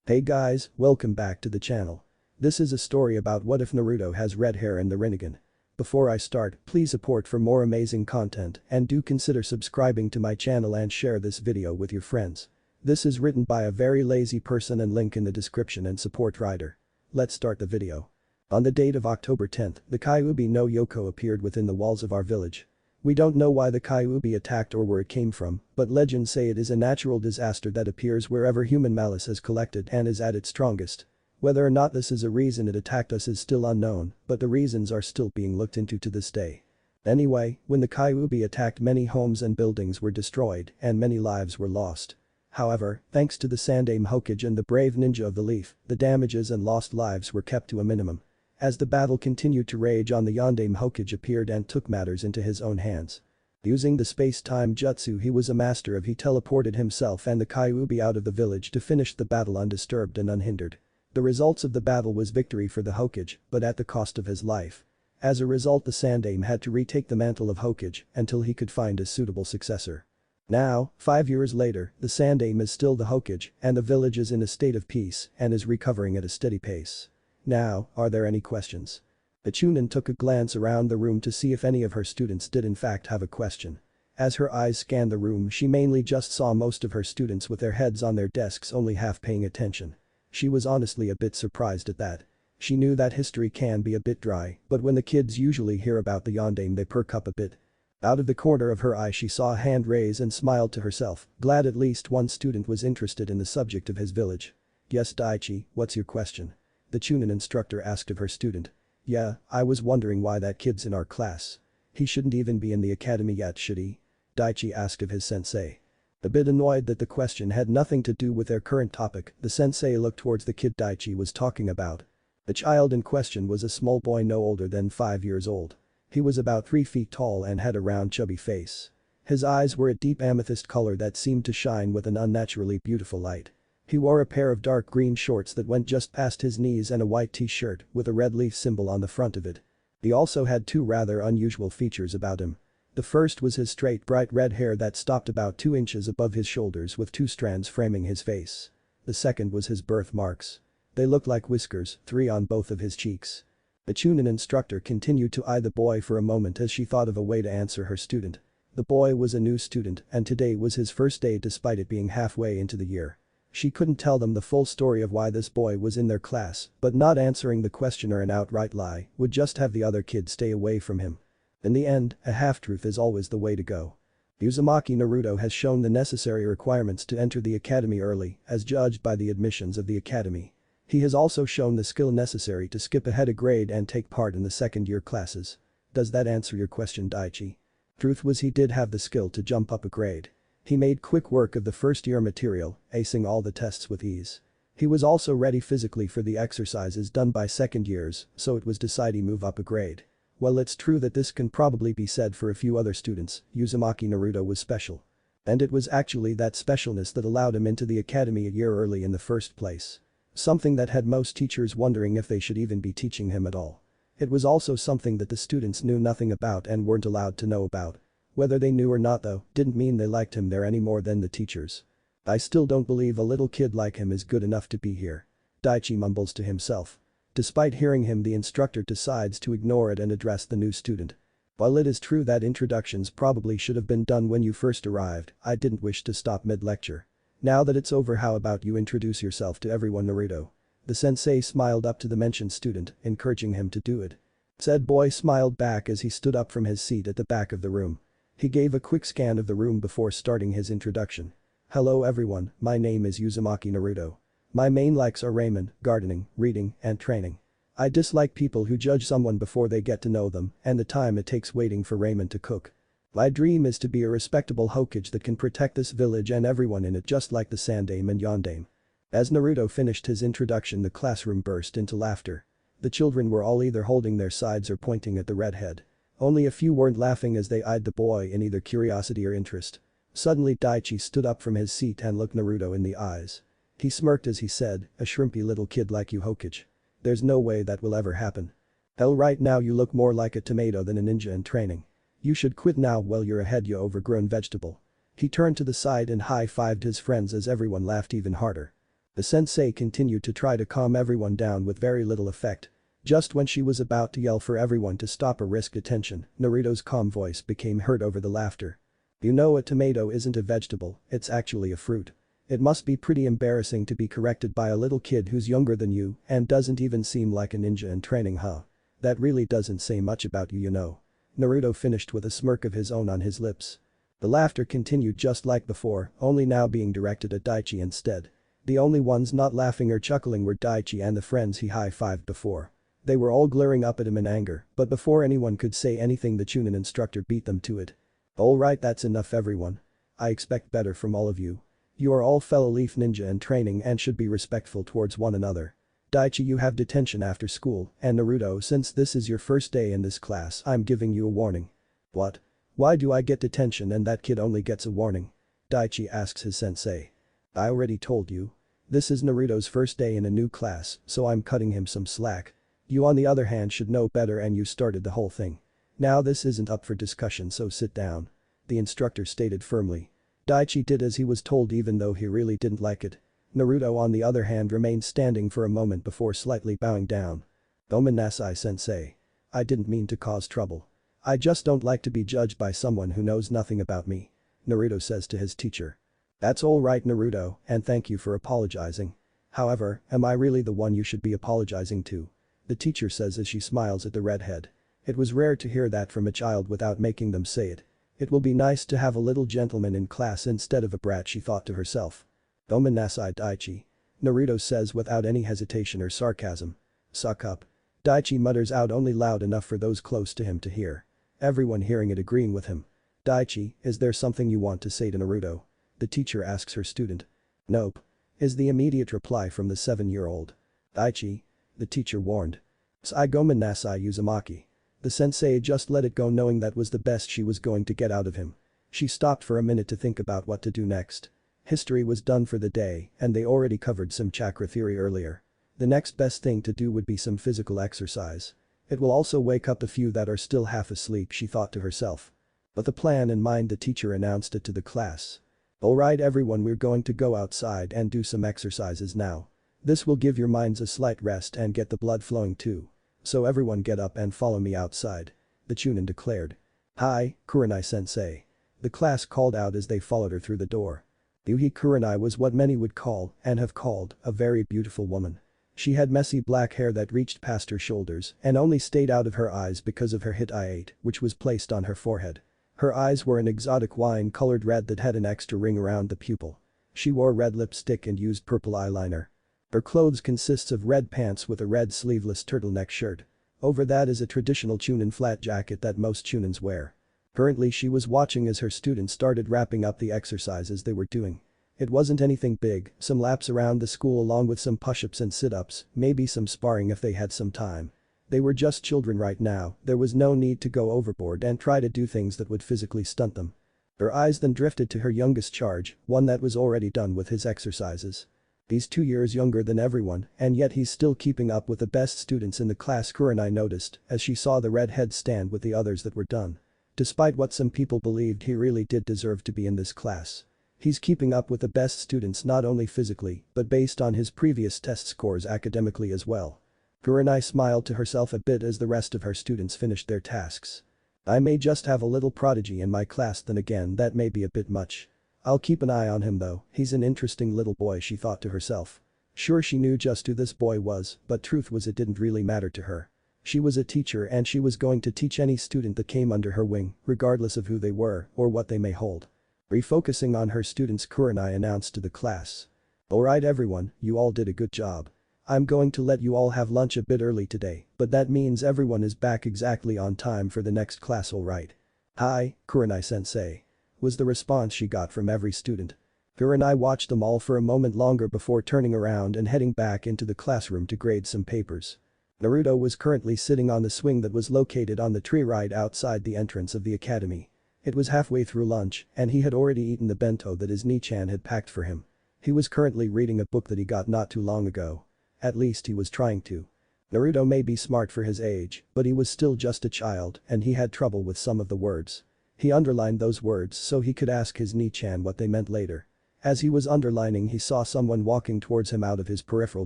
Hey guys, welcome back to the channel. This is a story about what if Naruto has red hair and the rinnegan. Before I start, please support for more amazing content and do consider subscribing to my channel and share this video with your friends. This is written by a very lazy person and link in the description and support writer. Let's start the video. On the date of October 10th, the Kyuubi no Yoko appeared within the walls of our village. We don't know why the Kyuubi attacked or where it came from, but legends say it is a natural disaster that appears wherever human malice has collected and is at its strongest. Whether or not this is a reason it attacked us is still unknown, but the reasons are still being looked into to this day. Anyway, when the Kyuubi attacked, many homes and buildings were destroyed and many lives were lost. However, thanks to the Sandaime Hokage and the brave ninja of the leaf, the damages and lost lives were kept to a minimum. As the battle continued to rage on, the Yondaime Hokage appeared and took matters into his own hands. Using the space-time jutsu he was a master of, he teleported himself and the Kyuubi out of the village to finish the battle undisturbed and unhindered. The results of the battle was victory for the Hokage, but at the cost of his life. As a result, the Sandaime had to retake the mantle of Hokage until he could find a suitable successor. Now, 5 years later, the Sandaime is still the Hokage and the village is in a state of peace and is recovering at a steady pace. Now, are there any questions? The Chunin took a glance around the room to see if any of her students did in fact have a question. As her eyes scanned the room, she mainly just saw most of her students with their heads on their desks, only half paying attention. She was honestly a bit surprised at that. She knew that history can be a bit dry, but when the kids usually hear about the Yondaime they perk up a bit. Out of the corner of her eye she saw a hand raise and smiled to herself, glad at least one student was interested in the subject of his village. Yes Daichi, what's your question? The Chunin instructor asked of her student. Yeah, I was wondering why that kid's in our class. He shouldn't even be in the academy yet, should he? Daichi asked of his sensei. A bit annoyed that the question had nothing to do with their current topic, the sensei looked towards the kid Daichi was talking about. The child in question was a small boy no older than 5 years old. He was about 3 feet tall and had a round chubby face. His eyes were a deep amethyst color that seemed to shine with an unnaturally beautiful light. He wore a pair of dark green shorts that went just past his knees and a white t-shirt with a red leaf symbol on the front of it. He also had two rather unusual features about him. The first was his straight bright red hair that stopped about 2 inches above his shoulders with 2 strands framing his face. The second was his birthmarks. They looked like whiskers, 3 on both of his cheeks. The Chunin instructor continued to eye the boy for a moment as she thought of a way to answer her student. The boy was a new student and today was his first day despite it being halfway into the year. She couldn't tell them the full story of why this boy was in their class, but not answering the question or an outright lie would just have the other kids stay away from him. In the end, a half-truth is always the way to go. Uzumaki Naruto has shown the necessary requirements to enter the academy early, as judged by the admissions of the academy. He has also shown the skill necessary to skip ahead a grade and take part in the second-year classes. Does that answer your question, Daichi? Truth was he did have the skill to jump up a grade. He made quick work of the first-year material, acing all the tests with ease. He was also ready physically for the exercises done by second years, so it was decided he move up a grade. Well, it's true that this can probably be said for a few other students, Uzumaki Naruto was special. And it was actually that specialness that allowed him into the academy a year early in the first place. Something that had most teachers wondering if they should even be teaching him at all. It was also something that the students knew nothing about and weren't allowed to know about. Whether they knew or not though, didn't mean they liked him there any more than the teachers. I still don't believe a little kid like him is good enough to be here. Daichi mumbles to himself. Despite hearing him, the instructor decides to ignore it and address the new student. While it is true that introductions probably should have been done when you first arrived, I didn't wish to stop mid-lecture. Now that it's over, how about you introduce yourself to everyone, Naruto? The sensei smiled up to the mentioned student, encouraging him to do it. Said boy smiled back as he stood up from his seat at the back of the room. He gave a quick scan of the room before starting his introduction. Hello everyone, my name is Uzumaki Naruto. My main likes are ramen, gardening, reading, and training. I dislike people who judge someone before they get to know them and the time it takes waiting for ramen to cook. My dream is to be a respectable Hokage that can protect this village and everyone in it just like the Sandaime and Yondaime. As Naruto finished his introduction, the classroom burst into laughter. The children were all either holding their sides or pointing at the redhead. Only a few weren't laughing as they eyed the boy in either curiosity or interest. Suddenly Daichi stood up from his seat and looked Naruto in the eyes. He smirked as he said, a shrimpy little kid like you, Hokage. There's no way that will ever happen. Hell, right now you look more like a tomato than a ninja in training. You should quit now while you're ahead, you overgrown vegetable. He turned to the side and high-fived his friends as everyone laughed even harder. The sensei continued to try to calm everyone down with very little effect. Just when she was about to yell for everyone to stop or risk attention, Naruto's calm voice became heard over the laughter. You know, a tomato isn't a vegetable, it's actually a fruit. It must be pretty embarrassing to be corrected by a little kid who's younger than you and doesn't even seem like a ninja in training, huh? That really doesn't say much about you, you know. Naruto finished with a smirk of his own on his lips. The laughter continued just like before, only now being directed at Daichi instead. The only ones not laughing or chuckling were Daichi and the friends he high-fived before. They were all glaring up at him in anger, but before anyone could say anything the Chunin instructor beat them to it. Alright, that's enough everyone. I expect better from all of you. You are all fellow Leaf Ninja in training and should be respectful towards one another. Daichi, you have detention after school, and Naruto, since this is your first day in this class, I'm giving you a warning. What? Why do I get detention and that kid only gets a warning? Daichi asks his sensei. I already told you. This is Naruto's first day in a new class, so I'm cutting him some slack. You on the other hand should know better and you started the whole thing. Now this isn't up for discussion, so sit down. The instructor stated firmly. Daichi did as he was told even though he really didn't like it. Naruto on the other hand remained standing for a moment before slightly bowing down. Omanasai sensei. I didn't mean to cause trouble. I just don't like to be judged by someone who knows nothing about me. Naruto says to his teacher. That's all right, Naruto, and thank you for apologizing. However, am I really the one you should be apologizing to? The teacher says as she smiles at the redhead. It was rare to hear that from a child without making them say it. It will be nice to have a little gentleman in class instead of a brat, she thought to herself. Omanasai Daichi. Naruto says without any hesitation or sarcasm. Suck up. Daichi mutters out only loud enough for those close to him to hear. Everyone hearing it agreeing with him. Daichi, is there something you want to say to Naruto? The teacher asks her student. Nope. Is the immediate reply from the 7-year-old. Daichi. The teacher warned. Saigoman Nasai Uzumaki. The sensei just let it go knowing that was the best she was going to get out of him. She stopped for a minute to think about what to do next. History was done for the day and they already covered some chakra theory earlier. The next best thing to do would be some physical exercise. It will also wake up a few that are still half asleep, she thought to herself. With the plan in mind, the teacher announced it to the class. Alright everyone, we're going to go outside and do some exercises now. This will give your minds a slight rest and get the blood flowing too. So everyone get up and follow me outside. The Chunin declared. Hi, Kurenai-sensei. The class called out as they followed her through the door. Yuhi Kurenai was what many would call, and have called, a very beautiful woman. She had messy black hair that reached past her shoulders and only stayed out of her eyes because of her hit eye, which was placed on her forehead. Her eyes were an exotic wine-colored red that had an extra ring around the pupil. She wore red lipstick and used purple eyeliner. Her clothes consists of red pants with a red sleeveless turtleneck shirt. Over that is a traditional Chunin flat jacket that most Chunins wear. Currently she was watching as her students started wrapping up the exercises they were doing. It wasn't anything big, some laps around the school along with some push-ups and sit-ups, maybe some sparring if they had some time. They were just children right now, there was no need to go overboard and try to do things that would physically stunt them. Her eyes then drifted to her youngest charge, one that was already done with his exercises. He's 2 years younger than everyone, and yet he's still keeping up with the best students in the class, Kurenai noticed as she saw the redhead stand with the others that were done. Despite what some people believed, he really did deserve to be in this class. He's keeping up with the best students not only physically, but based on his previous test scores academically as well. Kurenai smiled to herself a bit as the rest of her students finished their tasks. I may just have a little prodigy in my class, then again that may be a bit much. I'll keep an eye on him though, he's an interesting little boy, she thought to herself. Sure, she knew just who this boy was, but truth was it didn't really matter to her. She was a teacher and she was going to teach any student that came under her wing, regardless of who they were or what they may hold. Refocusing on her students, Kurenai announced to the class. Alright everyone, you all did a good job. I'm going to let you all have lunch a bit early today, but that means everyone is back exactly on time for the next class, alright? Hi, Kurenai-sensei. Was the response she got from every student. Kurenai watched them all for a moment longer before turning around and heading back into the classroom to grade some papers. Naruto was currently sitting on the swing that was located on the tree right outside the entrance of the academy. It was halfway through lunch and he had already eaten the bento that his Ni-chan had packed for him. He was currently reading a book that he got not too long ago. At least he was trying to. Naruto may be smart for his age, but he was still just a child and he had trouble with some of the words. He underlined those words so he could ask his Ni-chan what they meant later. As he was underlining he saw someone walking towards him out of his peripheral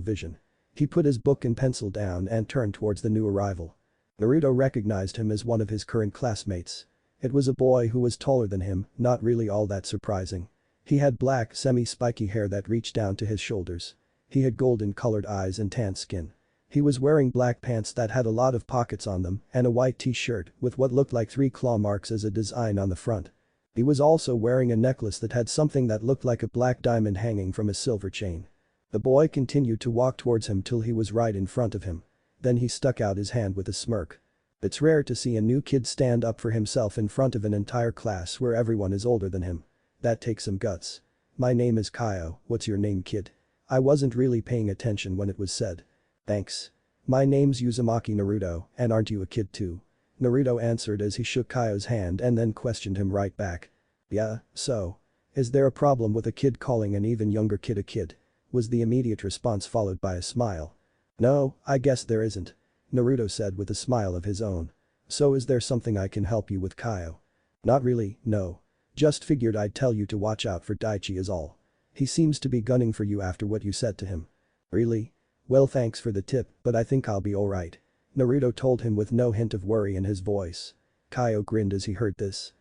vision. He put his book and pencil down and turned towards the new arrival. Naruto recognized him as one of his current classmates. It was a boy who was taller than him, not really all that surprising. He had black, semi-spiky hair that reached down to his shoulders. He had golden-colored eyes and tan skin. He was wearing black pants that had a lot of pockets on them and a white t-shirt with what looked like 3 claw marks as a design on the front. He was also wearing a necklace that had something that looked like a black diamond hanging from a silver chain. The boy continued to walk towards him till he was right in front of him. Then he stuck out his hand with a smirk. It's rare to see a new kid stand up for himself in front of an entire class where everyone is older than him. That takes some guts. My name is Kyo, what's your name, kid? I wasn't really paying attention when it was said. Thanks. My name's Uzumaki Naruto, and aren't you a kid too? Naruto answered as he shook Kyo's hand and then questioned him right back. Yeah, so? Is there a problem with a kid calling an even younger kid a kid? Was the immediate response followed by a smile. No, I guess there isn't. Naruto said with a smile of his own. So is there something I can help you with, Kyo? Not really, no. Just figured I'd tell you to watch out for Daichi is all. He seems to be gunning for you after what you said to him. Really? Well, thanks for the tip, but I think I'll be alright. Naruto told him with no hint of worry in his voice. Kyo grinned as he heard this.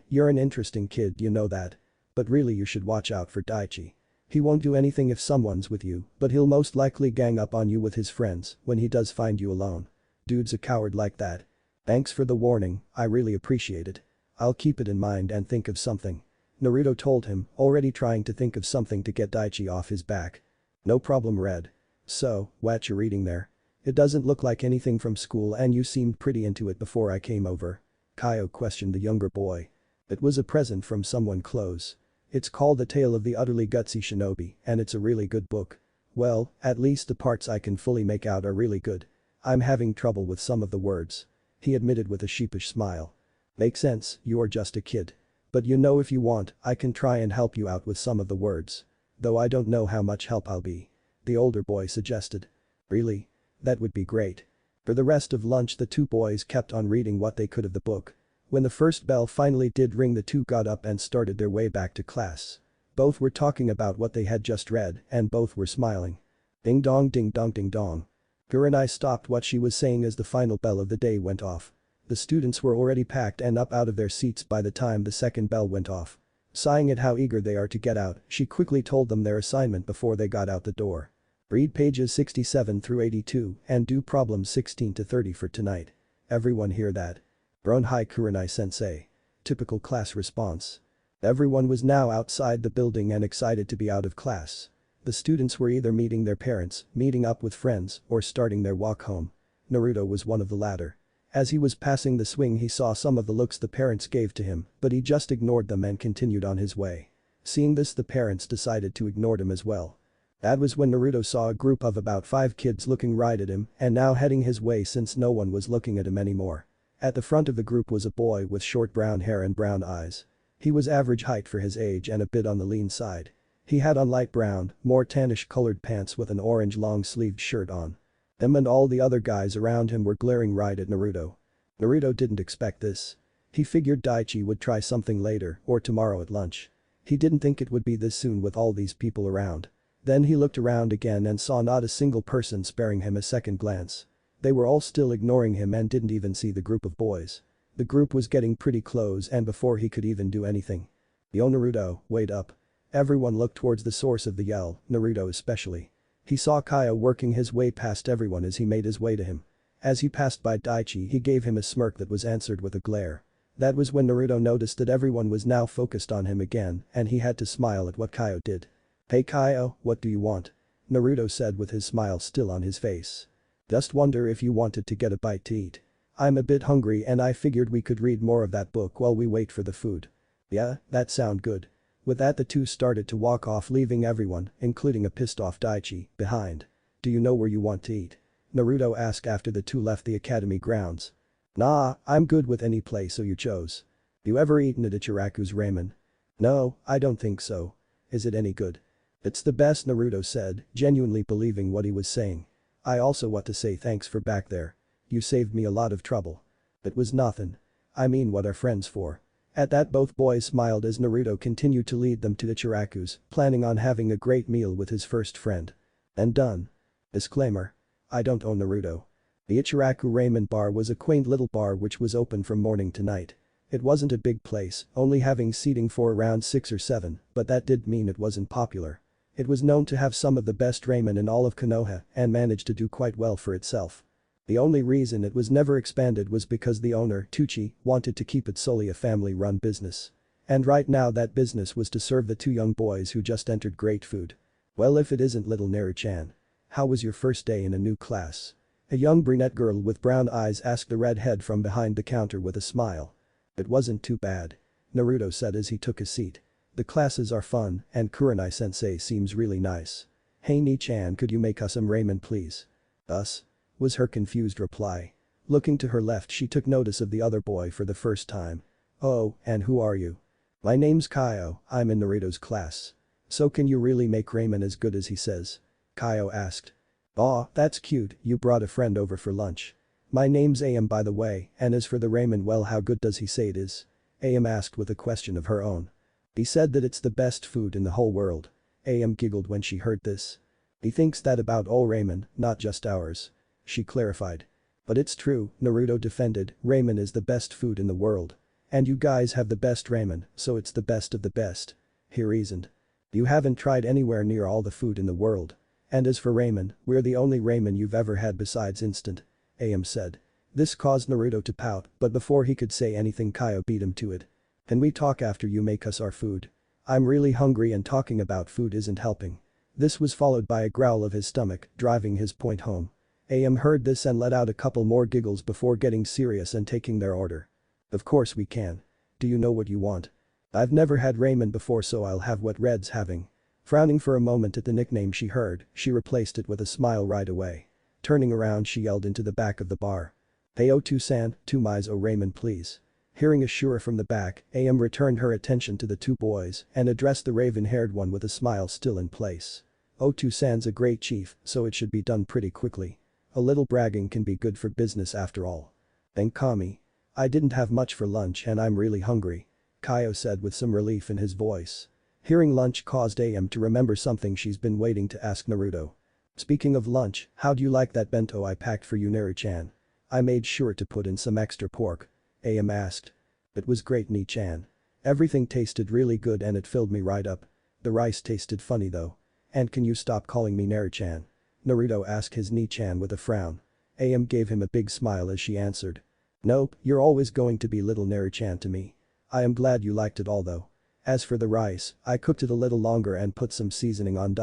You're an interesting kid, you know that. But really you should watch out for Daichi. He won't do anything if someone's with you, but he'll most likely gang up on you with his friends when he does find you alone. Dude's a coward like that. Thanks for the warning, I really appreciate it. I'll keep it in mind and think of something. Naruto told him, already trying to think of something to get Daichi off his back. No problem, Red. So, what you reading there? It doesn't look like anything from school and you seemed pretty into it before I came over. Kyo questioned the younger boy. It was a present from someone close. It's called The Tale of the Utterly Gutsy Shinobi and it's a really good book. Well, at least the parts I can fully make out are really good. I'm having trouble with some of the words. He admitted with a sheepish smile. Makes sense, you're just a kid. But you know, if you want, I can try and help you out with some of the words. Though I don't know how much help I'll be. The older boy suggested. Really? That would be great. For the rest of lunch the two boys kept on reading what they could of the book. When the first bell finally did ring the two got up and started their way back to class. Both were talking about what they had just read and both were smiling. Ding dong ding dong ding dong. Kurenai stopped what she was saying as the final bell of the day went off. The students were already packed and up out of their seats by the time the second bell went off. Sighing at how eager they are to get out, she quickly told them their assignment before they got out the door. Read pages 67 through 82 and do problems 16 to 30 for tonight. Everyone hear that? Ronhai Kurenai-sensei. Typical class response. Everyone was now outside the building and excited to be out of class. The students were either meeting their parents, meeting up with friends, or starting their walk home. Naruto was one of the latter. As he was passing the swing he saw some of the looks the parents gave to him, but he just ignored them and continued on his way. Seeing this the parents decided to ignore him as well. That was when Naruto saw a group of about 5 kids looking right at him and now heading his way since no one was looking at him anymore. At the front of the group was a boy with short brown hair and brown eyes. He was average height for his age and a bit on the lean side. He had on light brown, more tannish colored pants with an orange long-sleeved shirt on. Him and all the other guys around him were glaring right at Naruto. Naruto didn't expect this. He figured Daichi would try something later or tomorrow at lunch. He didn't think it would be this soon with all these people around. Then he looked around again and saw not a single person sparing him a second glance. They were all still ignoring him and didn't even see the group of boys. The group was getting pretty close and before he could even do anything. Yo Naruto, wait up. Everyone looked towards the source of the yell, Naruto especially. He saw Kyo working his way past everyone as he made his way to him. As he passed by Daichi he gave him a smirk that was answered with a glare. That was when Naruto noticed that everyone was now focused on him again and he had to smile at what Kyo did. Hey Kyo, what do you want? Naruto said with his smile still on his face. Just wonder if you wanted to get a bite to eat. I'm a bit hungry and I figured we could read more of that book while we wait for the food. Yeah, that sound good. With that the two started to walk off leaving everyone, including a pissed off Daichi, behind. Do you know where you want to eat? Naruto asked after the two left the academy grounds. Nah, I'm good with any place so you chose. You ever eaten at Ichiraku's Ramen? No, I don't think so. Is it any good? It's the best, Naruto said, genuinely believing what he was saying. I also want to say thanks for back there. You saved me a lot of trouble. It was nothing. I mean, what are friends for? At that both boys smiled as Naruto continued to lead them to Ichiraku's, planning on having a great meal with his first friend. And done. Disclaimer. I don't own Naruto. The Ichiraku Ramen bar was a quaint little bar which was open from morning to night. It wasn't a big place, only having seating for around 6 or 7, but that did mean it wasn't popular. It was known to have some of the best ramen in all of Konoha and managed to do quite well for itself. The only reason it was never expanded was because the owner, Tucci, wanted to keep it solely a family-run business. And right now that business was to serve the two young boys who just entered great food. Well, if it isn't little Naru-chan. How was your first day in a new class? A young brunette girl with brown eyes asked the redhead from behind the counter with a smile. It wasn't too bad. Naruto said as he took a seat. The classes are fun and Kurenai-sensei seems really nice. Hey Ni-chan, could you make us some ramen please? Us? Was her confused reply. Looking to her left she took notice of the other boy for the first time. Oh, and who are you? My name's Kyo, I'm in Naruto's class. So can you really make ramen as good as he says? Kyo asked. Aw, that's cute, you brought a friend over for lunch. My name's Am by the way, and as for the ramen, well, how good does he say it is? Am asked with a question of her own. He said that it's the best food in the whole world. Am giggled when she heard this. He thinks that about all ramen, not just ours. She clarified. But it's true, Naruto defended, ramen is the best food in the world. And you guys have the best ramen, so it's the best of the best. He reasoned. You haven't tried anywhere near all the food in the world. And as for ramen, we're the only ramen you've ever had besides instant. Am said. This caused Naruto to pout, but before he could say anything Kyo beat him to it. Can we talk after you make us our food? I'm really hungry and talking about food isn't helping. This was followed by a growl of his stomach, driving his point home. Am heard this and let out a couple more giggles before getting serious and taking their order. Of course we can. Do you know what you want? I've never had ramen before, so I'll have what Red's having. Frowning for a moment at the nickname she heard, she replaced it with a smile right away. Turning around she yelled into the back of the bar. Hey Otu-san, 2 miso ramen please. Hearing a sure from the back, Am returned her attention to the two boys and addressed the raven-haired one with a smile still in place. Otu-san's a great chief, so it should be done pretty quickly. A little bragging can be good for business after all. Thank Kami. I didn't have much for lunch and I'm really hungry. Kyo said with some relief in his voice. Hearing lunch caused Am to remember something she's been waiting to ask Naruto. Speaking of lunch, how'd you like that bento I packed for you, Naru-chan? I made sure to put in some extra pork. Am asked. It was great, Ni-chan. Everything tasted really good and it filled me right up. The rice tasted funny though. And can you stop calling me Naru-chan? Naruto asked his Ni-chan with a frown. Am gave him a big smile as she answered. Nope, you're always going to be little Naru-chan to me. I am glad you liked it all though. As for the rice, I cooked it a little longer and put some seasoning on.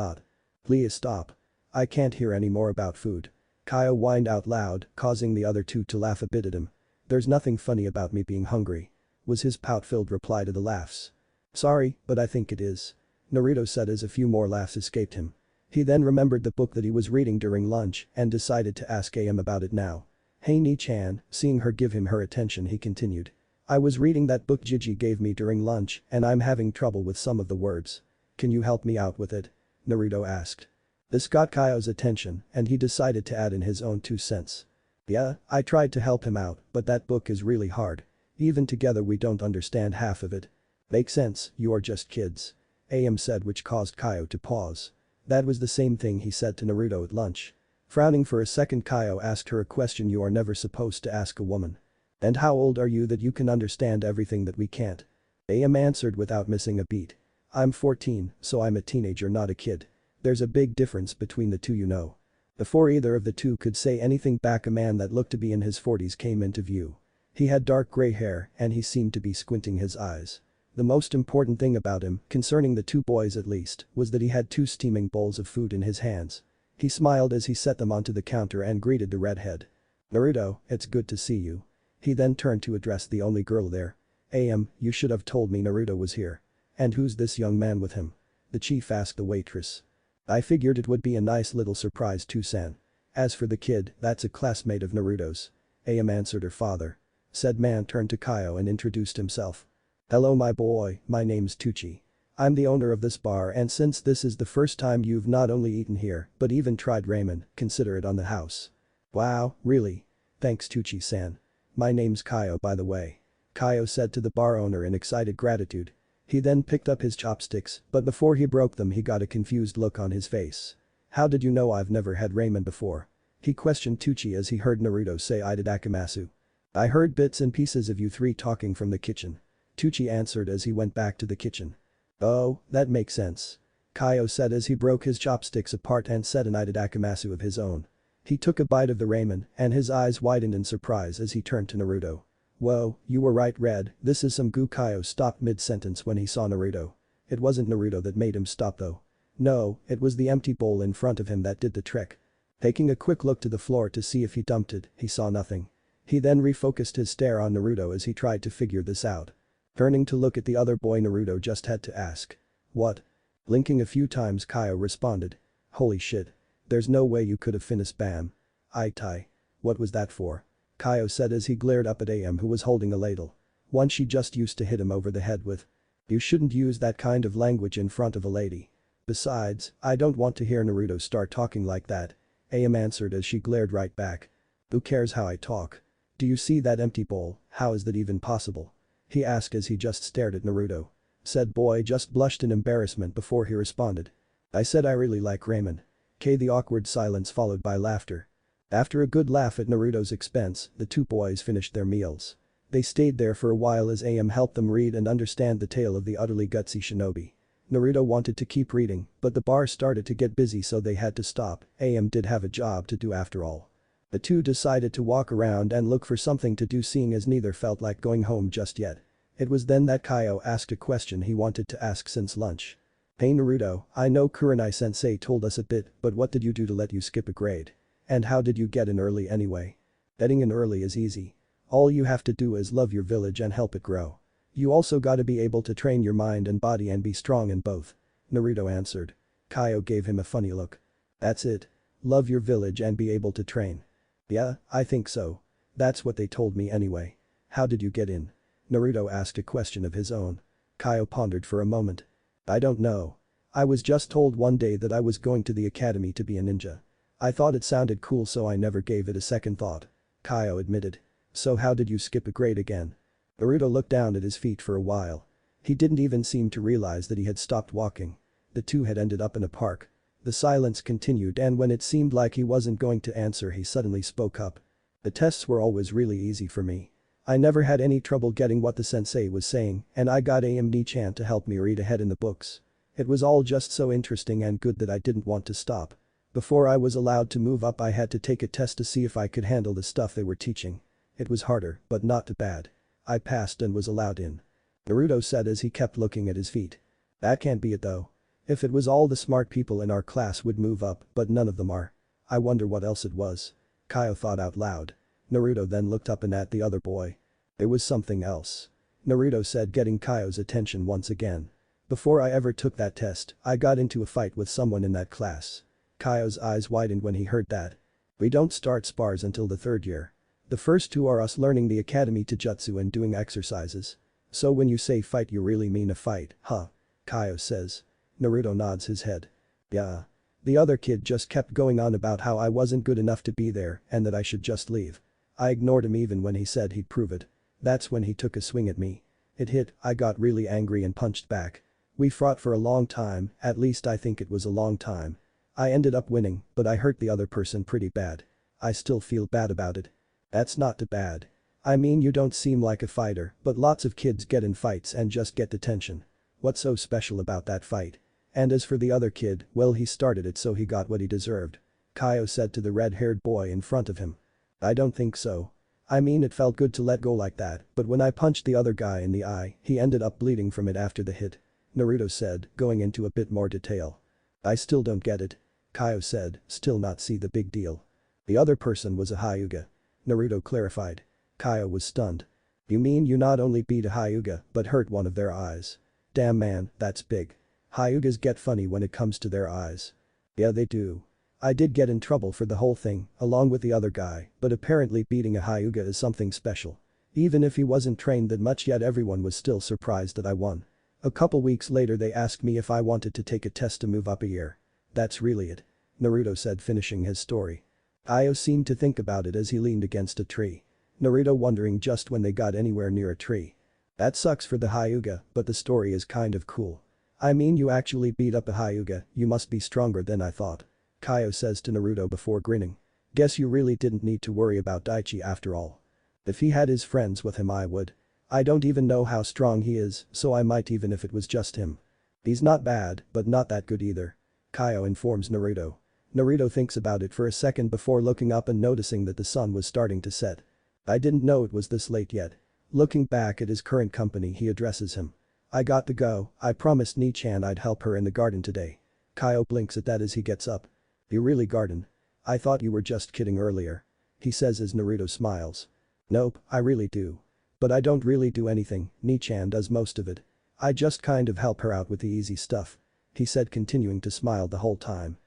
Please stop. I can't hear any more about food. Kyo whined out loud, causing the other two to laugh a bit at him. There's nothing funny about me being hungry. Was his pout-filled reply to the laughs. Sorry, but I think it is. Naruto said as a few more laughs escaped him. He then remembered the book that he was reading during lunch and decided to ask Am about it now. Hey Ni-chan, seeing her give him her attention he continued. I was reading that book Gigi gave me during lunch and I'm having trouble with some of the words. Can you help me out with it? Naruto asked. This got Kyo's attention and he decided to add in his own 2 cents. Yeah, I tried to help him out, but that book is really hard. Even together we don't understand half of it. Makes sense, you are just kids. Am said, which caused Kyo to pause. That was the same thing he said to Naruto at lunch. Frowning for a second, Kyo asked her a question you are never supposed to ask a woman. And how old are you that you can understand everything that we can't? Am answered without missing a beat. I'm 14, so I'm a teenager, not a kid. There's a big difference between the two, you know. Before either of the two could say anything back, a man that looked to be in his 40s came into view. He had dark gray hair and he seemed to be squinting his eyes. The most important thing about him, concerning the two boys at least, was that he had 2 steaming bowls of food in his hands. He smiled as he set them onto the counter and greeted the redhead. Naruto, it's good to see you. He then turned to address the only girl there. Am, you should have told me Naruto was here. And who's this young man with him? The chief asked the waitress. I figured it would be a nice little surprise too, San. As for the kid, that's a classmate of Naruto's. Am answered her father. Said man turned to Kyo and introduced himself. Hello my boy, my name's Tucci. I'm the owner of this bar and since this is the first time you've not only eaten here but even tried ramen, consider it on the house. Wow, really? Thanks Tucci-san. My name's Kyo by the way. Kyo said to the bar owner in excited gratitude. He then picked up his chopsticks, but before he broke them he got a confused look on his face. How did you know I've never had ramen before? He questioned Tucci as he heard Naruto say Itadakimasu. I heard bits and pieces of you three talking from the kitchen. Tucci answered as he went back to the kitchen. Oh, that makes sense. Kyo said as he broke his chopsticks apart and said an Itadakimasu of his own. He took a bite of the ramen and his eyes widened in surprise as he turned to Naruto. Whoa, you were right, Red, this is some goo. Kyo stopped mid-sentence when he saw Naruto. It wasn't Naruto that made him stop though. No, it was the empty bowl in front of him that did the trick. Taking a quick look to the floor to see if he dumped it, he saw nothing. He then refocused his stare on Naruto as he tried to figure this out. Turning to look at the other boy, Naruto just had to ask. What? Blinking a few times, Kyo responded. Holy shit. There's no way you could have finished Bam. Tai. What was that for? Kyo said as he glared up at AM who was holding a ladle. One she just used to hit him over the head with. You shouldn't use that kind of language in front of a lady. Besides, I don't want to hear Naruto start talking like that. AM answered as she glared right back. Who cares how I talk? Do you see that empty bowl? How is that even possible? He asked as he just stared at Naruto. Said boy just blushed in embarrassment before he responded. I said I really like ramen. The awkward silence followed by laughter. After a good laugh at Naruto's expense, the two boys finished their meals. They stayed there for a while as AM helped them read and understand the tale of the utterly gutsy shinobi. Naruto wanted to keep reading, but the bar started to get busy so they had to stop. AM did have a job to do after all. The two decided to walk around and look for something to do, seeing as neither felt like going home just yet. It was then that Kyo asked a question he wanted to ask since lunch. Hey Naruto, I know Kurenai-sensei told us a bit, but what did you do to let you skip a grade? And how did you get in early anyway? Getting in early is easy. All you have to do is love your village and help it grow. You also gotta be able to train your mind and body and be strong in both. Naruto answered. Kyo gave him a funny look. That's it. Love your village and be able to train. Yeah, I think so. That's what they told me anyway. How did you get in? Naruto asked a question of his own. Kyo pondered for a moment. I don't know. I was just told one day that I was going to the academy to be a ninja. I thought it sounded cool so I never gave it a second thought. Kyo admitted. So how did you skip a grade again? Naruto looked down at his feet for a while. He didn't even seem to realize that he had stopped walking. The two had ended up in a park. The silence continued and when it seemed like he wasn't going to answer he suddenly spoke up. The tests were always really easy for me. I never had any trouble getting what the sensei was saying and I got AMD-chan to help me read ahead in the books. It was all just so interesting and good that I didn't want to stop. Before I was allowed to move up I had to take a test to see if I could handle the stuff they were teaching. It was harder, but not too bad. I passed and was allowed in. Naruto said as he kept looking at his feet. That can't be it though. If it was all the smart people in our class would move up but none of them are. I wonder what else it was. Kyo thought out loud. Naruto then looked up and at the other boy. It was something else. Naruto said, getting Kyo's attention once again. Before I ever took that test, I got into a fight with someone in that class. Kyo's eyes widened when he heard that. We don't start spars until the third year. The first two are us learning the academy to jutsu and doing exercises. So when you say fight you really mean a fight, huh? Kyo says. Naruto nods his head. Yeah. The other kid just kept going on about how I wasn't good enough to be there and that I should just leave. I ignored him even when he said he'd prove it. That's when he took a swing at me. It hit, I got really angry and punched back. We fought for a long time, at least I think it was a long time. I ended up winning, but I hurt the other person pretty bad. I still feel bad about it. That's not too bad. I mean you don't seem like a fighter, but lots of kids get in fights and just get detention. What's so special about that fight? And as for the other kid, well he started it so he got what he deserved. Kyo said to the red-haired boy in front of him. I don't think so. I mean it felt good to let go like that, but when I punched the other guy in the eye, he ended up bleeding from it after the hit. Naruto said, going into a bit more detail. I still don't get it. Kyo said, still not see the big deal. The other person was a Hyuga. Naruto clarified. Kyo was stunned. You mean you not only beat a Hyuga, but hurt one of their eyes? Damn man, that's big. Hyugas get funny when it comes to their eyes. Yeah they do. I did get in trouble for the whole thing, along with the other guy, but apparently beating a Hyuga is something special. Even if he wasn't trained that much yet everyone was still surprised that I won. A couple weeks later they asked me if I wanted to take a test to move up a year. That's really it. Naruto said finishing his story. Io seemed to think about it as he leaned against a tree. Naruto wondering just when they got anywhere near a tree. That sucks for the Hyuga, but the story is kind of cool. I mean you actually beat up a Hyuga, you must be stronger than I thought. Kyo says to Naruto before grinning. Guess you really didn't need to worry about Daichi after all. If he had his friends with him I would. I don't even know how strong he is, so I might even if it was just him. He's not bad, but not that good either. Kyo informs Naruto. Naruto thinks about it for a second before looking up and noticing that the sun was starting to set. I didn't know it was this late yet. Looking back at his current company he addresses him. I got to go, I promised Ni-chan I'd help her in the garden today. Kyo blinks at that as he gets up. You really garden? I thought you were just kidding earlier. He says as Naruto smiles. Nope, I really do. But I don't really do anything, Ni-chan does most of it. I just kind of help her out with the easy stuff. He said continuing to smile the whole time.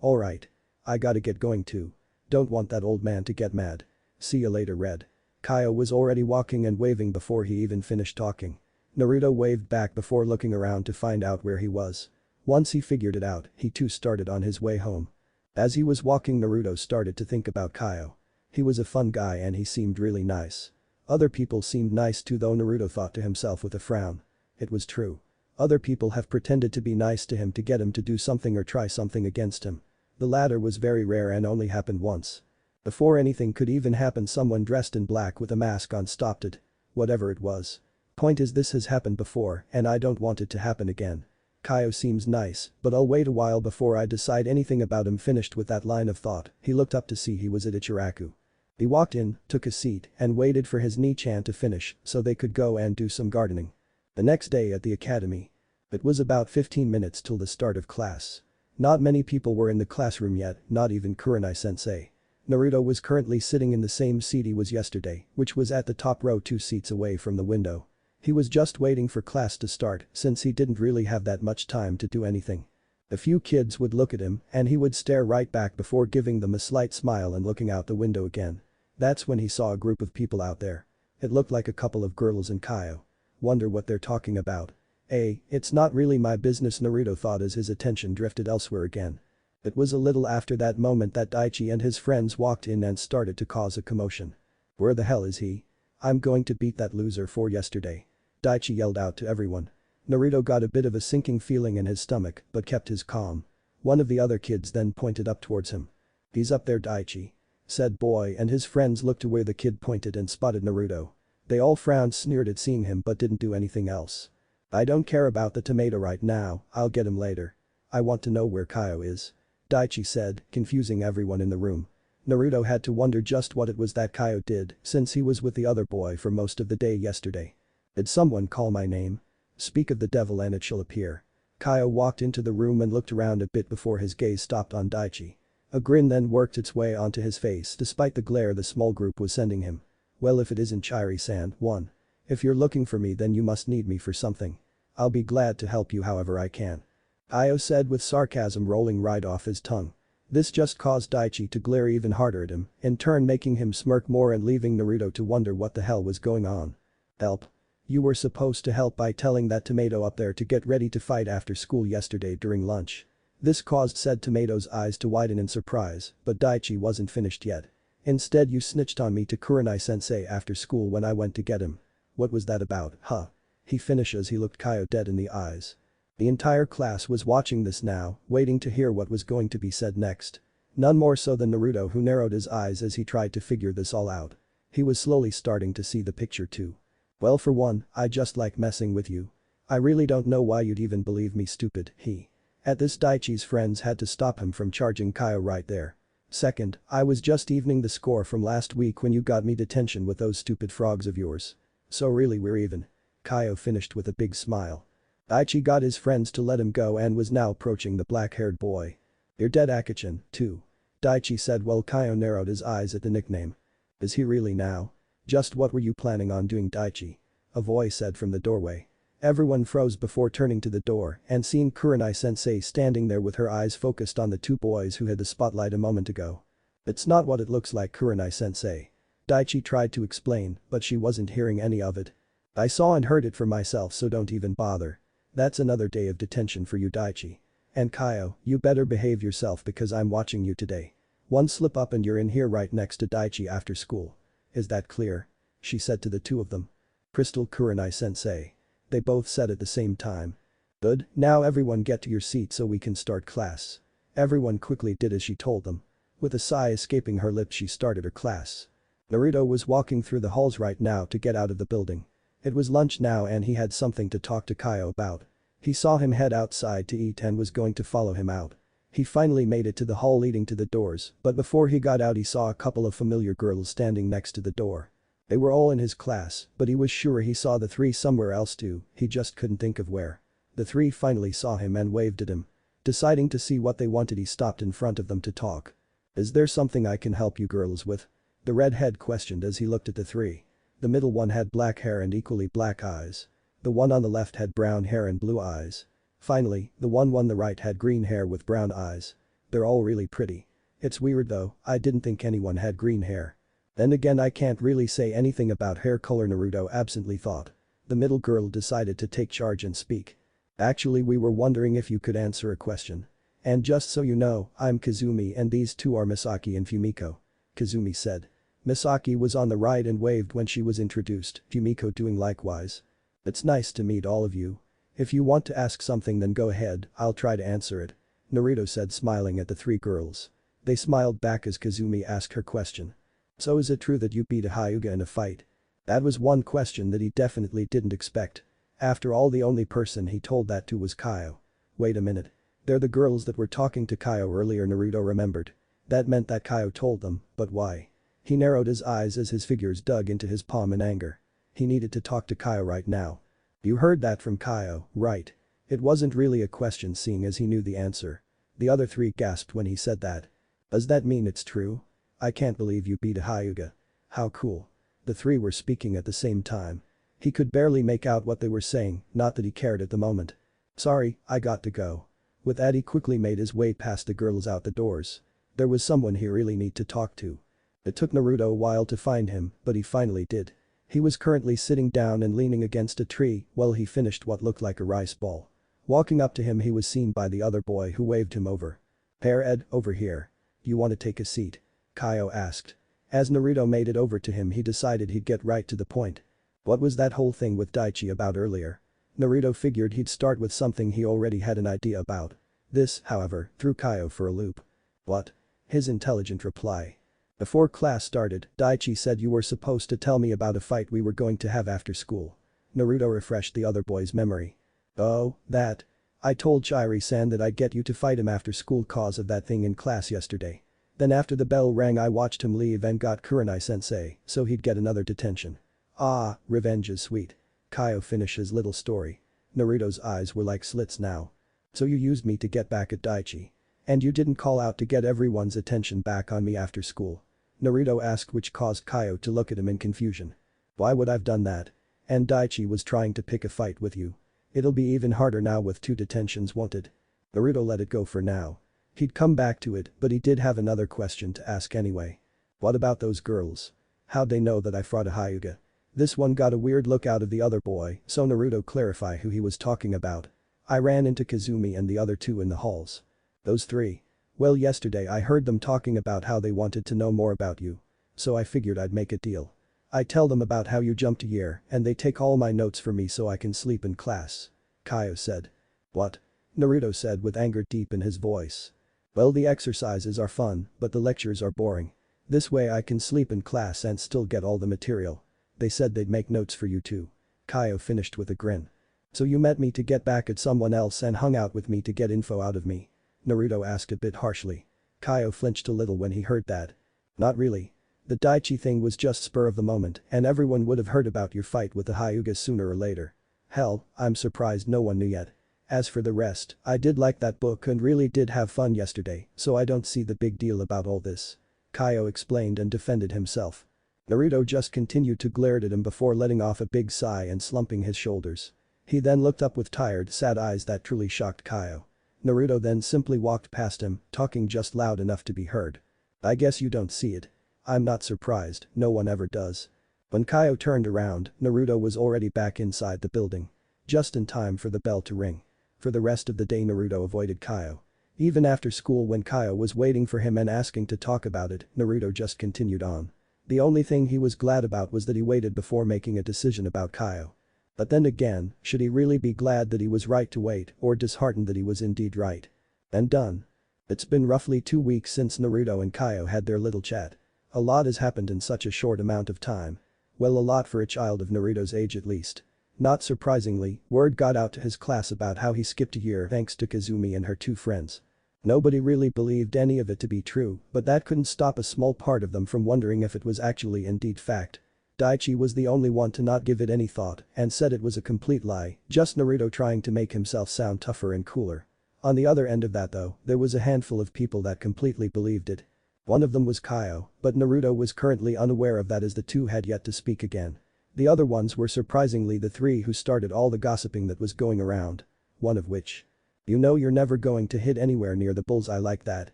Alright. I gotta get going too. Don't want that old man to get mad. See you later Red. Kyo was already walking and waving before he even finished talking. Naruto waved back before looking around to find out where he was. Once he figured it out, he too started on his way home. As he was walking Naruto started to think about Kyo. He was a fun guy and he seemed really nice. Other people seemed nice too though Naruto thought to himself with a frown. It was true. Other people have pretended to be nice to him to get him to do something or try something against him. The latter was very rare and only happened once. Before anything could even happen someone dressed in black with a mask on stopped it. Whatever it was. Point is this has happened before and I don't want it to happen again. Kyo seems nice, but I'll wait a while before I decide anything about him. Finished with that line of thought, he looked up to see he was at Ichiraku. He walked in, took a seat and waited for his Ni-chan to finish so they could go and do some gardening. The next day at the academy. It was about 15 minutes till the start of class. Not many people were in the classroom yet, not even Kurenai-sensei. Naruto was currently sitting in the same seat he was yesterday, which was at the top row 2 seats away from the window. He was just waiting for class to start since he didn't really have that much time to do anything. A few kids would look at him and he would stare right back before giving them a slight smile and looking out the window again. That's when he saw a group of people out there. It looked like a couple of girls and Kyo. Wonder what they're talking about. It's not really my business Naruto thought as his attention drifted elsewhere again. It was a little after that moment that Daichi and his friends walked in and started to cause a commotion. Where the hell is he? I'm going to beat that loser for yesterday. Daichi yelled out to everyone. Naruto got a bit of a sinking feeling in his stomach but kept his calm. One of the other kids then pointed up towards him. He's up there Daichi. Said boy and his friends looked to where the kid pointed and spotted Naruto. They all frowned sneered at seeing him but didn't do anything else. I don't care about the tomato right now, I'll get him later. I want to know where Kyo is. Daichi said, confusing everyone in the room. Naruto had to wonder just what it was that Kyo did since he was with the other boy for most of the day yesterday. Did someone call my name? Speak of the devil and it shall appear. Kyo walked into the room and looked around a bit before his gaze stopped on Daichi. A grin then worked its way onto his face despite the glare the small group was sending him. Well if it isn't Chiri-san, one. If you're looking for me then you must need me for something. I'll be glad to help you however I can. Kyo said with sarcasm rolling right off his tongue. This just caused Daichi to glare even harder at him, in turn making him smirk more and leaving Naruto to wonder what the hell was going on. Help. You were supposed to help by telling that tomato up there to get ready to fight after school yesterday during lunch. This caused said tomato's eyes to widen in surprise, but Daichi wasn't finished yet. Instead you snitched on me to Kurenai-sensei after school when I went to get him. What was that about, huh? He finished as he looked Kyo dead in the eyes. The entire class was watching this now, waiting to hear what was going to be said next. None more so than Naruto who narrowed his eyes as he tried to figure this all out. He was slowly starting to see the picture too. Well for one, I just like messing with you. I really don't know why you'd even believe me stupid, he. At this Daichi's friends had to stop him from charging Kyo right there. Second, I was just evening the score from last week when you got me detention with those stupid frogs of yours. So really we're even. Kyo finished with a big smile. Daichi got his friends to let him go and was now approaching the black-haired boy. You're dead Akachin, too. Daichi said while Kyo narrowed his eyes at the nickname. Is he really now? Just what were you planning on doing Daichi? A voice said from the doorway. Everyone froze before turning to the door and seeing Kurenai-sensei standing there with her eyes focused on the two boys who had the spotlight a moment ago. It's not what it looks like Kurenai-sensei. Daichi tried to explain, but she wasn't hearing any of it. I saw and heard it for myself so don't even bother. That's another day of detention for you Daichi. And Kyo, you better behave yourself because I'm watching you today. One slip up and you're in here right next to Daichi after school. is that clear? She said to the two of them. Crystal Kurenai-sensei. They both said at the same time. Good, now everyone get to your seat so we can start class. Everyone quickly did as she told them. With a sigh escaping her lips she started her class. Naruto was walking through the halls right now to get out of the building. It was lunch now and he had something to talk to Kyo about. He saw him head outside to eat and was going to follow him out. He finally made it to the hall leading to the doors, but before he got out he saw a couple of familiar girls standing next to the door. They were all in his class, but he was sure he saw the three somewhere else too, he just couldn't think of where. The three finally saw him and waved at him. Deciding to see what they wanted he stopped in front of them to talk. Is there something I can help you girls with? The redhead questioned as he looked at the three. The middle one had black hair and equally black eyes. The one on the left had brown hair and blue eyes. Finally, the one on the right had green hair with brown eyes. They're all really pretty. It's weird though, I didn't think anyone had green hair. Then again I can't really say anything about hair color, Naruto absently thought. The middle girl decided to take charge and speak. Actually we were wondering if you could answer a question. And just so you know, I'm Kazumi and these two are Misaki and Fumiko. Kazumi said. Misaki was on the right and waved when she was introduced, Fumiko doing likewise. It's nice to meet all of you. If you want to ask something then go ahead, I'll try to answer it. Naruto said smiling at the three girls. They smiled back as Kazumi asked her question. So is it true that you beat a Hyuga in a fight? That was one question that he definitely didn't expect. After all the only person he told that to was Kyo. Wait a minute. They're the girls that were talking to Kyo earlier, Naruto remembered. That meant that Kyo told them, but why? He narrowed his eyes as his fingers dug into his palm in anger. He needed to talk to Kyo right now. You heard that from Kyo, right? It wasn't really a question seeing as he knew the answer. The other three gasped when he said that. Does that mean it's true? I can't believe you beat a Hyuga. How cool. The three were speaking at the same time. He could barely make out what they were saying, not that he cared at the moment. Sorry, I got to go. With that he quickly made his way past the girls out the doors. There was someone he really need to talk to. It took Naruto a while to find him, but he finally did. He was currently sitting down and leaning against a tree while he finished what looked like a rice ball. Walking up to him he was seen by the other boy who waved him over. Pair Ed, over here. You want to take a seat? Kyo asked. As Naruto made it over to him he decided he'd get right to the point. What was that whole thing with Daichi about earlier? Naruto figured he'd start with something he already had an idea about. This, however, threw Kyo for a loop. What? His intelligent reply. Before class started, Daichi said you were supposed to tell me about a fight we were going to have after school. Naruto refreshed the other boy's memory. Oh, that. I told Chiri-san that I'd get you to fight him after school cause of that thing in class yesterday. Then after the bell rang I watched him leave and got Kurenai-sensei, so he'd get another detention. Ah, revenge is sweet. Kyo finished his little story. Naruto's eyes were like slits now. So you used me to get back at Daichi. And you didn't call out to get everyone's attention back on me after school? Naruto asked, which caused Kyo to look at him in confusion. Why would I've done that? And Daichi was trying to pick a fight with you. It'll be even harder now with 2 detentions, won't it? Naruto let it go for now. He'd come back to it, but he did have another question to ask anyway. What about those girls? How'd they know that I fought a Hyuga? This one got a weird look out of the other boy, so Naruto clarified who he was talking about. I ran into Kazumi and the other two in the halls. Those 3. Well, yesterday I heard them talking about how they wanted to know more about you. So I figured I'd make a deal. I tell them about how you jumped a year and they take all my notes for me so I can sleep in class. Kyo said. What? Naruto said with anger deep in his voice. Well, the exercises are fun, but the lectures are boring. This way I can sleep in class and still get all the material. They said they'd make notes for you too. Kyo finished with a grin. So you met me to get back at someone else and hung out with me to get info out of me? Naruto asked a bit harshly. Kyo flinched a little when he heard that. Not really. The Daichi thing was just spur of the moment and everyone would have heard about your fight with the Hyuga sooner or later. Hell, I'm surprised no one knew yet. As for the rest, I did like that book and really did have fun yesterday, so I don't see the big deal about all this. Kyo explained and defended himself. Naruto just continued to glare at him before letting off a big sigh and slumping his shoulders. He then looked up with tired, sad eyes that truly shocked Kyo. Naruto then simply walked past him, talking just loud enough to be heard. I guess you don't see it. I'm not surprised, no one ever does. When Kyo turned around, Naruto was already back inside the building. Just in time for the bell to ring. For the rest of the day Naruto avoided Kyo. Even after school when Kyo was waiting for him and asking to talk about it, Naruto just continued on. The only thing he was glad about was that he waited before making a decision about Kyo. But then again, should he really be glad that he was right to wait or disheartened that he was indeed right? And done. It's been roughly 2 weeks since Naruto and Kyo had their little chat. A lot has happened in such a short amount of time. Well, a lot for a child of Naruto's age at least. Not surprisingly, word got out to his class about how he skipped a year thanks to Kazumi and her 2 friends. Nobody really believed any of it to be true, but that couldn't stop a small part of them from wondering if it was actually indeed fact. Daichi was the only one to not give it any thought and said it was a complete lie, just Naruto trying to make himself sound tougher and cooler. On the other end of that though, there was a handful of people that completely believed it. One of them was Kyo, but Naruto was currently unaware of that as the two had yet to speak again. The other ones were surprisingly the 3 who started all the gossiping that was going around. One of which. You know you're never going to hit anywhere near the bullseye like that.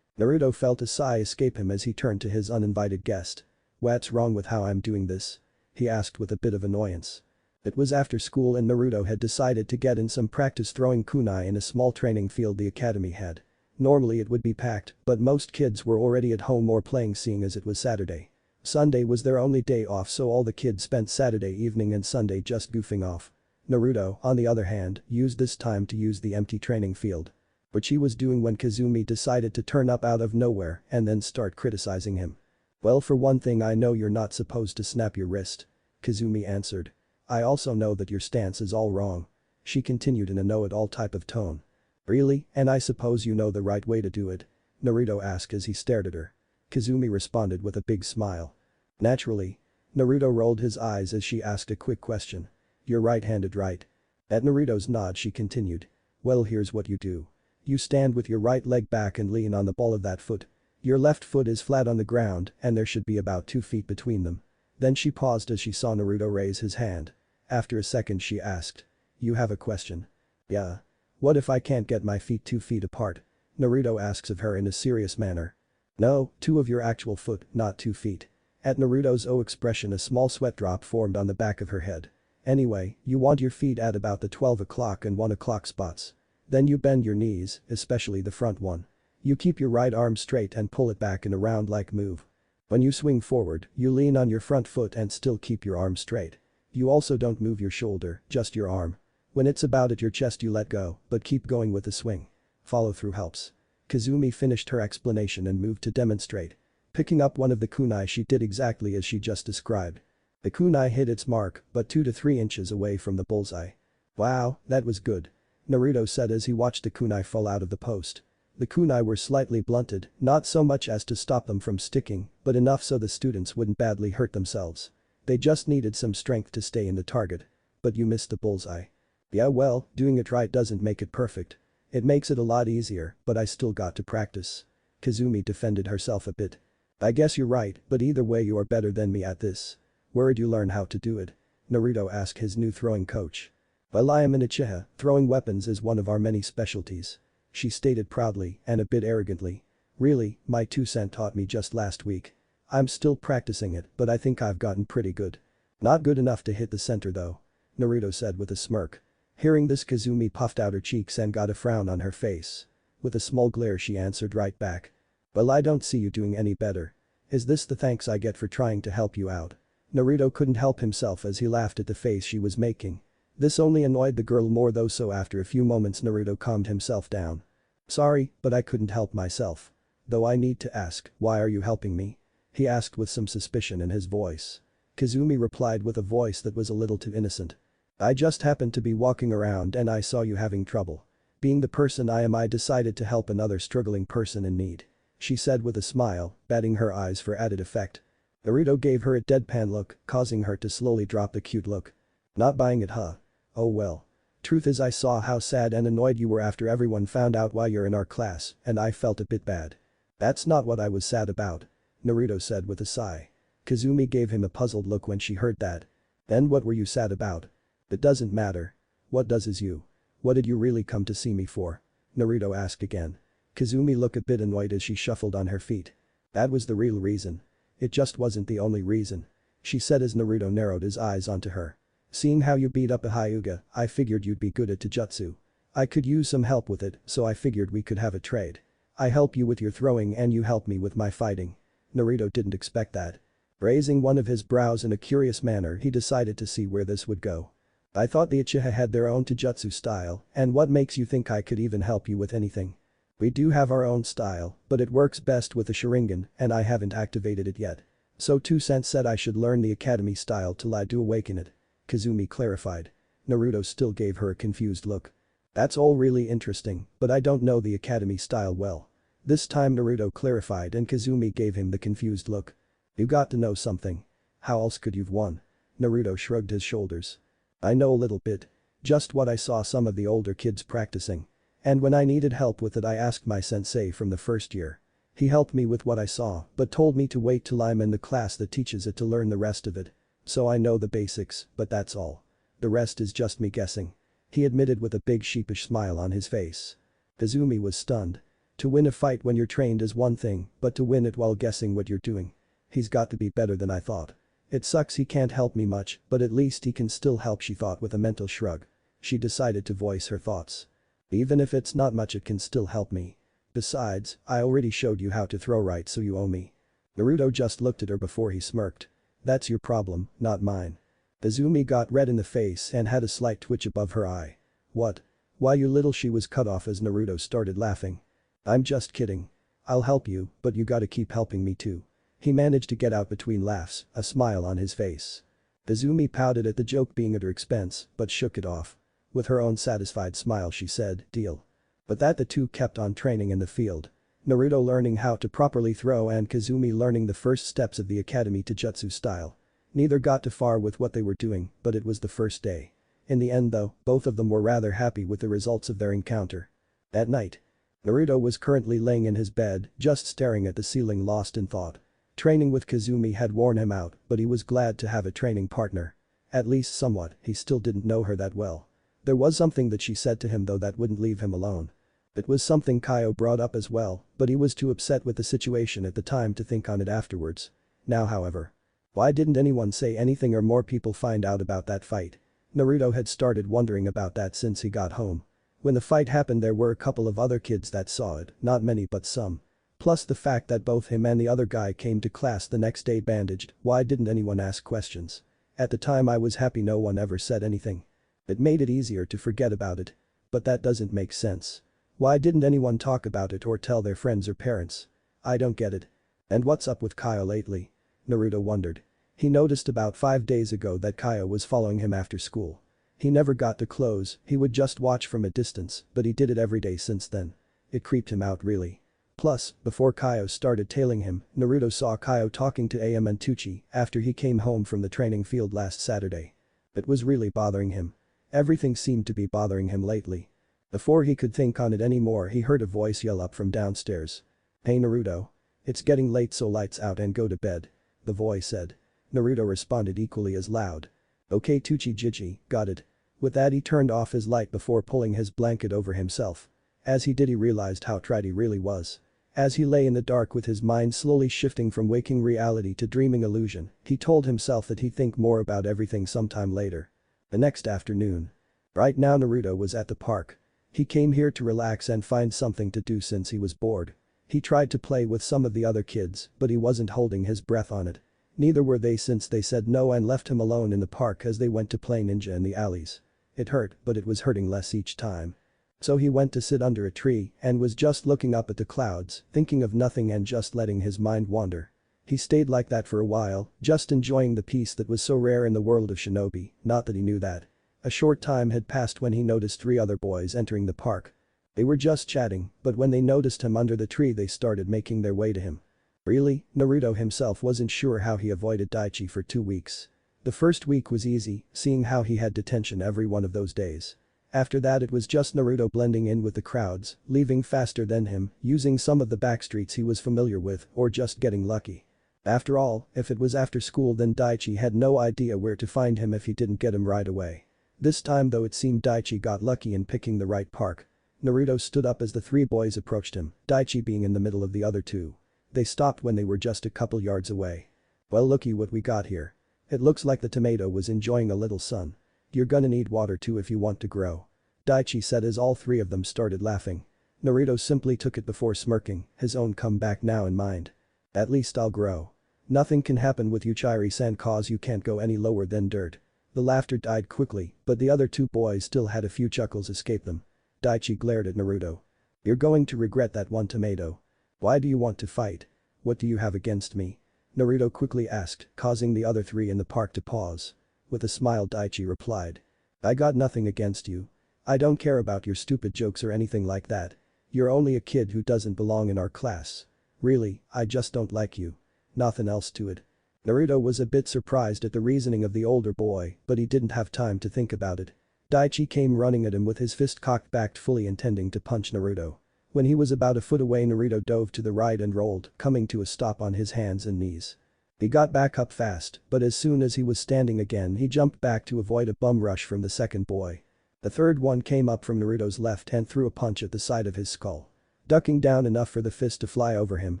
Naruto felt a sigh escape him as he turned to his uninvited guest. What's wrong with how I'm doing this? He asked with a bit of annoyance. It was after school and Naruto had decided to get in some practice throwing kunai in a small training field the academy had. Normally it would be packed, but most kids were already at home or playing seeing as it was Saturday. Sunday was their only day off, so all the kids spent Saturday evening and Sunday just goofing off. Naruto, on the other hand, used this time to use the empty training field. Which he was doing when Kazumi decided to turn up out of nowhere and then start criticizing him. Well, for one thing, I know you're not supposed to snap your wrist. Kazumi answered. I also know that your stance is all wrong. She continued in a know-it-all type of tone. Really, and I suppose you know the right way to do it? Naruto asked as he stared at her. Kazumi responded with a big smile. Naturally. Naruto rolled his eyes as she asked a quick question. You're right-handed, right? At Naruto's nod she continued. Well, here's what you do. You stand with your right leg back and lean on the ball of that foot. Your left foot is flat on the ground and there should be about 2 feet between them. Then she paused as she saw Naruto raise his hand. After a second she asked. You have a question? Yeah. What if I can't get my feet 2 feet apart? Naruto asks of her in a serious manner. No, 2 of your actual foot, not 2 feet. At Naruto's expression a small sweat drop formed on the back of her head. Anyway, you want your feet at about the 12 o'clock and 1 o'clock spots. Then you bend your knees, especially the front one. You keep your right arm straight and pull it back in a round-like move. When you swing forward, you lean on your front foot and still keep your arm straight. You also don't move your shoulder, just your arm. When it's about at your chest you let go, but keep going with the swing. Follow through helps. Kazumi finished her explanation and moved to demonstrate. Picking up one of the kunai she did exactly as she just described. The kunai hit its mark, but 2 to 3 inches away from the bullseye. Wow, that was good. Naruto said as he watched the kunai fall out of the post. The kunai were slightly blunted, not so much as to stop them from sticking, but enough so the students wouldn't badly hurt themselves. They just needed some strength to stay in the target. But you missed the bullseye. Yeah, well, doing it right doesn't make it perfect. It makes it a lot easier, but I still got to practice. Kazumi defended herself a bit. I guess you're right, but either way you are better than me at this. Where'd you learn how to do it? Naruto asked his new throwing coach. Well, I am an Uchiha, throwing weapons is one of our many specialties. She stated proudly and a bit arrogantly. Really, my 2 cents taught me just last week. I'm still practicing it, but I think I've gotten pretty good. Not good enough to hit the center though. Naruto said with a smirk. Hearing this, Kazumi puffed out her cheeks and got a frown on her face. With a small glare she answered right back. Well, I don't see you doing any better. Is this the thanks I get for trying to help you out? Naruto couldn't help himself as he laughed at the face she was making. This only annoyed the girl more though, so after a few moments Naruto calmed himself down. Sorry, but I couldn't help myself. Though I need to ask, why are you helping me? He asked with some suspicion in his voice. Kazumi replied with a voice that was a little too innocent. I just happened to be walking around and I saw you having trouble. Being the person I am, I decided to help another struggling person in need. She said with a smile, batting her eyes for added effect. Naruto gave her a deadpan look, causing her to slowly drop the cute look. Not buying it, huh? Oh well. Truth is, I saw how sad and annoyed you were after everyone found out why you're in our class, and I felt a bit bad. That's not what I was sad about. Naruto said with a sigh. Kazumi gave him a puzzled look when she heard that. Then what were you sad about? It doesn't matter. What does is you. What did you really come to see me for? Naruto asked again. Kazumi looked a bit annoyed as she shuffled on her feet. That was the real reason. It just wasn't the only reason. She said as Naruto narrowed his eyes onto her. Seeing how you beat up a Hyuga, I figured you'd be good at Jutsu. I could use some help with it, so I figured we could have a trade. I help you with your throwing and you help me with my fighting. Naruto didn't expect that. Raising one of his brows in a curious manner, he decided to see where this would go. I thought the Uchiha had their own taijutsu style, and what makes you think I could even help you with anything? We do have our own style, but it works best with the Sharingan and I haven't activated it yet. So 2 cents said I should learn the academy style till I do awaken it. Kazumi clarified. Naruto still gave her a confused look. That's all really interesting, but I don't know the academy style well. This time Naruto clarified and Kazumi gave him the confused look. You got to know something. How else could you've won? Naruto shrugged his shoulders. I know a little bit. Just what I saw some of the older kids practicing. And when I needed help with it I asked my sensei from the first year. He helped me with what I saw but told me to wait till I'm in the class that teaches it to learn the rest of it. So I know the basics, but that's all. The rest is just me guessing. He admitted with a big sheepish smile on his face. Kazumi was stunned. To win a fight when you're trained is one thing, but to win it while guessing what you're doing. He's got to be better than I thought. It sucks he can't help me much, but at least he can still help, she thought with a mental shrug. She decided to voice her thoughts. Even if it's not much it can still help me. Besides, I already showed you how to throw right so you owe me. Naruto just looked at her before he smirked. That's your problem, not mine. Kazumi got red in the face and had a slight twitch above her eye. What? Why you little, she was cut off as Naruto started laughing. I'm just kidding. I'll help you, but you gotta keep helping me too. He managed to get out between laughs, a smile on his face. Kazumi pouted at the joke being at her expense, but shook it off. With her own satisfied smile she said, deal. But that the two kept on training in the field. Naruto learning how to properly throw and Kazumi learning the first steps of the academy taijutsu style. Neither got too far with what they were doing, but it was the first day. In the end though, both of them were rather happy with the results of their encounter. At night. Naruto was currently laying in his bed, just staring at the ceiling lost in thought. Training with Kazumi had worn him out, but he was glad to have a training partner. At least somewhat, he still didn't know her that well. There was something that she said to him though that wouldn't leave him alone. It was something Kyo brought up as well, but he was too upset with the situation at the time to think on it afterwards. Now however. Why didn't anyone say anything or more people find out about that fight? Naruto had started wondering about that since he got home. When the fight happened there were a couple of other kids that saw it, not many but some. Plus the fact that both him and the other guy came to class the next day bandaged, why didn't anyone ask questions? At the time I was happy no one ever said anything. It made it easier to forget about it. But that doesn't make sense. Why didn't anyone talk about it or tell their friends or parents? I don't get it. And what's up with Kyo lately? Naruto wondered. He noticed about 5 days ago that Kyo was following him after school. He never got too close, he would just watch from a distance, but he did it every day since then. It creeped him out really. Plus, before Kyo started tailing him, Naruto saw Kyo talking to Am and Tucci after he came home from the training field last Saturday. It was really bothering him. Everything seemed to be bothering him lately. Before he could think on it anymore he heard a voice yell up from downstairs. Hey Naruto. It's getting late so lights out and go to bed. The voice said. Naruto responded equally as loud. Okay Tucci Jiji, got it. With that he turned off his light before pulling his blanket over himself. As he did he realized how tired he really was. As he lay in the dark with his mind slowly shifting from waking reality to dreaming illusion, he told himself that he'd think more about everything sometime later. The next afternoon. Right now Naruto was at the park. He came here to relax and find something to do since he was bored. He tried to play with some of the other kids, but he wasn't holding his breath on it. Neither were they since they said no and left him alone in the park as they went to play ninja in the alleys. It hurt, but it was hurting less each time. So he went to sit under a tree and was just looking up at the clouds, thinking of nothing and just letting his mind wander. He stayed like that for a while, just enjoying the peace that was so rare in the world of shinobi, not that he knew that. A short time had passed when he noticed 3 other boys entering the park. They were just chatting, but when they noticed him under the tree they started making their way to him. Really, Naruto himself wasn't sure how he avoided Daichi for 2 weeks. The first week was easy, seeing how he had detention every one of those days. After that it was just Naruto blending in with the crowds, leaving faster than him, using some of the backstreets he was familiar with, or just getting lucky. After all, if it was after school then Daichi had no idea where to find him if he didn't get him right away. This time though it seemed Daichi got lucky in picking the right park. Naruto stood up as the 3 boys approached him, Daichi being in the middle of the other 2. They stopped when they were just a couple yards away. Well looky what we got here. It looks like the tomato was enjoying a little sun. You're gonna need water too if you want to grow. Daichi said as all 3 of them started laughing. Naruto simply took it before smirking, his own comeback now in mind. At least I'll grow. Nothing can happen with Yuchiri-san cause you can't go any lower than dirt. The laughter died quickly, but the other two boys still had a few chuckles escape them. Daichi glared at Naruto. You're going to regret that one tomato. Why do you want to fight? What do you have against me? Naruto quickly asked, causing the other three in the park to pause. With a smile Daichi replied. I got nothing against you. I don't care about your stupid jokes or anything like that. You're only a kid who doesn't belong in our class. Really, I just don't like you. Nothing else to it. Naruto was a bit surprised at the reasoning of the older boy, but he didn't have time to think about it. Daichi came running at him with his fist cocked back fully intending to punch Naruto. When he was about a foot away Naruto dove to the right and rolled, coming to a stop on his hands and knees. He got back up fast, but as soon as he was standing again he jumped back to avoid a bum rush from the second boy. The third one came up from Naruto's left and threw a punch at the side of his skull. Ducking down enough for the fist to fly over him,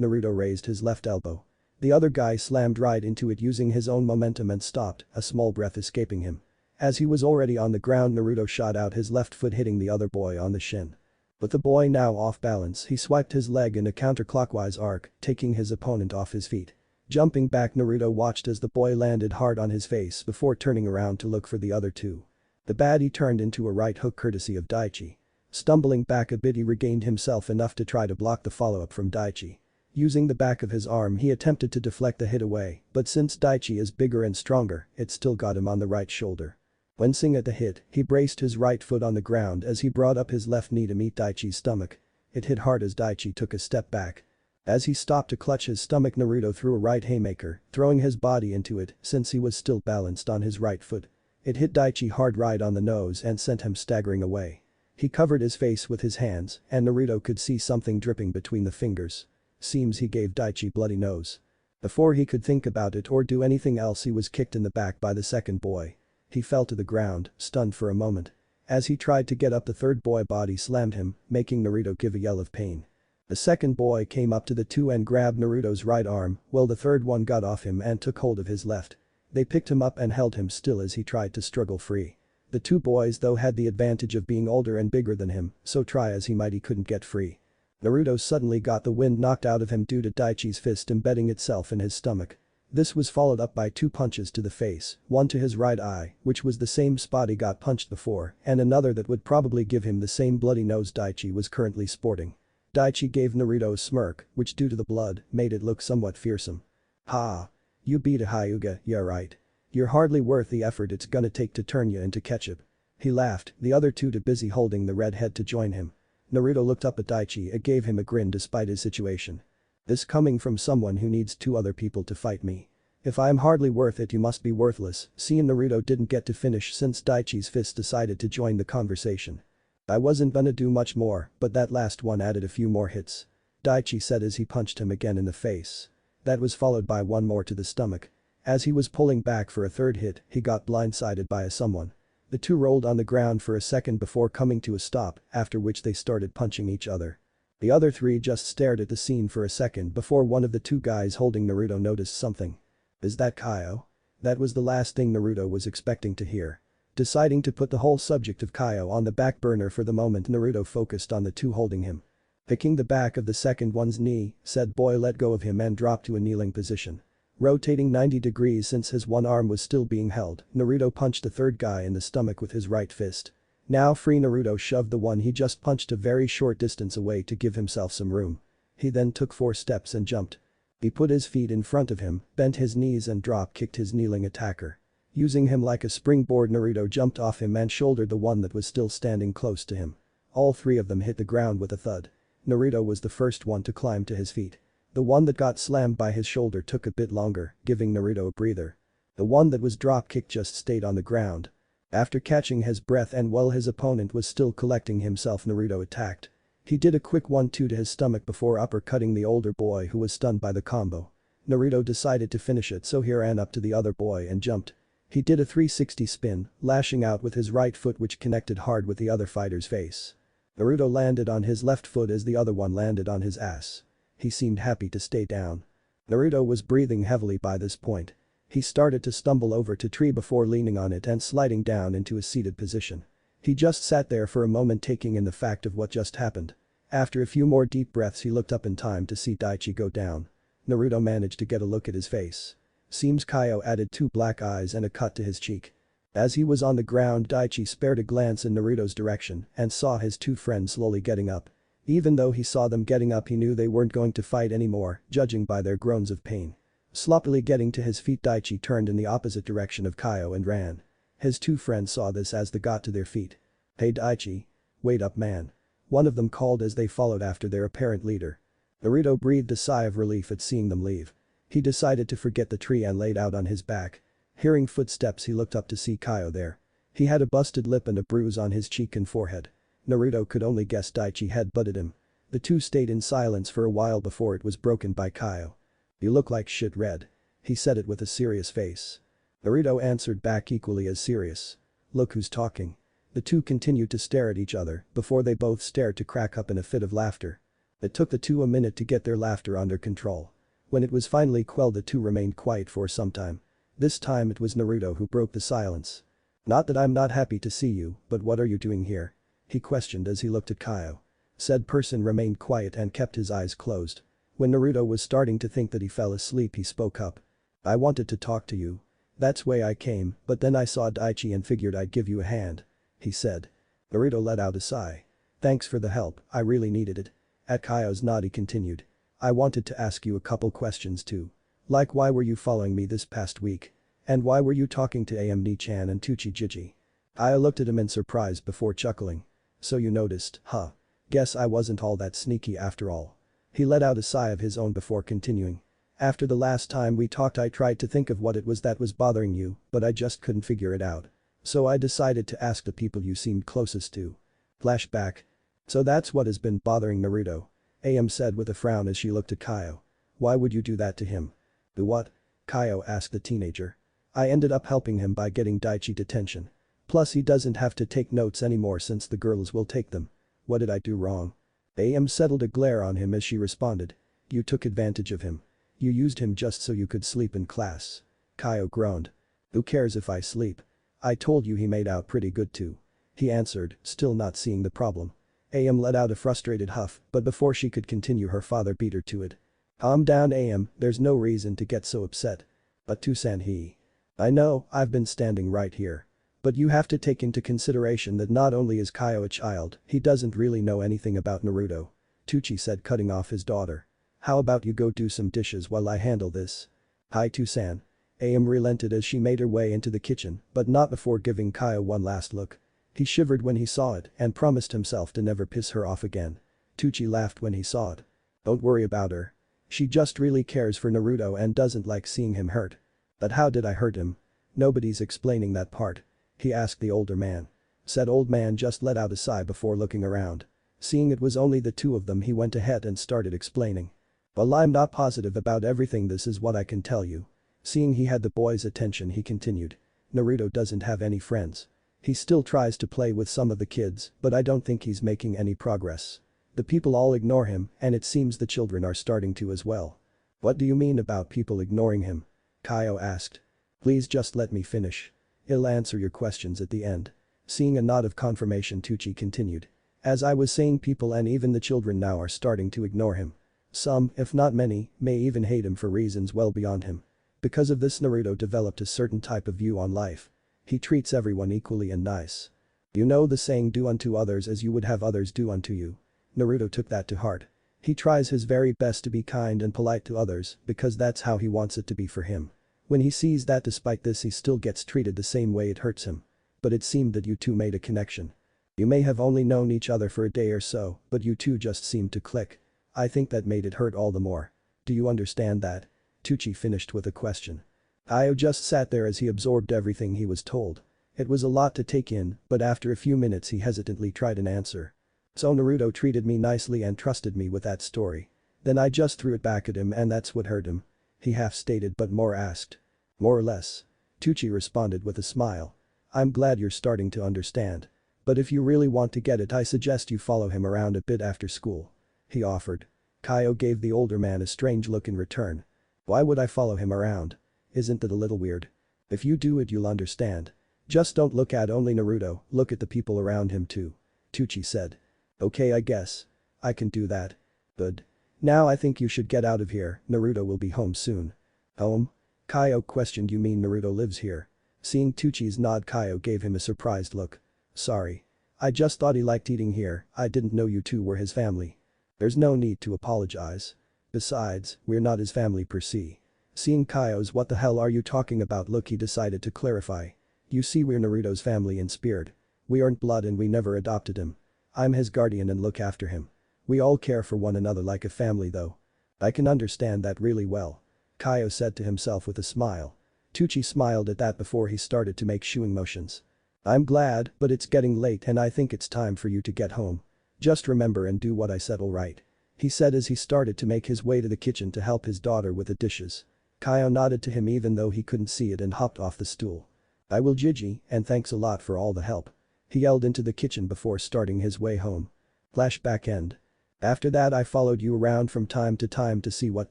Naruto raised his left elbow. The other guy slammed right into it using his own momentum and stopped, a small breath escaping him. As he was already on the ground Naruto shot out his left foot hitting the other boy on the shin. With the boy now off balance he swiped his leg in a counterclockwise arc, taking his opponent off his feet. Jumping back Naruto watched as the boy landed hard on his face before turning around to look for the other two. The baddie turned into a right hook courtesy of Daichi. Stumbling back a bit he regained himself enough to try to block the follow-up from Daichi. Using the back of his arm he attempted to deflect the hit away, but since Daichi is bigger and stronger, it still got him on the right shoulder. Wincing at the hit, he braced his right foot on the ground as he brought up his left knee to meet Daichi's stomach. It hit hard as Daichi took a step back. As he stopped to clutch his stomach Naruto threw a right haymaker, throwing his body into it since he was still balanced on his right foot. It hit Daichi hard right on the nose and sent him staggering away. He covered his face with his hands and Naruto could see something dripping between the fingers. Seems he gave Daichi bloody nose. Before he could think about it or do anything else he was kicked in the back by the second boy. He fell to the ground, stunned for a moment. As he tried to get up the third boy body slammed him, making Naruto give a yell of pain. The second boy came up to the two and grabbed Naruto's right arm while the third one got off him and took hold of his left. They picked him up and held him still as he tried to struggle free. The two boys though had the advantage of being older and bigger than him, so try as he might he couldn't get free. Naruto suddenly got the wind knocked out of him due to Daichi's fist embedding itself in his stomach. This was followed up by two punches to the face, one to his right eye, which was the same spot he got punched before, and another that would probably give him the same bloody nose Daichi was currently sporting. Daichi gave Naruto a smirk, which due to the blood, made it look somewhat fearsome. Ha! You beat a Hyuga, yeah right. You're hardly worth the effort it's gonna take to turn you into ketchup. He laughed, the other two too busy holding the red head to join him. Naruto looked up at Daichi and gave him a grin despite his situation. This coming from someone who needs two other people to fight me. If I'm hardly worth it you must be worthless, seeing Naruto didn't get to finish since Daichi's fist decided to join the conversation. I wasn't gonna do much more, but that last one added a few more hits. Daichi said as he punched him again in the face. That was followed by one more to the stomach. As he was pulling back for a third hit, he got blindsided by someone. The two rolled on the ground for a second before coming to a stop, after which they started punching each other. The other three just stared at the scene for a second before one of the two guys holding Naruto noticed something. Is that Kyo? That was the last thing Naruto was expecting to hear. Deciding to put the whole subject of Kyo on the back burner for the moment Naruto focused on the two holding him. Picking the back of the second one's knee, said boy let go of him and dropped to a kneeling position. Rotating 90 degrees since his one arm was still being held, Naruto punched the third guy in the stomach with his right fist. Now free Naruto shoved the one he just punched a very short distance away to give himself some room. He then took 4 steps and jumped. He put his feet in front of him, bent his knees and drop-kicked his kneeling attacker. Using him like a springboard Naruto jumped off him and shouldered the one that was still standing close to him. All three of them hit the ground with a thud. Naruto was the first one to climb to his feet. The one that got slammed by his shoulder took a bit longer, giving Naruto a breather. The one that was drop-kicked just stayed on the ground. After catching his breath and while his opponent was still collecting himself Naruto attacked. He did a quick 1-2 to his stomach before uppercutting the older boy who was stunned by the combo. Naruto decided to finish it so he ran up to the other boy and jumped. He did a 360 spin, lashing out with his right foot which connected hard with the other fighter's face. Naruto landed on his left foot as the other one landed on his ass. He seemed happy to stay down. Naruto was breathing heavily by this point. He started to stumble over to tree before leaning on it and sliding down into a seated position. He just sat there for a moment taking in the fact of what just happened. After a few more deep breaths he looked up in time to see Daichi go down. Naruto managed to get a look at his face. Seems Kyo added 2 black eyes and a cut to his cheek. As he was on the ground, Daichi spared a glance in Naruto's direction and saw his 2 friends slowly getting up. Even though he saw them getting up, he knew they weren't going to fight anymore, judging by their groans of pain. Sloppily getting to his feet, Daichi turned in the opposite direction of Kyo and ran. His 2 friends saw this as they got to their feet. "Hey Daichi. Wait up, man." One of them called as they followed after their apparent leader. Naruto breathed a sigh of relief at seeing them leave. He decided to forget the tree and laid out on his back. Hearing footsteps, he looked up to see Kyo there. He had a busted lip and a bruise on his cheek and forehead. Naruto could only guess Daichi head-butted him. The 2 stayed in silence for a while before it was broken by Kyo. "You look like shit, Red." He said it with a serious face. Naruto answered back equally as serious. "Look who's talking." The 2 continued to stare at each other before they both stared to crack up in a fit of laughter. It took the 2 a minute to get their laughter under control. When it was finally quelled, the 2 remained quiet for some time. This time it was Naruto who broke the silence. "Not that I'm not happy to see you, but what are you doing here?" he questioned as he looked at Kyo. Said person remained quiet and kept his eyes closed. When Naruto was starting to think that he fell asleep, he spoke up. "I wanted to talk to you. That's why I came, but then I saw Daichi and figured I'd give you a hand," he said. Naruto let out a sigh. "Thanks for the help, I really needed it." At Kyo's nod, he continued. "I wanted to ask you a couple questions too. Like, why were you following me this past week? And why were you talking to Amni-chan and Tsuchijiji?" I looked at him in surprise before chuckling. "So you noticed, huh? Guess I wasn't all that sneaky after all." He let out a sigh of his own before continuing. "After the last time we talked, I tried to think of what it was that was bothering you, but I just couldn't figure it out. So I decided to ask the people you seemed closest to." Flashback. "So that's what has been bothering Naruto," Am said with a frown as she looked at Kyo. "Why would you do that to him?" "Do what?" Kyo asked the teenager. "I ended up helping him by getting Daichi detention. Plus he doesn't have to take notes anymore since the girls will take them." "What did I do wrong?" Am settled a glare on him as she responded. "You took advantage of him. You used him just so you could sleep in class." Kyo groaned. "Who cares if I sleep? I told you he made out pretty good too," he answered, still not seeing the problem. Am let out a frustrated huff, but before she could continue, her father beat her to it. "Calm down, Am, there's no reason to get so upset." "But Tusan, he..." "I know, I've been standing right here. But you have to take into consideration that not only is Kyo a child, he doesn't really know anything about Naruto," Tucci said, cutting off his daughter. "How about you go do some dishes while I handle this?" "Hi Tusan." Am relented as she made her way into the kitchen, but not before giving Kyo one last look. He shivered when he saw it and promised himself to never piss her off again. Tucci laughed when he saw it. "Don't worry about her. She just really cares for Naruto and doesn't like seeing him hurt." "But how did I hurt him?" "Nobody's explaining that part," he asked the older man. Said old man just let out a sigh before looking around. Seeing it was only the 2 of them, he went ahead and started explaining. "Well, I'm not positive about everything, this is what I can tell you." Seeing he had the boy's attention, he continued. "Naruto doesn't have any friends. He still tries to play with some of the kids, but I don't think he's making any progress. The people all ignore him, and it seems the children are starting to as well." "What do you mean about people ignoring him?" Kyo asked. "Please just let me finish. I'll answer your questions at the end." Seeing a nod of confirmation, Tucci continued. "As I was saying, people and even the children now are starting to ignore him. Some, if not many, may even hate him for reasons well beyond him. Because of this, Naruto developed a certain type of view on life. He treats everyone equally and nice. You know the saying, do unto others as you would have others do unto you." Naruto took that to heart. He tries his very best to be kind and polite to others because that's how he wants it to be for him. When he sees that despite this he still gets treated the same way, it hurts him. "But it seemed that you two made a connection. You may have only known each other for a day or so, but you two just seemed to click. I think that made it hurt all the more. Do you understand that?" Tucci finished with a question. Io just sat there as he absorbed everything he was told. It was a lot to take in, but after a few minutes he hesitantly tried an answer. "So Naruto treated me nicely and trusted me with that story. Then I just threw it back at him and that's what hurt him," he half stated but more asked. "More or less." Tucci responded with a smile. "I'm glad you're starting to understand. But if you really want to get it, I suggest you follow him around a bit after school," he offered. Kyo gave the older man a strange look in return. "Why would I follow him around? Isn't that a little weird? If you do it, you'll understand. Just don't look at only Naruto, look at the people around him too," Tucci said. "Okay, I guess. I can do that." "Good." Now I think you should get out of here, Naruto will be home soon. Home? Kyo questioned. You mean Naruto lives here? Seeing Tuchi's nod, Kyo gave him a surprised look. Sorry. I just thought he liked eating here, I didn't know you two were his family. There's no need to apologize. Besides, we're not his family per se. Seeing Kyo's "what the hell are you talking about" look, he decided to clarify. You see, we're Naruto's family in spirit. We aren't blood and we never adopted him. I'm his guardian and look after him. We all care for one another like a family though. I can understand that really well. Kyo said to himself with a smile. Tucci smiled at that before he started to make shooing motions. I'm glad, but it's getting late and I think it's time for you to get home. Just remember and do what I said, alright? He said as he started to make his way to the kitchen to help his daughter with the dishes. Kyo nodded to him even though he couldn't see it and hopped off the stool. I will, Gigi, and thanks a lot for all the help. He yelled into the kitchen before starting his way home. Flashback end. After that I followed you around from time to time to see what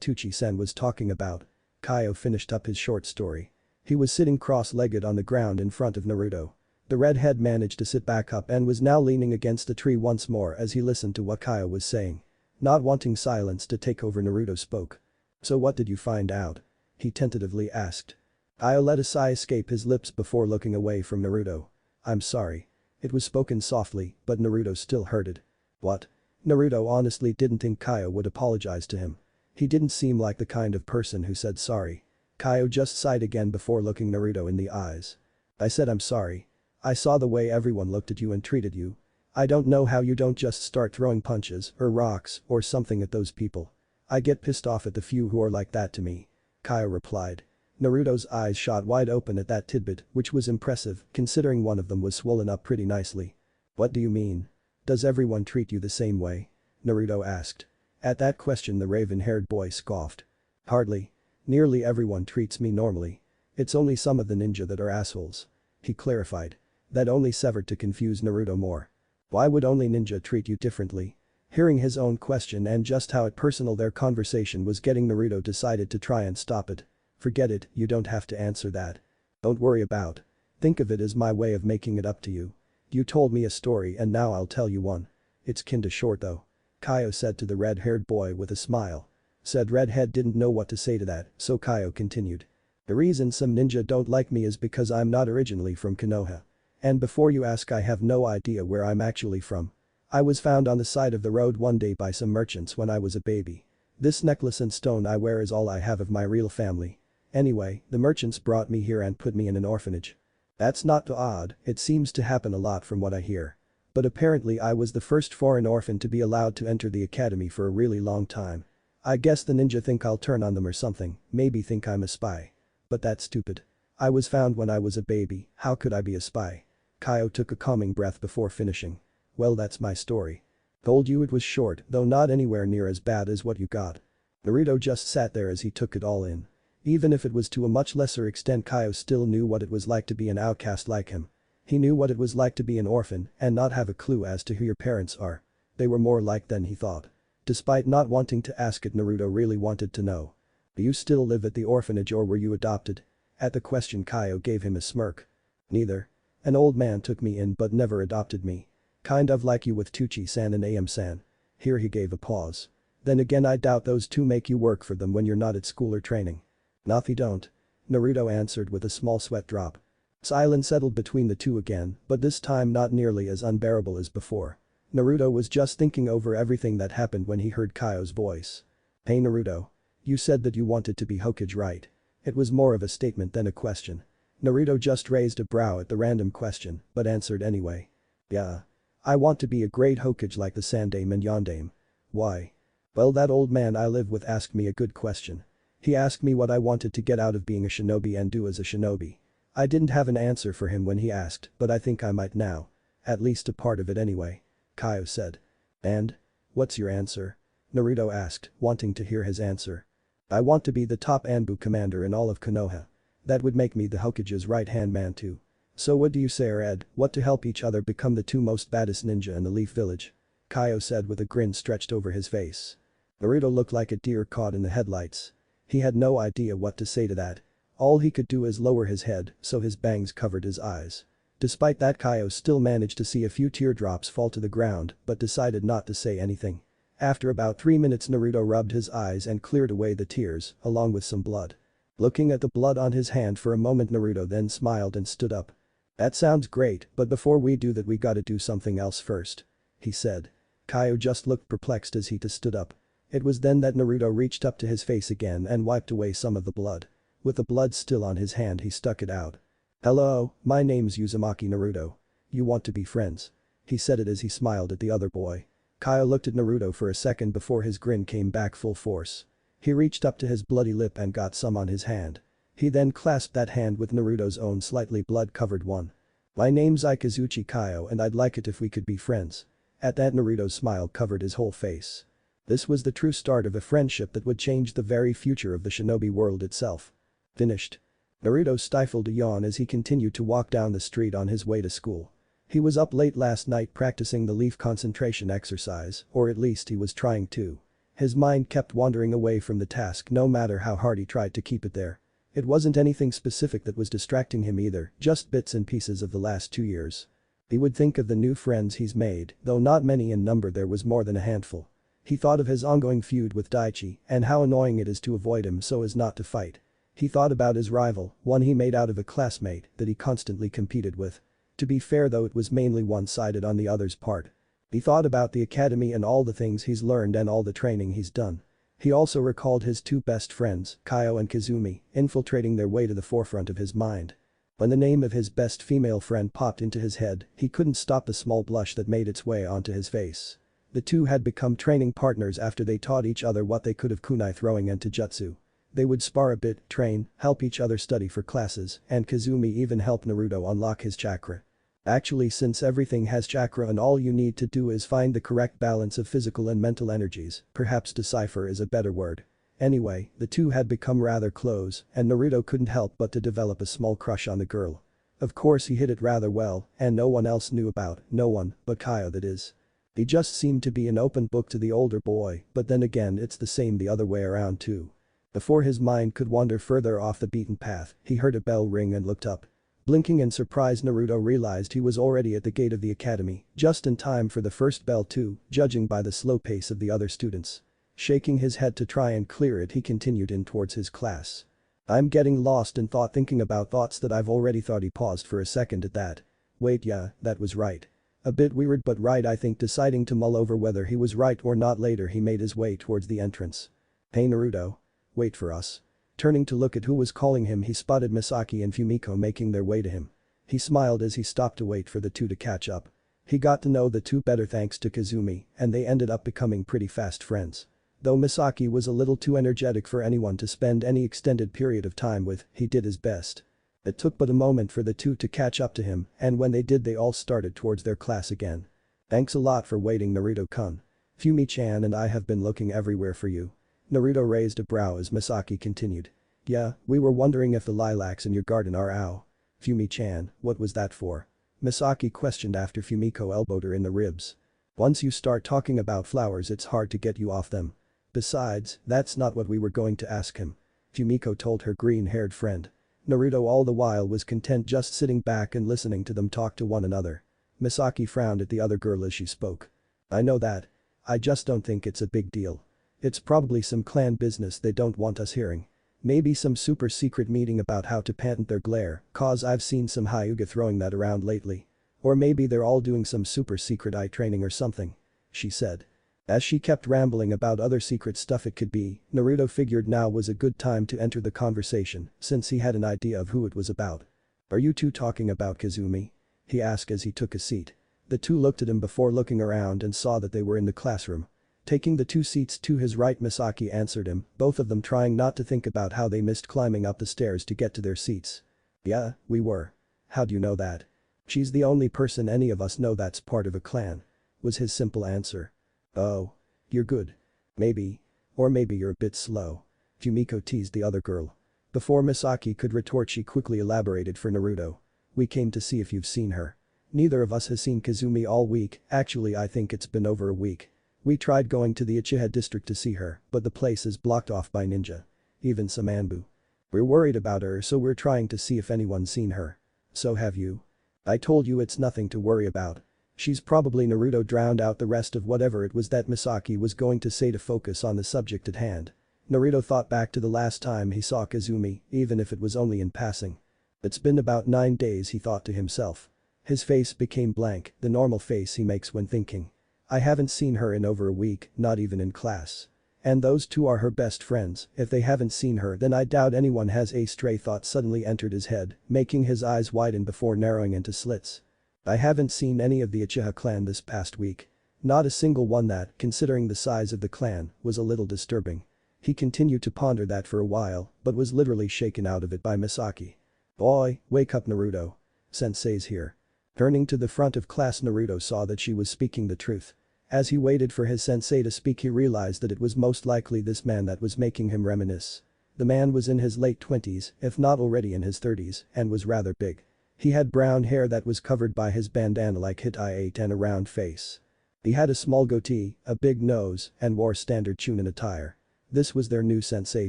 Tucci-sen was talking about. Kyo finished up his short story. He was sitting cross-legged on the ground in front of Naruto. The redhead managed to sit back up and was now leaning against the tree once more as he listened to what Kyo was saying. Not wanting silence to take over, Naruto spoke. So what did you find out? He tentatively asked. Kyo let a sigh escape his lips before looking away from Naruto. I'm sorry. It was spoken softly, but Naruto still heard it. What? Naruto honestly didn't think Kyo would apologize to him. He didn't seem like the kind of person who said sorry. Kyo just sighed again before looking Naruto in the eyes. I said I'm sorry. I saw the way everyone looked at you and treated you. I don't know how you don't just start throwing punches or rocks or something at those people. I get pissed off at the few who are like that to me. Kyo replied. Naruto's eyes shot wide open at that tidbit, which was impressive considering one of them was swollen up pretty nicely. What do you mean? Does everyone treat you the same way? Naruto asked. At that question the raven-haired boy scoffed. Hardly. Nearly everyone treats me normally. It's only some of the ninja that are assholes. He clarified. That only served to confuse Naruto more. Why would only ninja treat you differently? Hearing his own question and just how personal their conversation was getting, Naruto decided to try and stop it. Forget it, you don't have to answer that. Don't worry about. Think of it as my way of making it up to you. You told me a story and now I'll tell you one. It's kinda short though. Kyo said to the red-haired boy with a smile. Said redhead didn't know what to say to that, so Kyo continued. The reason some ninja don't like me is because I'm not originally from Konoha. And before you ask, I have no idea where I'm actually from. I was found on the side of the road one day by some merchants when I was a baby. This necklace and stone I wear is all I have of my real family. Anyway, the merchants brought me here and put me in an orphanage. That's not too odd, it seems to happen a lot from what I hear. But apparently I was the first foreign orphan to be allowed to enter the academy for a really long time. I guess the ninja think I'll turn on them or something, maybe think I'm a spy. But that's stupid. I was found when I was a baby, how could I be a spy? Kyo took a calming breath before finishing. Well, that's my story. Told you it was short, though not anywhere near as bad as what you got. Naruto just sat there as he took it all in. Even if it was to a much lesser extent, Kyo still knew what it was like to be an outcast like him. He knew what it was like to be an orphan and not have a clue as to who your parents are. They were more like than he thought. Despite not wanting to ask it, Naruto really wanted to know. Do you still live at the orphanage or were you adopted? At the question, Kyo gave him a smirk. Neither. An old man took me in but never adopted me. Kind of like you with Tucci-san and Am-san. Here he gave a pause. Then again, I doubt those two make you work for them when you're not at school or training. Nah, they don't. Naruto answered with a small sweat drop. Silence settled between the two again, but this time not nearly as unbearable as before. Naruto was just thinking over everything that happened when he heard Kyo's voice. Hey Naruto. You said that you wanted to be Hokage, right? It was more of a statement than a question. Naruto just raised a brow at the random question, but answered anyway. Yeah. I want to be a great Hokage like the Sandame and Yondame. Why? Well, that old man I live with asked me a good question. He asked me what I wanted to get out of being a shinobi and do as a shinobi. I didn't have an answer for him when he asked, but I think I might now. At least a part of it anyway. Kyo said. And? What's your answer? Naruto asked, wanting to hear his answer. I want to be the top Anbu commander in all of Konoha. That would make me the Hokage's right-hand man too. So what do you say, Ed? What to help each other become the two most baddest ninja in the Leaf Village? Kyo said with a grin stretched over his face. Naruto looked like a deer caught in the headlights. He had no idea what to say to that. All he could do is lower his head so his bangs covered his eyes. Despite that, Kyo still managed to see a few teardrops fall to the ground but decided not to say anything. After about 3 minutes Naruto rubbed his eyes and cleared away the tears, along with some blood. Looking at the blood on his hand for a moment Naruto then smiled and stood up. "That sounds great, but before we do that we gotta do something else first," he said. Kyo just looked perplexed as he stood up. It was then that Naruto reached up to his face again and wiped away some of the blood. With the blood still on his hand he stuck it out. "Hello, my name's Uzumaki Naruto. You want to be friends?" He said it as he smiled at the other boy. Kyo looked at Naruto for a second before his grin came back full force. He reached up to his bloody lip and got some on his hand. He then clasped that hand with Naruto's own slightly blood-covered one. "My name's Ikazuchi Kyo and I'd like it if we could be friends." At that Naruto's smile covered his whole face. This was the true start of a friendship that would change the very future of the shinobi world itself. Finished. Naruto stifled a yawn as he continued to walk down the street on his way to school. He was up late last night practicing the leaf concentration exercise, or at least he was trying to. His mind kept wandering away from the task no matter how hard he tried to keep it there. It wasn't anything specific that was distracting him either, just bits and pieces of the last 2 years. He would think of the new friends he's made, though not many in number, there was more than a handful. He thought of his ongoing feud with Daichi and how annoying it is to avoid him so as not to fight. He thought about his rival, one he made out of a classmate that he constantly competed with. To be fair though, it was mainly one-sided on the other's part. He thought about the academy and all the things he's learned and all the training he's done. He also recalled his two best friends, Kyo and Kazumi, infiltrating their way to the forefront of his mind. When the name of his best female friend popped into his head, he couldn't stop the small blush that made its way onto his face. The two had become training partners after they taught each other what they could of kunai throwing and taijutsu. They would spar a bit, train, help each other study for classes, and Kazumi even helped Naruto unlock his chakra. Actually, since everything has chakra and all you need to do is find the correct balance of physical and mental energies, perhaps decipher is a better word. Anyway, the two had become rather close and Naruto couldn't help but to develop a small crush on the girl. Of course he hid it rather well and no one else knew about, no one but Kyo that is. He just seemed to be an open book to the older boy, but then again it's the same the other way around too. Before his mind could wander further off the beaten path, he heard a bell ring and looked up. Blinking in surprise, Naruto realized he was already at the gate of the academy, just in time for the first bell too, judging by the slow pace of the other students. Shaking his head to try and clear it, he continued in towards his class. "I'm getting lost in thought thinking about thoughts that I've already thought." He paused for a second at that. "Wait, yeah, that was right. A bit weird but right, I think." Deciding to mull over whether he was right or not later, he made his way towards the entrance. "Hey Naruto. Wait for us." Turning to look at who was calling him, he spotted Misaki and Fumiko making their way to him. He smiled as he stopped to wait for the two to catch up. He got to know the two better thanks to Kazumi, and they ended up becoming pretty fast friends. Though Misaki was a little too energetic for anyone to spend any extended period of time with, he did his best. It took but a moment for the two to catch up to him, and when they did they all started towards their class again. "Thanks a lot for waiting, Naruto-kun. Fumi-chan and I have been looking everywhere for you." Naruto raised a brow as Misaki continued. "Yeah, we were wondering if the lilacs in your garden are ow." "Fumi-chan, what was that for?" Misaki questioned after Fumiko elbowed her in the ribs. "Once you start talking about flowers it's hard to get you off them. Besides, that's not what we were going to ask him," Fumiko told her green-haired friend. Naruto all the while was content just sitting back and listening to them talk to one another. Misaki frowned at the other girl as she spoke. "I know that. I just don't think it's a big deal. It's probably some clan business they don't want us hearing. Maybe some super secret meeting about how to patent their glare, cause I've seen some Hyuga throwing that around lately. Or maybe they're all doing some super secret eye training or something," she said. As she kept rambling about other secret stuff it could be, Naruto figured now was a good time to enter the conversation since he had an idea of who it was about. "Are you two talking about Kazumi?" he asked as he took a seat. The two looked at him before looking around and saw that they were in the classroom. Taking the two seats to his right, Misaki answered him, both of them trying not to think about how they missed climbing up the stairs to get to their seats. "Yeah, we were. How'd you know that?" "She's the only person any of us know that's part of a clan," was his simple answer. "Oh. You're good. Maybe. Or maybe you're a bit slow," Fumiko teased the other girl. Before Misaki could retort she quickly elaborated for Naruto. "We came to see if you've seen her. Neither of us has seen Kazumi all week, actually I think it's been over a week. We tried going to the Uchiha district to see her, but the place is blocked off by ninja. Even some Anbu. We're worried about her so we're trying to see if anyone's seen her. So have you?" "I told you it's nothing to worry about." She's probably Naruto drowned out the rest of whatever it was that Misaki was going to say to focus on the subject at hand. Naruto thought back to the last time he saw Kazumi, even if it was only in passing. It's been about 9 days, he thought to himself. His face became blank, the normal face he makes when thinking. I haven't seen her in over a week, not even in class. And those two are her best friends. If they haven't seen her, then I doubt anyone has. A stray thought suddenly entered his head, making his eyes widen before narrowing into slits. I haven't seen any of the Uchiha clan this past week. Not a single one. That, considering the size of the clan, was a little disturbing. He continued to ponder that for a while, but was literally shaken out of it by Misaki. "Boy, wake up Naruto. Sensei's here." Turning to the front of class, Naruto saw that she was speaking the truth. As he waited for his sensei to speak, he realized that it was most likely this man that was making him reminisce. The man was in his late 20s, if not already in his 30s, and was rather big. He had brown hair that was covered by his bandana like Hikari and a round face. He had a small goatee, a big nose, and wore standard chunin attire. This was their new sensei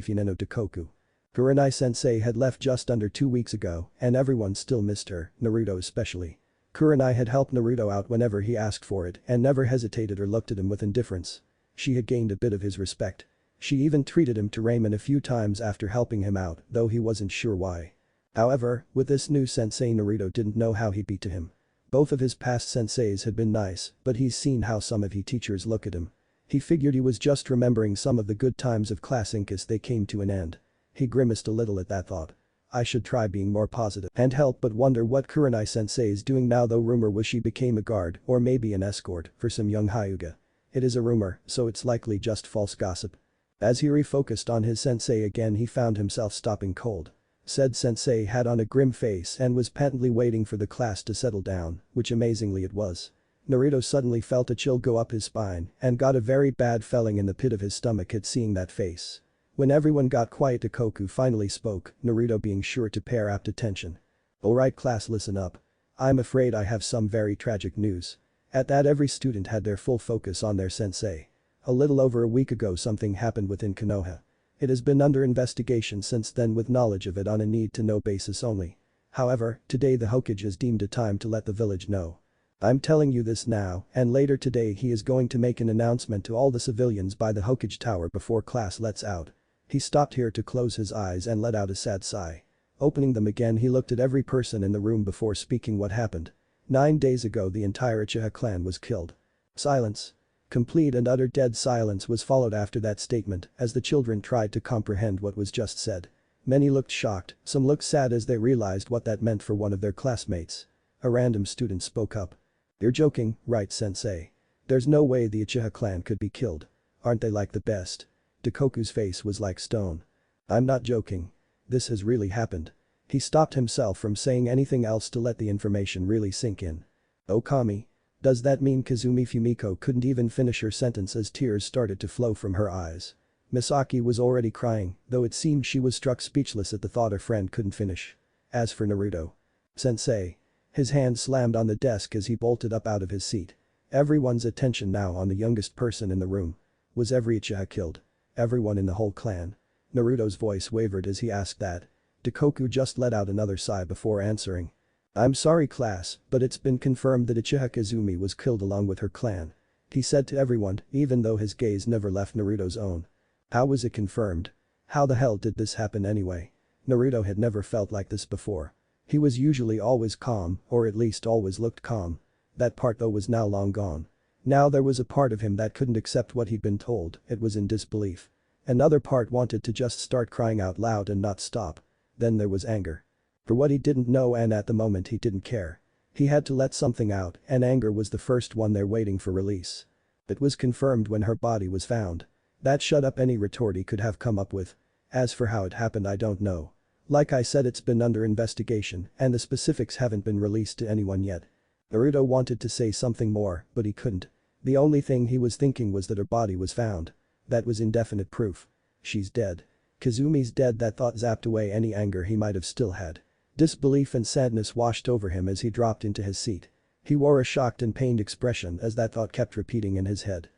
Funeno Tokoku. Kurenai sensei had left just under 2 weeks ago, and everyone still missed her, Naruto especially. Kurenai had helped Naruto out whenever he asked for it and never hesitated or looked at him with indifference. She had gained a bit of his respect. She even treated him to ramen a few times after helping him out, though he wasn't sure why. However, with this new sensei, Naruto didn't know how he'd be to him. Both of his past senseis had been nice, but he's seen how some of his teachers look at him. He figured he was just remembering some of the good times of class in case they came to an end. He grimaced a little at that thought. I should try being more positive and help but wonder what Kurenai sensei is doing now, though rumor was she became a guard or maybe an escort for some young Hyuga. It is a rumor, so it's likely just false gossip. As he refocused on his sensei again, he found himself stopping cold. Said sensei had on a grim face and was patently waiting for the class to settle down, which amazingly it was. Naruto suddenly felt a chill go up his spine and got a very bad feeling in the pit of his stomach at seeing that face. When everyone got quiet, Tokoku finally spoke, Naruto being sure to pay rapt attention. "Alright class, listen up. I'm afraid I have some very tragic news." At that, every student had their full focus on their sensei. A little over a week ago something happened within Konoha. It has been under investigation since then with knowledge of it on a need-to-know basis only. However, today the Hokage has deemed it time to let the village know. I'm telling you this now, and later today he is going to make an announcement to all the civilians by the Hokage Tower before class lets out. He stopped here to close his eyes and let out a sad sigh. Opening them again, he looked at every person in the room before speaking what happened. 9 days ago the entire Uchiha clan was killed. Silence. Complete and utter dead silence was followed after that statement as the children tried to comprehend what was just said. Many looked shocked, some looked sad as they realized what that meant for one of their classmates. A random student spoke up. "You're joking, right, sensei? There's no way the Uchiha clan could be killed. Aren't they like the best?" Tokoku's face was like stone. "I'm not joking. This has really happened." He stopped himself from saying anything else to let the information really sink in. "Okami? Does that mean Kazumi?" Fumiko couldn't even finish her sentence as tears started to flow from her eyes. Misaki was already crying, though it seemed she was struck speechless at the thought her friend couldn't finish. As for Naruto. "Sensei." His hand slammed on the desk as he bolted up out of his seat. Everyone's attention now on the youngest person in the room. Was every Uchiha killed? Everyone in the whole clan? Naruto's voice wavered as he asked that. Tokoku just let out another sigh before answering. "I'm sorry class, but it's been confirmed that Uchiha Kazumi was killed along with her clan," he said to everyone, even though his gaze never left Naruto's own. How was it confirmed? How the hell did this happen anyway? Naruto had never felt like this before. He was usually always calm, or at least always looked calm. That part though was now long gone. Now there was a part of him that couldn't accept what he'd been told, it was in disbelief. Another part wanted to just start crying out loud and not stop. Then there was anger. For what he didn't know, and at the moment he didn't care. He had to let something out, and anger was the first one there waiting for release. It was confirmed when her body was found. That shut up any retort he could have come up with. As for how it happened, I don't know. Like I said, it's been under investigation and the specifics haven't been released to anyone yet. Naruto wanted to say something more, but he couldn't. The only thing he was thinking was that her body was found. That was indefinite proof. She's dead. Kazumi's dead. That thought zapped away any anger he might have still had. Disbelief and sadness washed over him as he dropped into his seat. He wore a shocked and pained expression as that thought kept repeating in his head.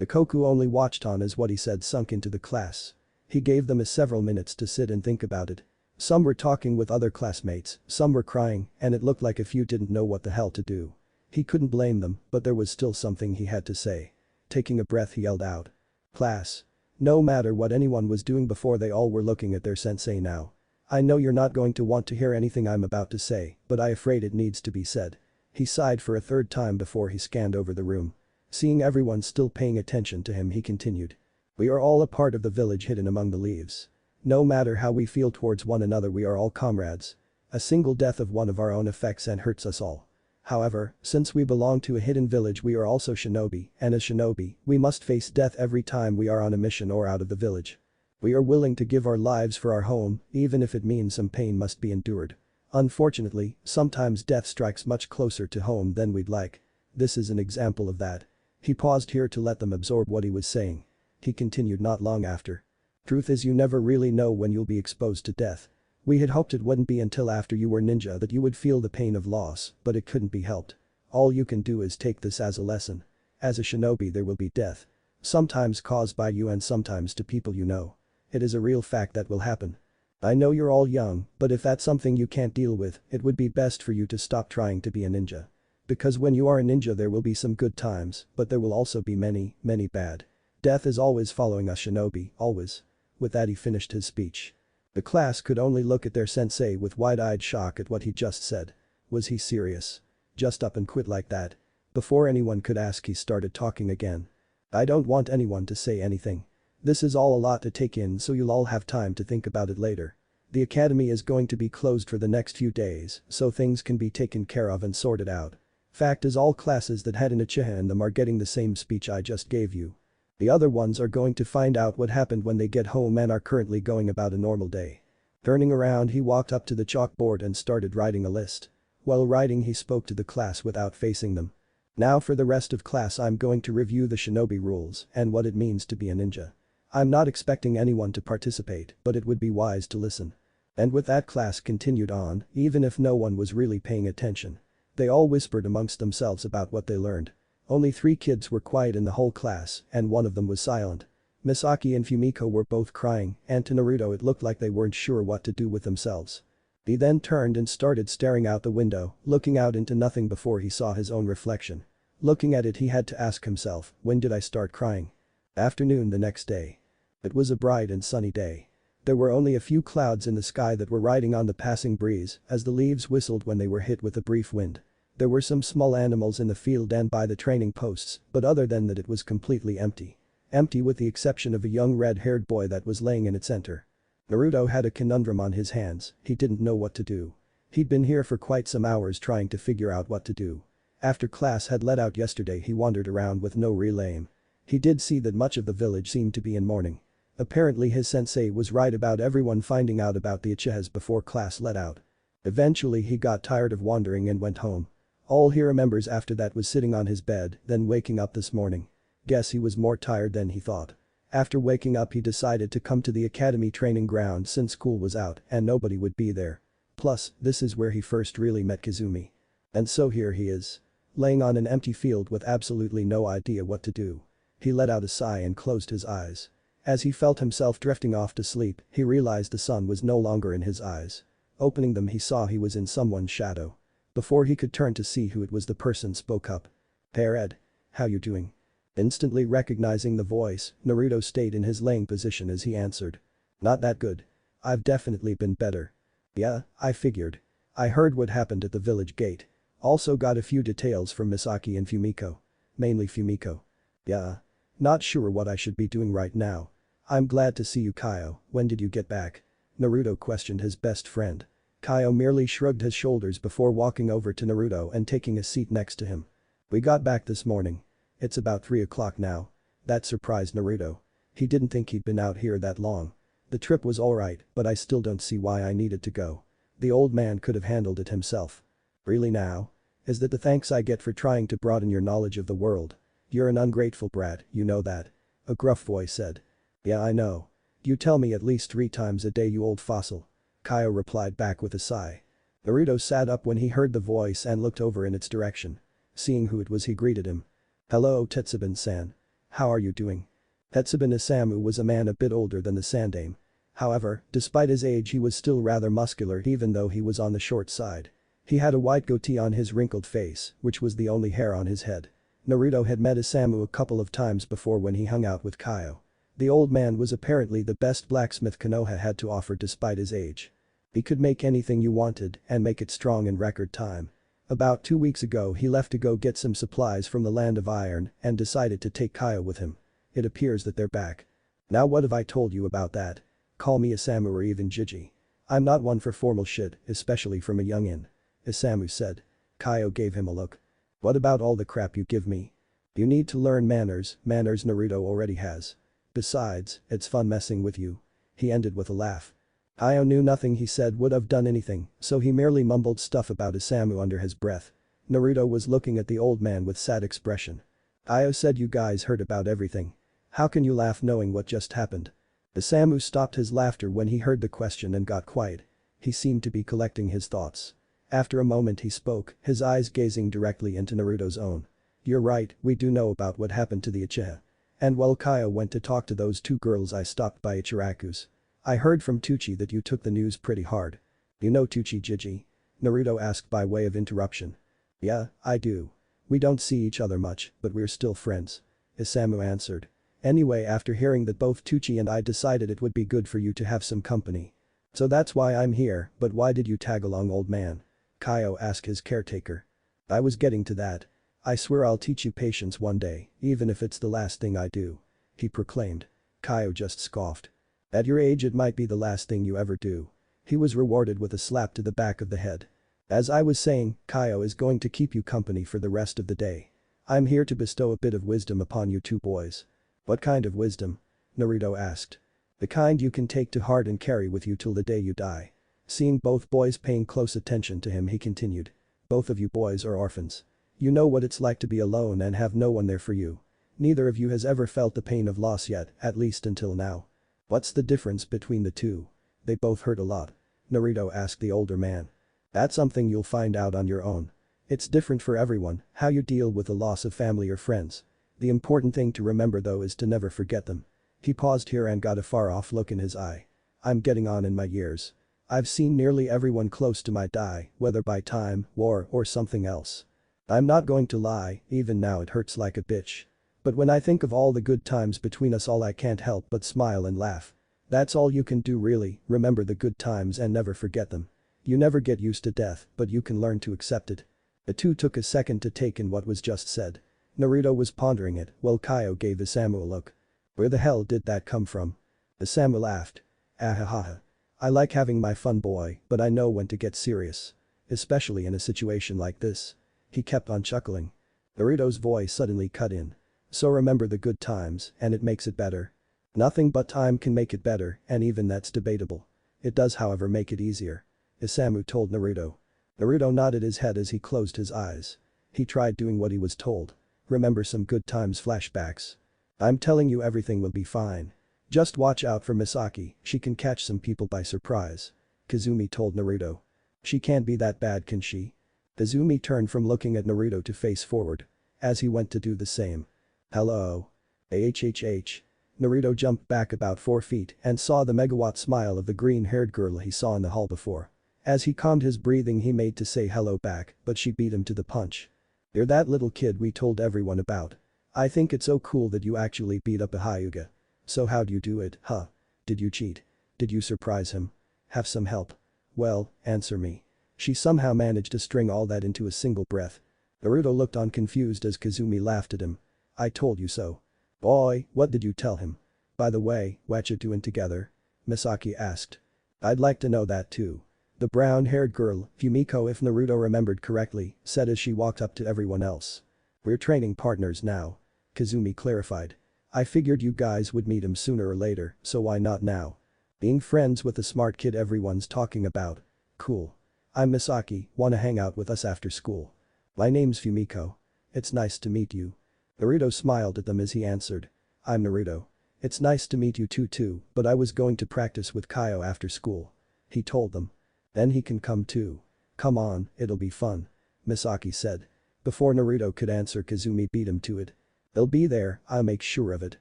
Koku only watched on as what he said sunk into the class. He gave them several minutes to sit and think about it. Some were talking with other classmates, some were crying, and it looked like a few didn't know what the hell to do. He couldn't blame them, but there was still something he had to say. Taking a breath he yelled out. Class. No matter what anyone was doing before, they all were looking at their sensei now. I know you're not going to want to hear anything I'm about to say, but I'm afraid it needs to be said. He sighed for a third time before he scanned over the room. Seeing everyone still paying attention to him, he continued. We are all a part of the village hidden among the leaves. No matter how we feel towards one another, we are all comrades. A single death of one of our own affects and hurts us all. However, since we belong to a hidden village, we are also shinobi, and as shinobi, we must face death every time we are on a mission or out of the village. We are willing to give our lives for our home, even if it means some pain must be endured. Unfortunately, sometimes death strikes much closer to home than we'd like. This is an example of that. He paused here to let them absorb what he was saying. He continued not long after. Truth is, you never really know when you'll be exposed to death. We had hoped it wouldn't be until after you were ninja that you would feel the pain of loss, but it couldn't be helped. All you can do is take this as a lesson. As a shinobi, there will be death. Sometimes caused by you and sometimes to people you know. It is a real fact that will happen. I know you're all young, but if that's something you can't deal with, it would be best for you to stop trying to be a ninja. Because when you are a ninja, there will be some good times, but there will also be many, many bad. Death is always following us shinobi, always. With that he finished his speech. The class could only look at their sensei with wide-eyed shock at what he just said. Was he serious? Just up and quit like that? Before anyone could ask, he started talking again. I don't want anyone to say anything. This is all a lot to take in, so you'll all have time to think about it later. The academy is going to be closed for the next few days, so things can be taken care of and sorted out. Fact is, all classes that had an Uchiha in them are getting the same speech I just gave you. The other ones are going to find out what happened when they get home and are currently going about a normal day. Turning around, he walked up to the chalkboard and started writing a list. While writing, he spoke to the class without facing them. Now for the rest of class, I'm going to review the shinobi rules and what it means to be a ninja. I'm not expecting anyone to participate, but it would be wise to listen. And with that, class continued on, even if no one was really paying attention. They all whispered amongst themselves about what they learned. Only 3 kids were quiet in the whole class, and one of them was silent. Misaki and Fumiko were both crying, and to Naruto it looked like they weren't sure what to do with themselves. He then turned and started staring out the window, looking out into nothing before he saw his own reflection. Looking at it, he had to ask himself, when did I start crying? Afternoon the next day. It was a bright and sunny day. There were only a few clouds in the sky that were riding on the passing breeze as the leaves whistled when they were hit with a brief wind. There were some small animals in the field and by the training posts, but other than that it was completely empty. Empty with the exception of a young red-haired boy that was laying in its center. Naruto had a conundrum on his hands, he didn't know what to do. He'd been here for quite some hours trying to figure out what to do. After class had let out yesterday, he wandered around with no real aim. He did see that much of the village seemed to be in mourning. Apparently his sensei was right about everyone finding out about the Uchihas before class let out. Eventually he got tired of wandering and went home. All he remembers after that was sitting on his bed, then waking up this morning. Guess he was more tired than he thought. After waking up, he decided to come to the academy training ground since school was out and nobody would be there. Plus, this is where he first really met Kazumi. And so here he is. Laying on an empty field with absolutely no idea what to do. He let out a sigh and closed his eyes. As he felt himself drifting off to sleep, he realized the sun was no longer in his eyes. Opening them, he saw he was in someone's shadow. Before he could turn to see who it was, the person spoke up. "Hey Ed. How you doing?" Instantly recognizing the voice, Naruto stayed in his laying position as he answered. "Not that good. I've definitely been better." "Yeah, I figured. I heard what happened at the village gate. Also got a few details from Misaki and Fumiko. Mainly Fumiko. Yeah. Not sure what I should be doing right now. I'm glad to see you, Kyo. When did you get back?" Naruto questioned his best friend. Kyo merely shrugged his shoulders before walking over to Naruto and taking a seat next to him. "We got back this morning. It's about 3 o'clock now." That surprised Naruto. He didn't think he'd been out here that long. "The trip was alright, but I still don't see why I needed to go. The old man could have handled it himself." "Really now? Is that the thanks I get for trying to broaden your knowledge of the world? You're an ungrateful brat, you know that," a gruff voice said. "Yeah, I know. You tell me at least 3 times a day, you old fossil," Kyo replied back with a sigh. Naruto sat up when he heard the voice and looked over in its direction. Seeing who it was, he greeted him. "Hello, Tetsubin-san. How are you doing?" Tetsubin Isamu was a man a bit older than the Sandame. However, despite his age, he was still rather muscular even though he was on the short side. He had a white goatee on his wrinkled face, which was the only hair on his head. Naruto had met Isamu a couple of times before when he hung out with Kyo. The old man was apparently the best blacksmith Konoha had to offer despite his age. He could make anything you wanted and make it strong in record time. About 2 weeks ago he left to go get some supplies from the land of iron and decided to take Kyo with him. It appears that they're back. Now what have I told you about that? Call me Isamu or even Jiji. I'm not one for formal shit, especially from a youngin'. Isamu said. Kyo gave him a look. What about all the crap you give me? You need to learn manners Naruto already has. Besides, it's fun messing with you. He ended with a laugh. Kyo knew nothing he said would have done anything, so he merely mumbled stuff about Isamu under his breath. Naruto was looking at the old man with sad expression. Kyo said you guys heard about everything. How can you laugh knowing what just happened? Isamu stopped his laughter when he heard the question and got quiet. He seemed to be collecting his thoughts. After a moment he spoke, his eyes gazing directly into Naruto's own. You're right, we do know about what happened to the Uchiha. And while Kyo went to talk to those 2 girls I stopped by Ichiraku's. I heard from Tucci that you took the news pretty hard. You know Tucci Jiji? Naruto asked by way of interruption. Yeah, I do. We don't see each other much, but we're still friends. Isamu answered. Anyway, after hearing that both Tucci and I decided it would be good for you to have some company. So that's why I'm here, but why did you tag along, old man? Kyo asked his caretaker. I was getting to that. I swear I'll teach you patience one day, even if it's the last thing I do. He proclaimed. Kyo just scoffed. At your age it might be the last thing you ever do. He was rewarded with a slap to the back of the head. As I was saying, Kyo is going to keep you company for the rest of the day. I'm here to bestow a bit of wisdom upon you 2 boys. What kind of wisdom? Naruto asked. The kind you can take to heart and carry with you till the day you die. Seeing both boys paying close attention to him he continued. Both of you boys are orphans. You know what it's like to be alone and have no one there for you. Neither of you has ever felt the pain of loss yet, at least until now. What's the difference between the 2? They both hurt a lot. Naruto asked the older man. That's something you'll find out on your own. It's different for everyone, how you deal with the loss of family or friends. The important thing to remember though is to never forget them. He paused here and got a far-off look in his eye. I'm getting on in my years. I've seen nearly everyone close to my die, whether by time, war, or something else. I'm not going to lie, even now it hurts like a bitch. But when I think of all the good times between us all I can't help but smile and laugh. That's all you can do really, remember the good times and never forget them. You never get used to death, but you can learn to accept it. The 2 took a second to take in what was just said. Naruto was pondering it while Kyo gave Isamu a look. Where the hell did that come from? Isamu laughed. Ahahaha. I like having my fun boy, but I know when to get serious. Especially in a situation like this. He kept on chuckling. Naruto's voice suddenly cut in. So remember the good times, and it makes it better. Nothing but time can make it better, and even that's debatable. It does however make it easier. Isamu told Naruto. Naruto nodded his head as he closed his eyes. He tried doing what he was told. Remember some good times flashbacks. I'm telling you everything will be fine. Just watch out for Misaki, she can catch some people by surprise. Kazumi told Naruto. She can't be that bad, can she? Kazumi turned from looking at Naruto to face forward. As he went to do the same. Hello. AHHH. Naruto jumped back about 4 feet and saw the megawatt smile of the green-haired girl he saw in the hall before. As he calmed his breathing he made to say hello back, but she beat him to the punch. You're that little kid we told everyone about. I think it's so cool that you actually beat up a Hyuga. So how'd you do it, huh? Did you cheat? Did you surprise him? Have some help? Well, answer me. She somehow managed to string all that into a single breath. Naruto looked on confused as Kazumi laughed at him. I told you so. Boy, what did you tell him? By the way, what you doing together? Misaki asked. I'd like to know that too. The brown-haired girl, Fumiko if Naruto remembered correctly, said as she walked up to everyone else. We're training partners now. Kazumi clarified. I figured you guys would meet him sooner or later, so why not now? Being friends with the smart kid everyone's talking about. Cool. I'm Misaki, wanna hang out with us after school? My name's Fumiko. It's nice to meet you. Naruto smiled at them as he answered. I'm Naruto. It's nice to meet you too, but I was going to practice with Kyo after school. He told them. Then he can come too. Come on, it'll be fun. Misaki said. Before Naruto could answer Kazumi beat him to it. They'll be there, I'll make sure of it.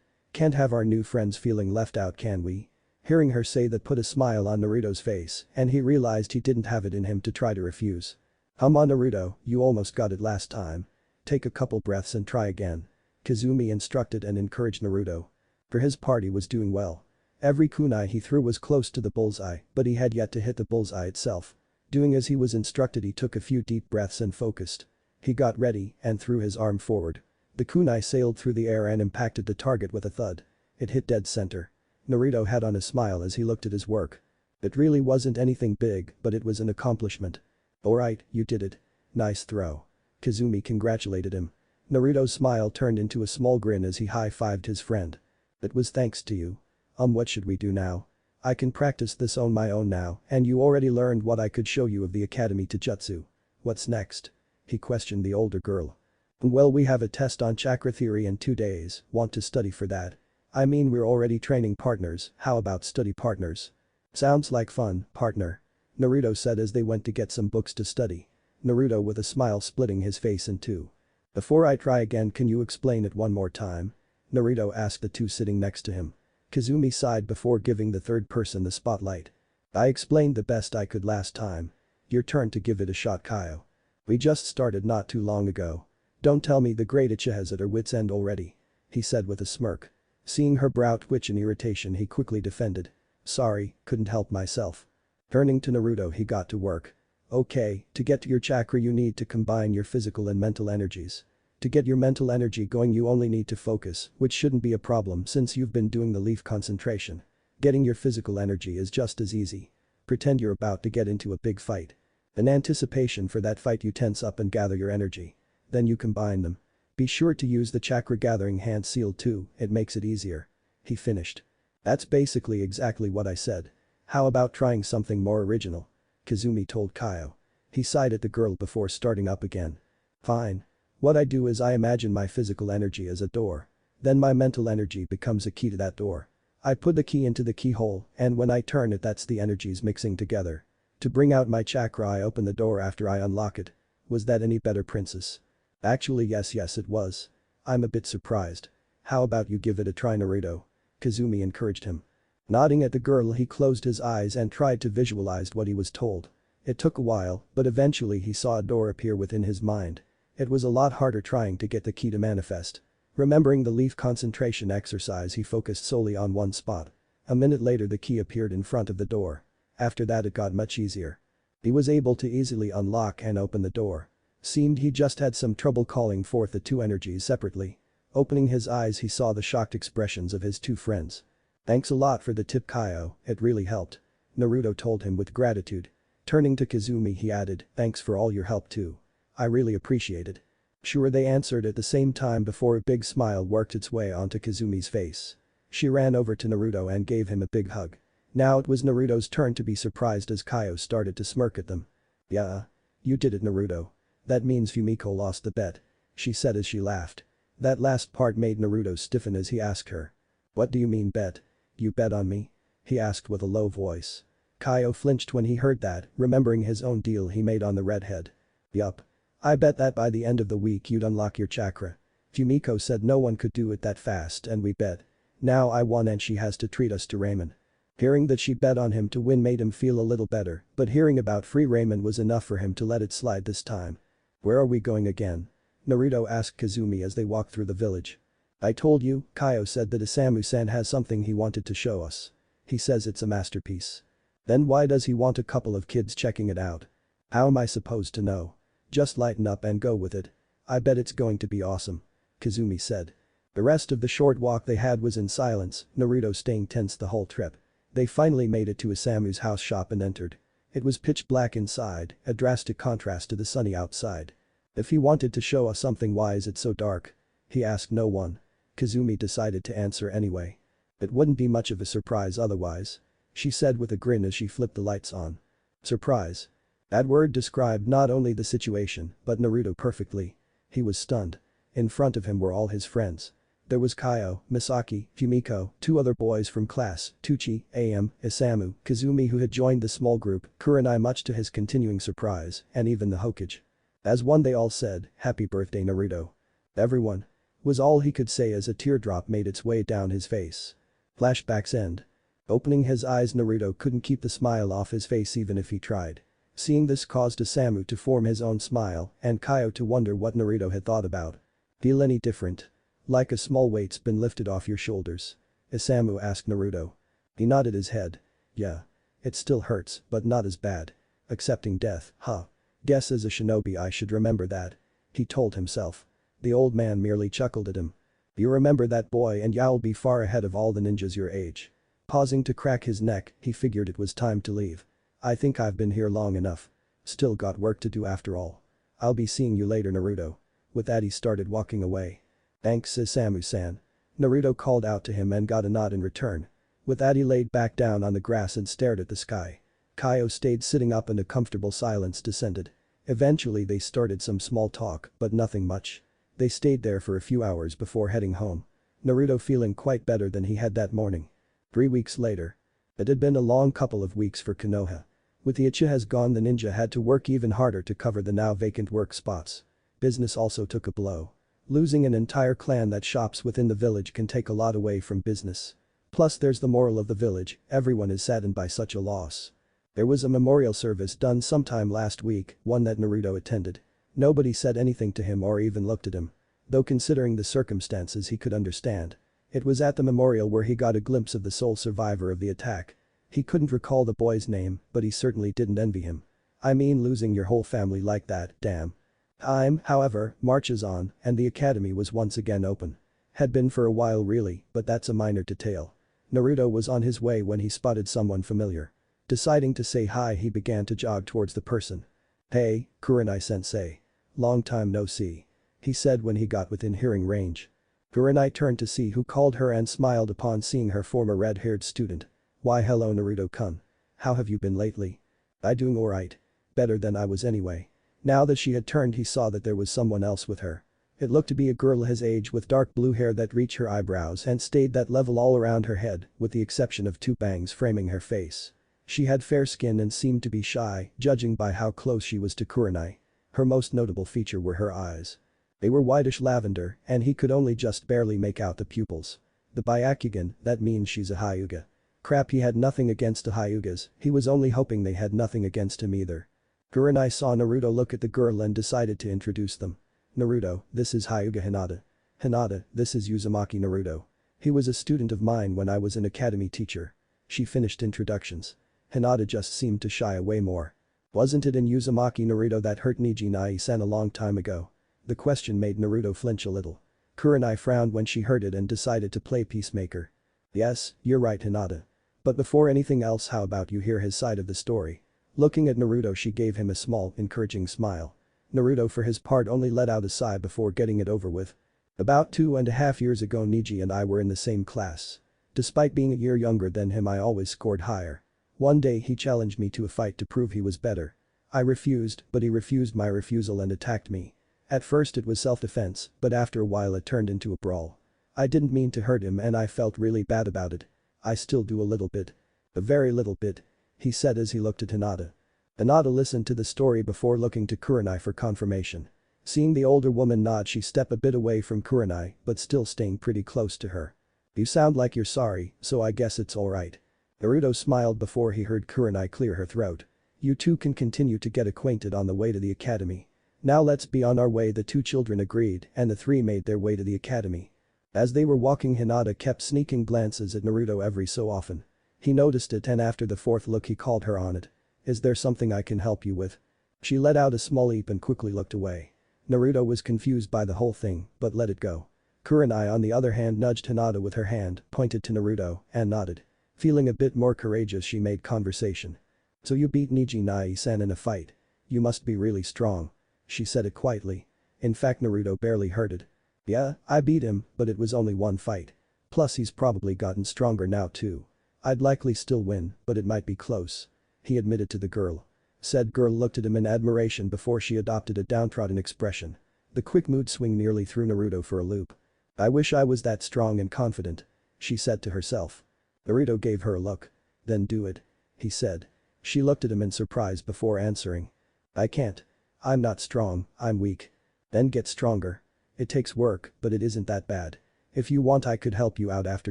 Can't have our new friends feeling left out, can we? Hearing her say that put a smile on Naruto's face and he realized he didn't have it in him to try to refuse. Come on Naruto, you almost got it last time. Take a couple breaths and try again. Kazumi instructed and encouraged Naruto. For his part he was doing well. Every kunai he threw was close to the bullseye, but he had yet to hit the bullseye itself. Doing as he was instructed, he took a few deep breaths and focused. He got ready and threw his arm forward. The kunai sailed through the air and impacted the target with a thud. It hit dead center. Naruto had on a smile as he looked at his work. It really wasn't anything big, but it was an accomplishment. Alright, you did it. Nice throw. Kazumi congratulated him. Naruto's smile turned into a small grin as he high-fived his friend. It was thanks to you. What should we do now? I can practice this on my own now, and you already learned what I could show you of the academy to Jutsu. What's next? He questioned the older girl. Well, we have a test on chakra theory in 2 days, want to study for that? I mean, we're already training partners, how about study partners? Sounds like fun, partner. Naruto said as they went to get some books to study. Naruto with a smile splitting his face in two. Before I try again, can you explain it one more time? Naruto asked the two sitting next to him. Kazumi sighed before giving the third person the spotlight. I explained the best I could last time. Your turn to give it a shot, Kyo. We just started not too long ago. Don't tell me the great Ichiha is at her wit's end already. He said with a smirk. Seeing her brow twitch in irritation, he quickly defended. Sorry, couldn't help myself. Turning to Naruto, he got to work. Okay, to get to your chakra you need to combine your physical and mental energies. To get your mental energy going you only need to focus, which shouldn't be a problem since you've been doing the leaf concentration. Getting your physical energy is just as easy. Pretend you're about to get into a big fight. In anticipation for that fight you tense up and gather your energy. Then you combine them. Be sure to use the chakra gathering hand seal too, it makes it easier. He finished. That's basically exactly what I said. How about trying something more original? Kazumi told Kyo. He sighed at the girl before starting up again. Fine. What I do is I imagine my physical energy as a door. Then my mental energy becomes a key to that door. I put the key into the keyhole, and when I turn it that's the energies mixing together. To bring out my chakra I open the door after I unlock it. Was that any better, princess? Actually yes it was. I'm a bit surprised. How about you give it a try, Naruto? Kazumi encouraged him. Nodding at the girl, he closed his eyes and tried to visualize what he was told. It took a while, but eventually he saw a door appear within his mind. It was a lot harder trying to get the key to manifest. Remembering the leaf concentration exercise, he focused solely on one spot. A minute later the key appeared in front of the door. After that it got much easier. He was able to easily unlock and open the door. Seemed he just had some trouble calling forth the two energies separately. Opening his eyes he saw the shocked expressions of his two friends. Thanks a lot for the tip, Kyo, it really helped. Naruto told him with gratitude. Turning to Kazumi he added, thanks for all your help too. I really appreciate it. Sure, they answered at the same time before a big smile worked its way onto Kazumi's face. She ran over to Naruto and gave him a big hug. Now it was Naruto's turn to be surprised as Kyo started to smirk at them. Yeah. You did it, Naruto. That means Fumiko lost the bet. She said as she laughed. That last part made Naruto stiffen as he asked her. What do you mean bet? You bet on me? He asked with a low voice. Kyo flinched when he heard that, remembering his own deal he made on the redhead. Yup. I bet that by the end of the week you'd unlock your chakra. Fumiko said no one could do it that fast and we bet. Now I won and she has to treat us to ramen. Hearing that she bet on him to win made him feel a little better, but hearing about free ramen was enough for him to let it slide this time. Where are we going again? Naruto asked Kazumi as they walked through the village. I told you, Kyo said that Isamu-san has something he wanted to show us. He says it's a masterpiece. Then why does he want a couple of kids checking it out? How am I supposed to know? Just lighten up and go with it. I bet it's going to be awesome. Kazumi said. The rest of the short walk they had was in silence, Naruto staying tense the whole trip. They finally made it to Isamu's house shop and entered. It was pitch black inside, a drastic contrast to the sunny outside. If he wanted to show us something, why is it so dark? He asked no one. Kazumi decided to answer anyway. It wouldn't be much of a surprise otherwise. She said with a grin as she flipped the lights on. Surprise. That word described not only the situation, but Naruto perfectly. He was stunned. In front of him were all his friends. There was Kyo, Misaki, Fumiko, two other boys from class, Tuchi, Am, Isamu, Kazumi who had joined the small group, Kurenai much to his continuing surprise, and even the Hokage. As one they all said, happy birthday Naruto. Everyone. Was all he could say as a teardrop made its way down his face. Flashbacks end. Opening his eyes, Naruto couldn't keep the smile off his face even if he tried. Seeing this caused Isamu to form his own smile and Kyo to wonder what Naruto had thought about. Feel any different? Like a small weight's been lifted off your shoulders? Isamu asked Naruto. He nodded his head. Yeah. It still hurts, but not as bad. Accepting death, huh? Guess as a shinobi I should remember that. He told himself. The old man merely chuckled at him. You remember that boy and you'll be far ahead of all the ninjas your age. Pausing to crack his neck, he figured it was time to leave. I think I've been here long enough. Still got work to do after all. I'll be seeing you later, Naruto. With that he started walking away. Thanks, Isamu-san. Naruto called out to him and got a nod in return. With that he laid back down on the grass and stared at the sky. Kyo stayed sitting up and a comfortable silence descended. Eventually they started some small talk, but nothing much. They stayed there for a few hours before heading home. Naruto feeling quite better than he had that morning. 3 weeks later. It had been a long couple of weeks for Konoha. With the Uchihas gone, the ninja had to work even harder to cover the now vacant work spots. Business also took a blow. Losing an entire clan that shops within the village can take a lot away from business. Plus there's the moral of the village, everyone is saddened by such a loss. There was a memorial service done sometime last week, one that Naruto attended. Nobody said anything to him or even looked at him. Though considering the circumstances he could understand. It was at the memorial where he got a glimpse of the sole survivor of the attack. He couldn't recall the boy's name, but he certainly didn't envy him. I mean, losing your whole family like that, damn. Time, however, marches on, and the academy was once again open. Had been for a while really, but that's a minor detail. Naruto was on his way when he spotted someone familiar. Deciding to say hi, he began to jog towards the person. Hey, Kurenai-sensei. Long time no see. He said when he got within hearing range. Kurenai turned to see who called her and smiled upon seeing her former red-haired student. Why hello Naruto-kun. How have you been lately? I doing alright. Better than I was anyway. Now that she had turned, he saw that there was someone else with her. It looked to be a girl his age with dark blue hair that reached her eyebrows and stayed that level all around her head, with the exception of 2 bangs framing her face. She had fair skin and seemed to be shy, judging by how close she was to Kurenai. Her most notable feature were her eyes. They were whitish lavender, and he could only just barely make out the pupils. The Byakugan, that means she's a Hyuga. Crap, he had nothing against the Hyugas, he was only hoping they had nothing against him either. Kurenai saw Naruto look at the girl and decided to introduce them. Naruto, this is Hyuga Hinata. Hinata, this is Uzumaki Naruto. He was a student of mine when I was an academy teacher. She finished introductions. Hinata just seemed to shy away more. Wasn't it in Uzumaki Naruto that hurt Nijinai-san a long time ago? The question made Naruto flinch a little. Kurenai frowned when she heard it and decided to play peacemaker. Yes, you're right Hinata. But before anything else, how about you hear his side of the story? Looking at Naruto, she gave him a small, encouraging smile. Naruto for his part only let out a sigh before getting it over with. About 2.5 years ago Niji and I were in the same class. Despite being a year younger than him, I always scored higher. One day he challenged me to a fight to prove he was better. I refused, but he refused my refusal and attacked me. At first it was self-defense, but after a while it turned into a brawl. I didn't mean to hurt him and I felt really bad about it. I still do a little bit. A very little bit. He said as he looked at Hinata. Hinata listened to the story before looking to Kurenai for confirmation. Seeing the older woman nod, she stepped a bit away from Kurenai, but still staying pretty close to her. You sound like you're sorry, so I guess it's alright. Naruto smiled before he heard Kurenai clear her throat. You two can continue to get acquainted on the way to the academy. Now let's be on our way. The 2 children agreed and the 3 made their way to the academy. As they were walking, Hinata kept sneaking glances at Naruto every so often. He noticed it and after the 4th look he called her on it. Is there something I can help you with? She let out a small eep and quickly looked away. Naruto was confused by the whole thing, but let it go. Kurenai on the other hand nudged Hinata with her hand, pointed to Naruto, and nodded. Feeling a bit more courageous, she made conversation. So you beat Nijinai-san in a fight. You must be really strong. She said it quietly. In fact Naruto barely heard it. Yeah, I beat him, but it was only one fight. Plus he's probably gotten stronger now too. I'd likely still win, but it might be close. He admitted to the girl. Said girl looked at him in admiration before she adopted a downtrodden expression. The quick mood swing nearly threw Naruto for a loop. I wish I was that strong and confident. She said to herself. Naruto gave her a look. Then do it. He said. She looked at him in surprise before answering. I can't. I'm not strong, I'm weak. Then get stronger. It takes work, but it isn't that bad. If you want I could help you out after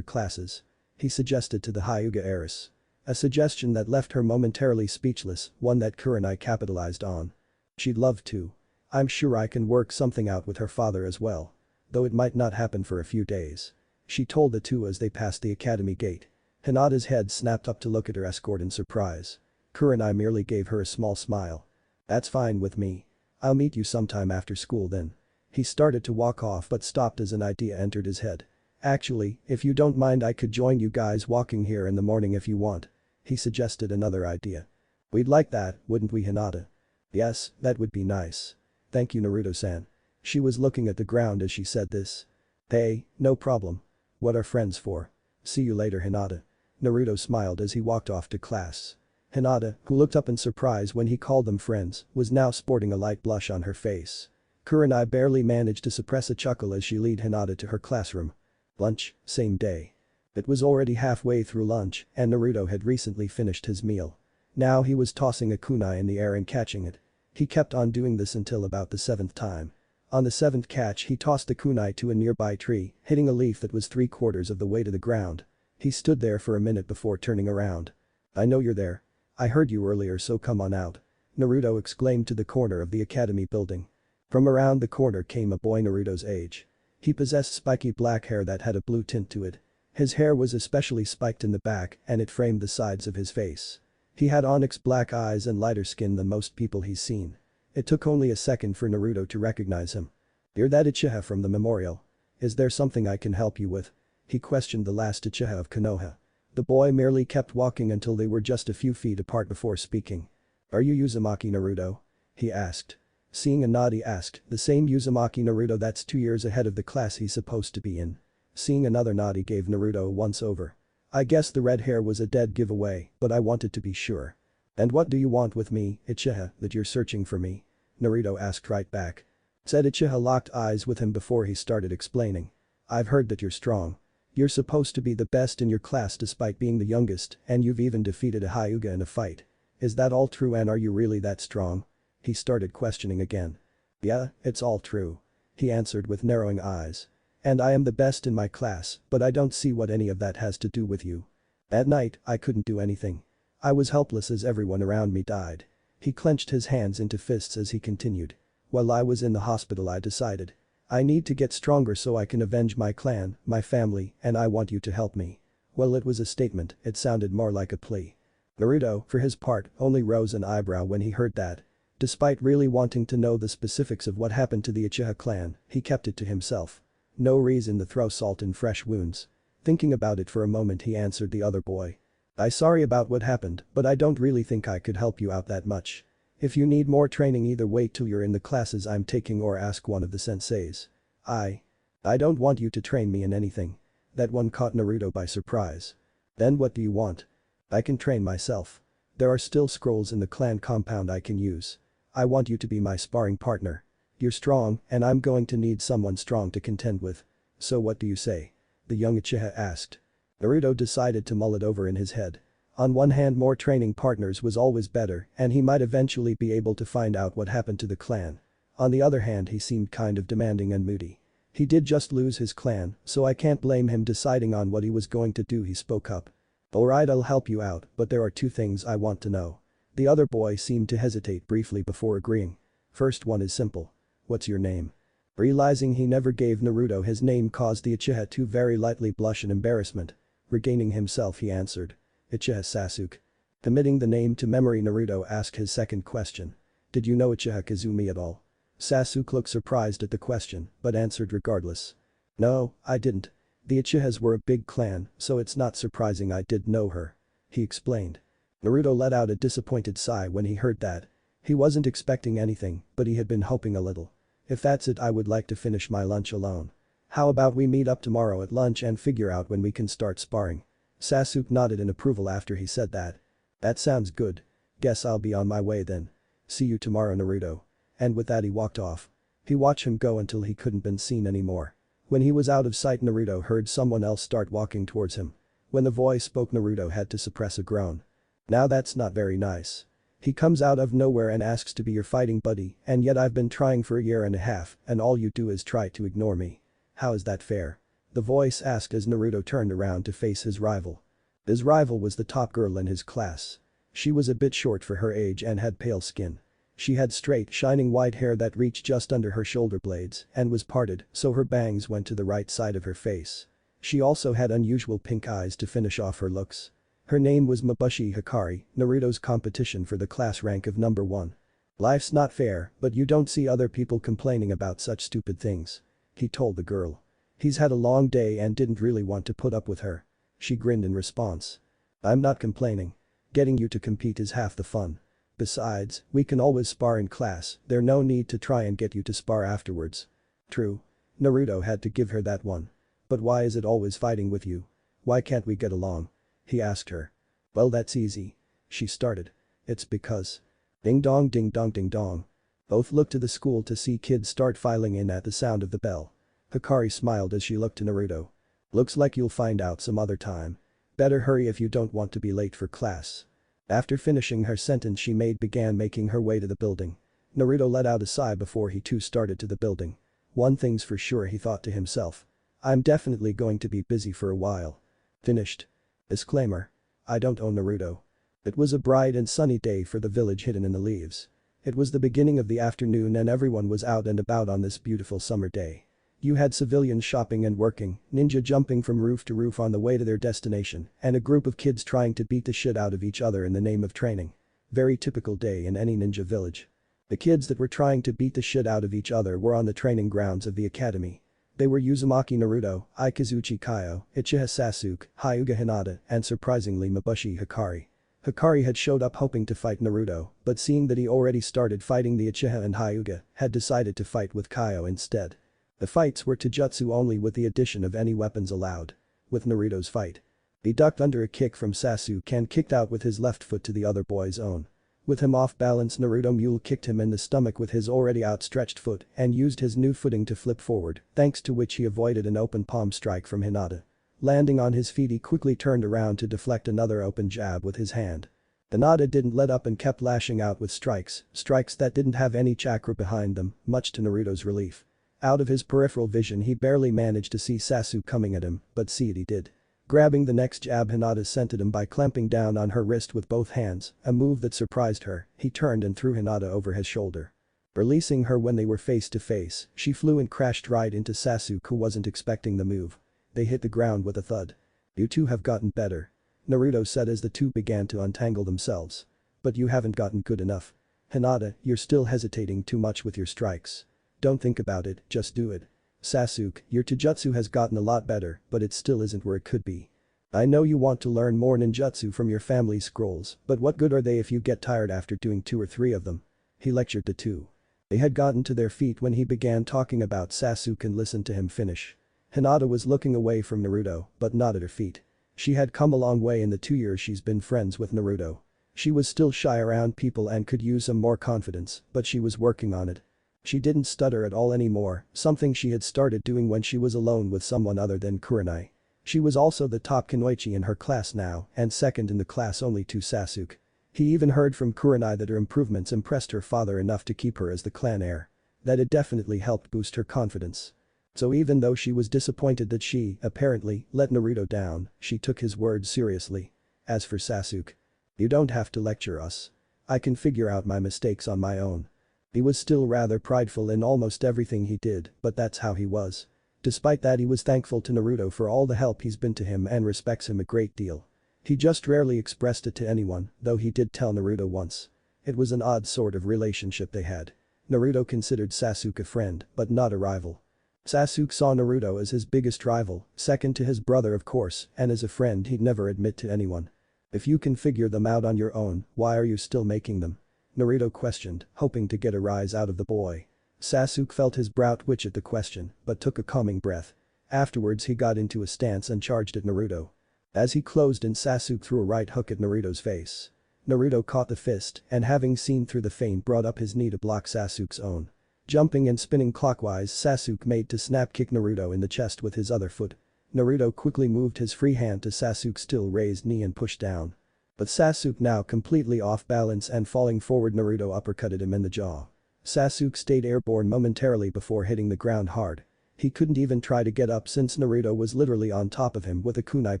classes. He suggested to the Hyuga heiress. A suggestion that left her momentarily speechless, one that Kurenai capitalized on. She'd love to. I'm sure I can work something out with her father as well. Though it might not happen for a few days. She told the two as they passed the academy gate. Hinata's head snapped up to look at her escort in surprise. Kurenai merely gave her a small smile. That's fine with me. I'll meet you sometime after school then. He started to walk off but stopped as an idea entered his head. Actually, if you don't mind I could join you guys walking here in the morning if you want. He suggested another idea. We'd like that, wouldn't we, Hinata? Yes, that would be nice. Thank you, Naruto-san. She was looking at the ground as she said this. Hey, no problem. What are friends for? See you later, Hinata. Naruto smiled as he walked off to class. Hinata, who looked up in surprise when he called them friends, was now sporting a light blush on her face. Kurenai barely managed to suppress a chuckle as she led Hinata to her classroom. Lunch, same day. It was already halfway through lunch and Naruto had recently finished his meal. Now he was tossing a kunai in the air and catching it. He kept on doing this until about the 7th time. On the 7th catch he tossed the kunai to a nearby tree, hitting a leaf that was 3/4 of the way to the ground. He stood there for a minute before turning around. I know you're there. I heard you earlier so come on out. Naruto exclaimed to the corner of the academy building. From around the corner came a boy Naruto's age. He possessed spiky black hair that had a blue tint to it. His hair was especially spiked in the back and it framed the sides of his face. He had onyx black eyes and lighter skin than most people he's seen. It took only a second for Naruto to recognize him. You're that Uchiha from the memorial. Is there something I can help you with? He questioned the last Uchiha of Konoha. The boy merely kept walking until they were just a few feet apart before speaking. Are you Uzumaki Naruto? He asked. Seeing a nod he asked, the same Uzumaki Naruto that's 2 years ahead of the class he's supposed to be in. Seeing another nod he gave Naruto a once-over. I guess the red hair was a dead giveaway, but I wanted to be sure. And what do you want with me, Uchiha, that you're searching for me? Naruto asked right back. Said Uchiha locked eyes with him before he started explaining. I've heard that you're strong. You're supposed to be the best in your class despite being the youngest and you've even defeated a Hyuga in a fight. Is that all true and are you really that strong? He started questioning again. Yeah, it's all true. He answered with narrowing eyes. And I am the best in my class, but I don't see what any of that has to do with you. At night, I couldn't do anything. I was helpless as everyone around me died. He clenched his hands into fists as he continued. While I was in the hospital I decided. I need to get stronger so I can avenge my clan, my family, and I want you to help me. Well, it was a statement, it sounded more like a plea. Naruto, for his part, only rose an eyebrow when he heard that. Despite really wanting to know the specifics of what happened to the Uchiha clan, he kept it to himself. No reason to throw salt in fresh wounds. Thinking about it for a moment he answered the other boy. I'm sorry about what happened, but I don't really think I could help you out that much. If you need more training either wait till you're in the classes I'm taking or ask one of the senseis. I don't want you to train me in anything. That one caught Naruto by surprise. Then what do you want? I can train myself. There are still scrolls in the clan compound I can use. I want you to be my sparring partner. You're strong and I'm going to need someone strong to contend with. So what do you say? The young Uchiha asked. Naruto decided to mull it over in his head. On one hand more training partners was always better and he might eventually be able to find out what happened to the clan. On the other hand he seemed kind of demanding and moody. He did just lose his clan, so I can't blame him deciding on what he was going to do. He spoke up. Alright, I'll help you out, but there are 2 things I want to know. The other boy seemed to hesitate briefly before agreeing. First one is simple. What's your name? Realizing he never gave Naruto his name caused the Uchiha to very lightly blush in embarrassment. Regaining himself he answered. Uchiha Sasuke. Committing the name to memory Naruto asked his second question. Did you know Uchiha Kazumi at all? Sasuke looked surprised at the question, but answered regardless. No, I didn't. The Uchihas were a big clan, so it's not surprising I did know her. He explained. Naruto let out a disappointed sigh when he heard that. He wasn't expecting anything, but he had been hoping a little. If that's it I would like to finish my lunch alone. How about we meet up tomorrow at lunch and figure out when we can start sparring? Sasuke nodded in approval after he said that. That sounds good. Guess I'll be on my way then. See you tomorrow Naruto. And with that he walked off. He watched him go until he couldn't been seen anymore. When he was out of sight Naruto heard someone else start walking towards him. When the voice spoke Naruto had to suppress a groan. Now that's not very nice. He comes out of nowhere and asks to be your fighting buddy and yet I've been trying for a year and a half and all you do is try to ignore me. How is that fair? The voice asked as Naruto turned around to face his rival. His rival was the top girl in his class. She was a bit short for her age and had pale skin. She had straight, shining white hair that reached just under her shoulder blades and was parted so her bangs went to the right side of her face. She also had unusual pink eyes to finish off her looks. Her name was Mabushi Hikari, Naruto's competition for the class rank of number 1. "Life's not fair, but you don't see other people complaining about such stupid things," he told the girl. He's had a long day and didn't really want to put up with her. She grinned in response. "I'm not complaining. Getting you to compete is half the fun. Besides, we can always spar in class, there's no need to try and get you to spar afterwards." True. Naruto had to give her that one. "But why is it always fighting with you? Why can't we get along?" he asked her. "Well, that's easy," she started. "It's because..." Ding dong ding dong ding dong. Both looked to the school to see kids start filing in at the sound of the bell. Hikari smiled as she looked to Naruto. "Looks like you'll find out some other time. Better hurry if you don't want to be late for class." After finishing her sentence she began making her way to the building. Naruto let out a sigh before he too started to the building. One thing's for sure, he thought to himself. I'm definitely going to be busy for a while. Finished. Disclaimer. I don't own Naruto. It was a bright and sunny day for the village hidden in the leaves. It was the beginning of the afternoon and everyone was out and about on this beautiful summer day. You had civilians shopping and working, ninja jumping from roof to roof on the way to their destination, and a group of kids trying to beat the shit out of each other in the name of training. Very typical day in any ninja village. The kids that were trying to beat the shit out of each other were on the training grounds of the academy. They were Uzumaki Naruto, Ikazuchi Kyo, Uchiha Sasuke, Hyuga Hinata, and surprisingly Mabushi Hikari. Hikari had showed up hoping to fight Naruto, but seeing that he already started fighting the Uchiha and Hyuga, had decided to fight with Kyo instead. The fights were to jutsu only with the addition of any weapons allowed. With Naruto's fight, he ducked under a kick from Sasuke and kicked out with his left foot to the other boy's own. With him off balance, Naruto mule kicked him in the stomach with his already outstretched foot and used his new footing to flip forward, thanks to which he avoided an open palm strike from Hinata. Landing on his feet, he quickly turned around to deflect another open jab with his hand. Hinata didn't let up and kept lashing out with strikes that didn't have any chakra behind them, much to Naruto's relief. Out of his peripheral vision he barely managed to see Sasuke coming at him, but see it he did. Grabbing the next jab Hinata sent at him by clamping down on her wrist with both hands, a move that surprised her, he turned and threw Hinata over his shoulder. Releasing her when they were face to face, she flew and crashed right into Sasuke, who wasn't expecting the move. They hit the ground with a thud. "You two have gotten better," Naruto said as the two began to untangle themselves. "But you haven't gotten good enough. Hinata, you're still hesitating too much with your strikes. Don't think about it, just do it. Sasuke, your taijutsu has gotten a lot better, but it still isn't where it could be. I know you want to learn more ninjutsu from your family's scrolls, but what good are they if you get tired after doing 2 or 3 of them?" He lectured the two. They had gotten to their feet when he began talking about Sasuke and listened to him finish. Hinata was looking away from Naruto, but not at her feet. She had come a long way in the 2 years she's been friends with Naruto. She was still shy around people and could use some more confidence, but she was working on it. She didn't stutter at all anymore, something she had started doing when she was alone with someone other than Kurenai. She was also the top kunoichi in her class now and second in the class only to Sasuke. He even heard from Kurenai that her improvements impressed her father enough to keep her as the clan heir. That it definitely helped boost her confidence. So even though she was disappointed that she, apparently, let Naruto down, she took his words seriously. As for Sasuke, you don't have to lecture us. I can figure out my mistakes on my own. He was still rather prideful in almost everything he did, but that's how he was. Despite that, he was thankful to Naruto for all the help he's been to him and respects him a great deal. He just rarely expressed it to anyone, though he did tell Naruto once. It was an odd sort of relationship they had. Naruto considered Sasuke a friend, but not a rival. Sasuke saw Naruto as his biggest rival, second to his brother of course, and as a friend he'd never admit to anyone. If you can figure them out on your own, why are you still making them? Naruto questioned, hoping to get a rise out of the boy. Sasuke felt his brow twitch at the question, but took a calming breath. Afterwards he got into a stance and charged at Naruto. As he closed in, Sasuke threw a right hook at Naruto's face. Naruto caught the fist and having seen through the feint brought up his knee to block Sasuke's own. Jumping and spinning clockwise, Sasuke made to snap kick Naruto in the chest with his other foot. Naruto quickly moved his free hand to Sasuke's still raised knee and pushed down. But Sasuke, now completely off balance and falling forward, Naruto uppercutted him in the jaw. Sasuke stayed airborne momentarily before hitting the ground hard. He couldn't even try to get up since Naruto was literally on top of him with a kunai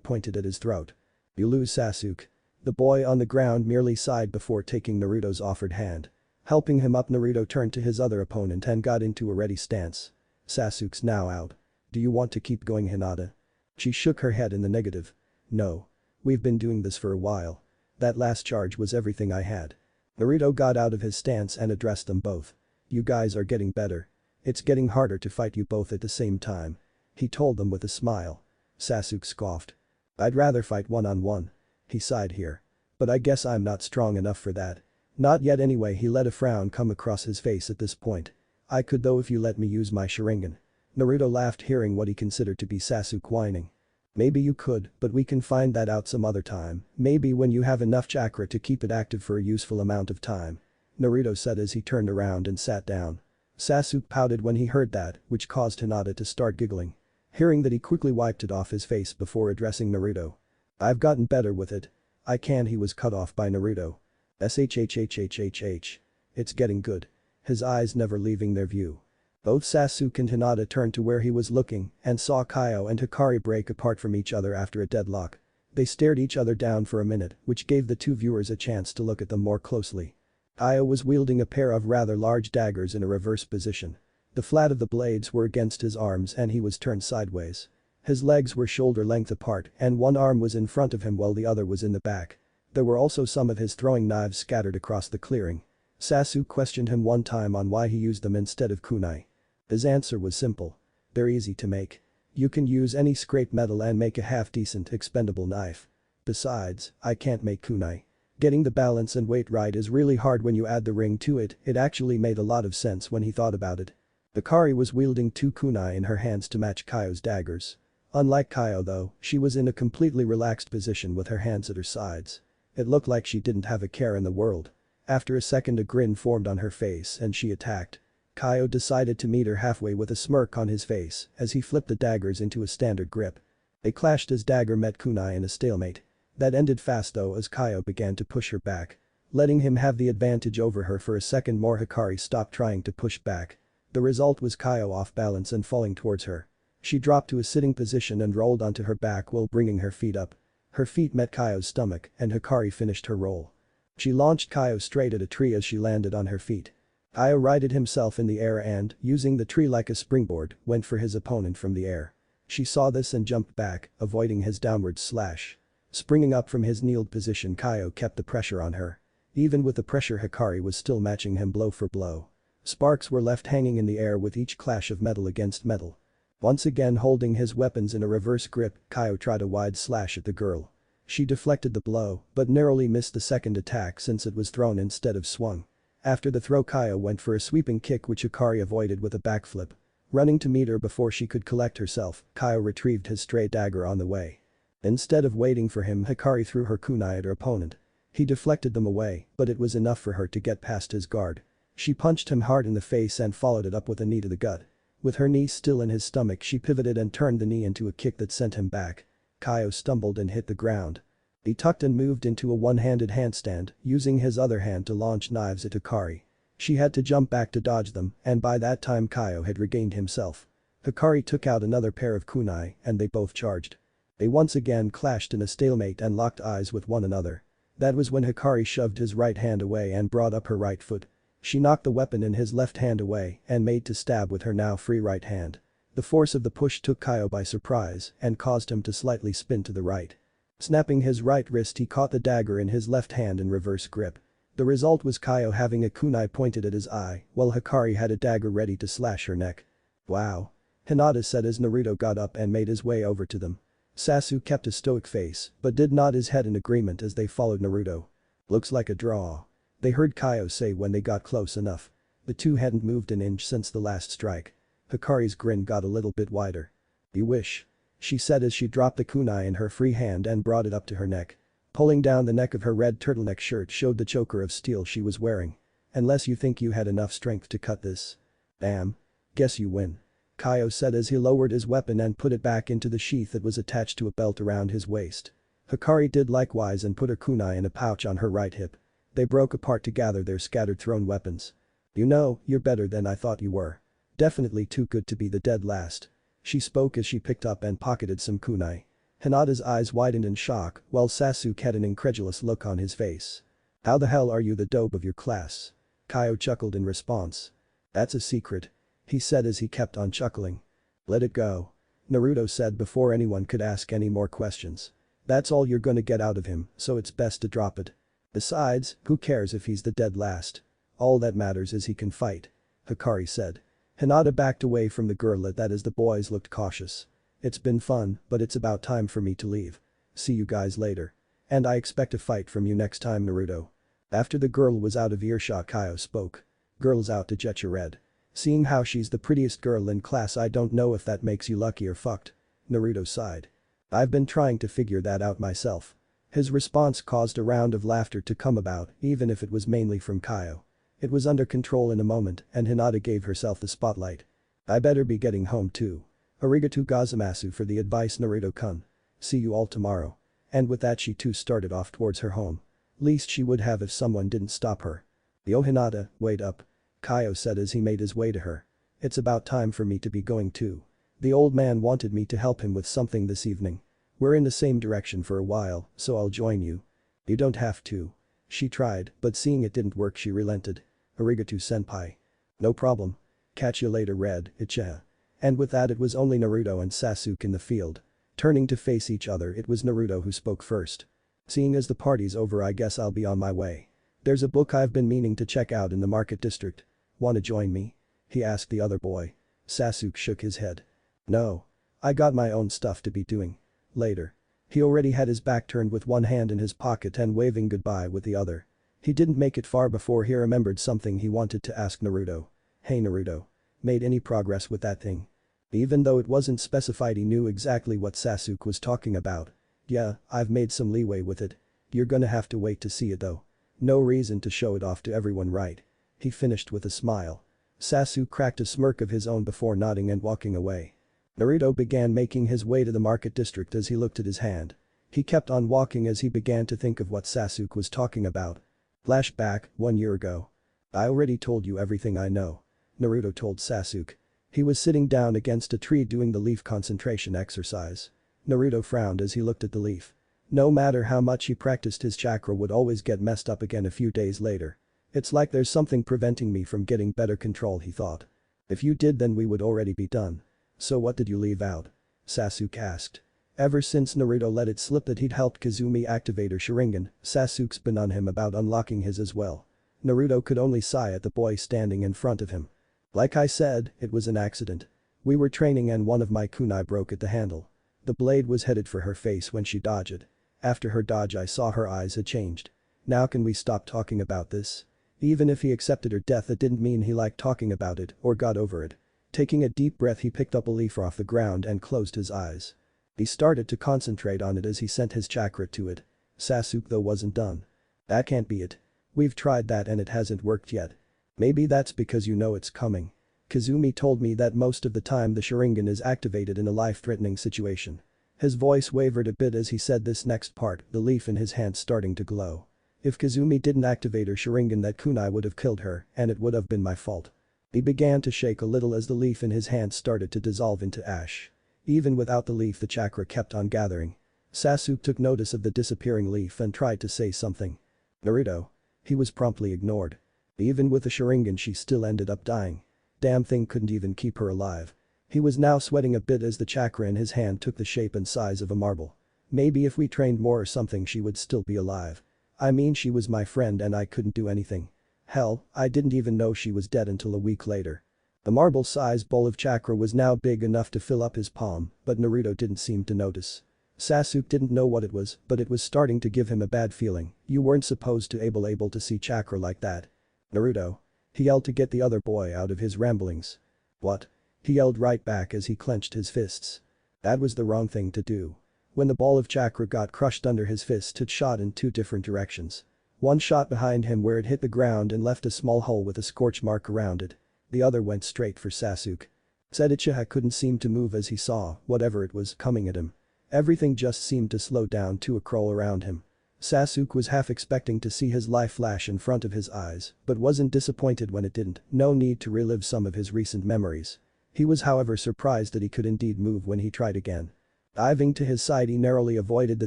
pointed at his throat. You lose, Sasuke. The boy on the ground merely sighed before taking Naruto's offered hand. Helping him up, Naruto turned to his other opponent and got into a ready stance. Sasuke's now out. Do you want to keep going, Hinata? She shook her head in the negative. No. We've been doing this for a while. That last charge was everything I had. Naruto got out of his stance and addressed them both. You guys are getting better. It's getting harder to fight you both at the same time. He told them with a smile. Sasuke scoffed. I'd rather fight one-on-one. He sighed here. But I guess I'm not strong enough for that. Not yet anyway. He let a frown come across his face at this point. I could though if you let me use my Sharingan. Naruto laughed hearing what he considered to be Sasuke whining. Maybe you could, but we can find that out some other time, maybe when you have enough chakra to keep it active for a useful amount of time. Naruto said as he turned around and sat down. Sasuke pouted when he heard that, which caused Hinata to start giggling. Hearing that, he quickly wiped it off his face before addressing Naruto. I've gotten better with it. I can. He was cut off by Naruto. Shhhhhhh. It's getting good. His eyes never leaving their view. Both Sasuke and Hinata turned to where he was looking and saw Kyo and Hikari break apart from each other after a deadlock. They stared each other down for a minute, which gave the two viewers a chance to look at them more closely. Kyo was wielding a pair of rather large daggers in a reverse position. The flat of the blades were against his arms and he was turned sideways. His legs were shoulder length apart and one arm was in front of him while the other was in the back. There were also some of his throwing knives scattered across the clearing. Sasuke questioned him one time on why he used them instead of kunai. His answer was simple. They're easy to make. You can use any scrap metal and make a half-decent expendable knife. Besides, I can't make kunai. Getting the balance and weight right is really hard when you add the ring to it. It actually made a lot of sense when he thought about it. Hikari was wielding two kunai in her hands to match Kyo's daggers. Unlike Kyo though, she was in a completely relaxed position with her hands at her sides. It looked like she didn't have a care in the world. After a second, a grin formed on her face and she attacked. Kyo decided to meet her halfway with a smirk on his face as he flipped the daggers into a standard grip. They clashed as dagger met kunai in a stalemate. That ended fast though as Kyo began to push her back. Letting him have the advantage over her for a second more, Hikari stopped trying to push back. The result was Kyo off balance and falling towards her. She dropped to a sitting position and rolled onto her back while bringing her feet up. Her feet met Kyo's stomach and Hikari finished her roll. She launched Kyo straight at a tree as she landed on her feet. Kyo righted himself in the air and, using the tree like a springboard, went for his opponent from the air. She saw this and jumped back, avoiding his downward slash. Springing up from his kneeled position, Kyo kept the pressure on her. Even with the pressure, Hikari was still matching him blow for blow. Sparks were left hanging in the air with each clash of metal against metal. Once again holding his weapons in a reverse grip, Kyo tried a wide slash at the girl. She deflected the blow, but narrowly missed the second attack since it was thrown instead of swung. After the throw, Kyo went for a sweeping kick which Hikari avoided with a backflip. Running to meet her before she could collect herself, Kyo retrieved his stray dagger on the way. Instead of waiting for him, Hikari threw her kunai at her opponent. He deflected them away, but it was enough for her to get past his guard. She punched him hard in the face and followed it up with a knee to the gut. With her knee still in his stomach, she pivoted and turned the knee into a kick that sent him back. Kyo stumbled and hit the ground. He tucked and moved into a one-handed handstand, using his other hand to launch knives at Hikari. She had to jump back to dodge them, and by that time Kyo had regained himself. Hikari took out another pair of kunai and they both charged. They once again clashed in a stalemate and locked eyes with one another. That was when Hikari shoved his right hand away and brought up her right foot. She knocked the weapon in his left hand away and made to stab with her now free right hand. The force of the push took Kyo by surprise and caused him to slightly spin to the right. Snapping his right wrist, he caught the dagger in his left hand in reverse grip. The result was Kyo having a kunai pointed at his eye while Hikari had a dagger ready to slash her neck. Wow. Hinata said as Naruto got up and made his way over to them. Sasuke kept a stoic face but did nod his head in agreement as they followed Naruto. Looks like a draw. They heard Kyo say when they got close enough. The two hadn't moved an inch since the last strike. Hikari's grin got a little bit wider. You wish. She said as she dropped the kunai in her free hand and brought it up to her neck. Pulling down the neck of her red turtleneck shirt showed the choker of steel she was wearing. Unless you think you had enough strength to cut this. Damn. Guess you win. Kyo said as he lowered his weapon and put it back into the sheath that was attached to a belt around his waist. Hikari did likewise and put her kunai in a pouch on her right hip. They broke apart to gather their scattered thrown weapons. You know, you're better than I thought you were. Definitely too good to be the dead last. She spoke as she picked up and pocketed some kunai. Hinata's eyes widened in shock while Sasuke had an incredulous look on his face. "How the hell are you the dope of your class?" Kyo chuckled in response. "That's a secret," he said as he kept on chuckling. "Let it go," Naruto said before anyone could ask any more questions. "That's all you're gonna get out of him, so it's best to drop it. Besides, who cares if he's the dead last? All that matters is he can fight," Hikari said. Hinata backed away from the girl at that as the boys looked cautious. "It's been fun, but it's about time for me to leave. See you guys later. And I expect a fight from you next time, Naruto." After the girl was out of earshot, Kyo spoke. "Girl's out to get you red. Seeing how she's the prettiest girl in class, I don't know if that makes you lucky or fucked." Naruto sighed. "I've been trying to figure that out myself." His response caused a round of laughter to come about, even if it was mainly from Kyo. It was under control in a moment and Hinata gave herself the spotlight. "I better be getting home too. Arigatou gozaimasu for the advice, Naruto-kun. See you all tomorrow." And with that she too started off towards her home. Least she would have if someone didn't stop her. "Yo Hinata, wait up," Kyo said as he made his way to her. "It's about time for me to be going too. The old man wanted me to help him with something this evening. We're in the same direction for a while, so I'll join you." "You don't have to." She tried, but seeing it didn't work she relented. "Arigatou senpai." "No problem. Catch you later, Red, Ichiha." And with that it was only Naruto and Sasuke in the field. Turning to face each other, it was Naruto who spoke first. "Seeing as the party's over, I guess I'll be on my way. There's a book I've been meaning to check out in the market district. Wanna join me?" he asked the other boy. Sasuke shook his head. "No. I got my own stuff to be doing. Later." He already had his back turned with one hand in his pocket and waving goodbye with the other. He didn't make it far before he remembered something he wanted to ask Naruto. "Hey Naruto. Made any progress with that thing?" Even though it wasn't specified, he knew exactly what Sasuke was talking about. "Yeah, I've made some leeway with it. You're gonna have to wait to see it though. No reason to show it off to everyone, right?" he finished with a smile. Sasuke cracked a smirk of his own before nodding and walking away. Naruto began making his way to the market district as he looked at his hand. He kept on walking as he began to think of what Sasuke was talking about. Flashback, 1 year ago. "I already told you everything I know," Naruto told Sasuke. He was sitting down against a tree doing the leaf concentration exercise. Naruto frowned as he looked at the leaf. No matter how much he practiced, his chakra would always get messed up again a few days later. "It's like there's something preventing me from getting better control," he thought. "If you did, then we would already be done." "So what did you leave out?" Sasuke asked. Ever since Naruto let it slip that he'd helped Kazumi activate her Sharingan, Sasuke's been on him about unlocking his as well. Naruto could only sigh at the boy standing in front of him. "Like I said, it was an accident. We were training and one of my kunai broke at the handle. The blade was headed for her face when she dodged it. After her dodge I saw her eyes had changed. Now can we stop talking about this?" Even if he accepted her death, it didn't mean he liked talking about it or got over it. Taking a deep breath, he picked up a leaf off the ground and closed his eyes. He started to concentrate on it as he sent his chakra to it. Sasuke though wasn't done. "That can't be it. We've tried that and it hasn't worked yet." "Maybe that's because you know it's coming. Kazumi told me that most of the time the Sharingan is activated in a life-threatening situation." His voice wavered a bit as he said this next part, the leaf in his hand starting to glow. "If Kazumi didn't activate her Sharingan, that kunai would have killed her and it would have been my fault." He began to shake a little as the leaf in his hand started to dissolve into ash. Even without the leaf, the chakra kept on gathering. Sasuke took notice of the disappearing leaf and tried to say something. "Naruto." He was promptly ignored. Even with the Sharingan, she still ended up dying. Damn thing couldn't even keep her alive. He was now sweating a bit as the chakra in his hand took the shape and size of a marble. "Maybe if we trained more or something she would still be alive. I mean, she was my friend and I couldn't do anything. Hell, I didn't even know she was dead until a week later." The marble-sized bowl of chakra was now big enough to fill up his palm, but Naruto didn't seem to notice. Sasuke didn't know what it was, but it was starting to give him a bad feeling. "You weren't supposed to able to see chakra like that." "Naruto." He yelled to get the other boy out of his ramblings. "What?" he yelled right back as he clenched his fists. That was the wrong thing to do. When the ball of chakra got crushed under his fist, it shot in two different directions. One shot behind him where it hit the ground and left a small hole with a scorch mark around it. The other went straight for Sasuke. Uchiha couldn't seem to move as he saw whatever it was coming at him. Everything just seemed to slow down to a crawl around him. Sasuke was half expecting to see his life flash in front of his eyes, but wasn't disappointed when it didn't. No need to relive some of his recent memories. He was however surprised that he could indeed move when he tried again. Diving to his side, he narrowly avoided the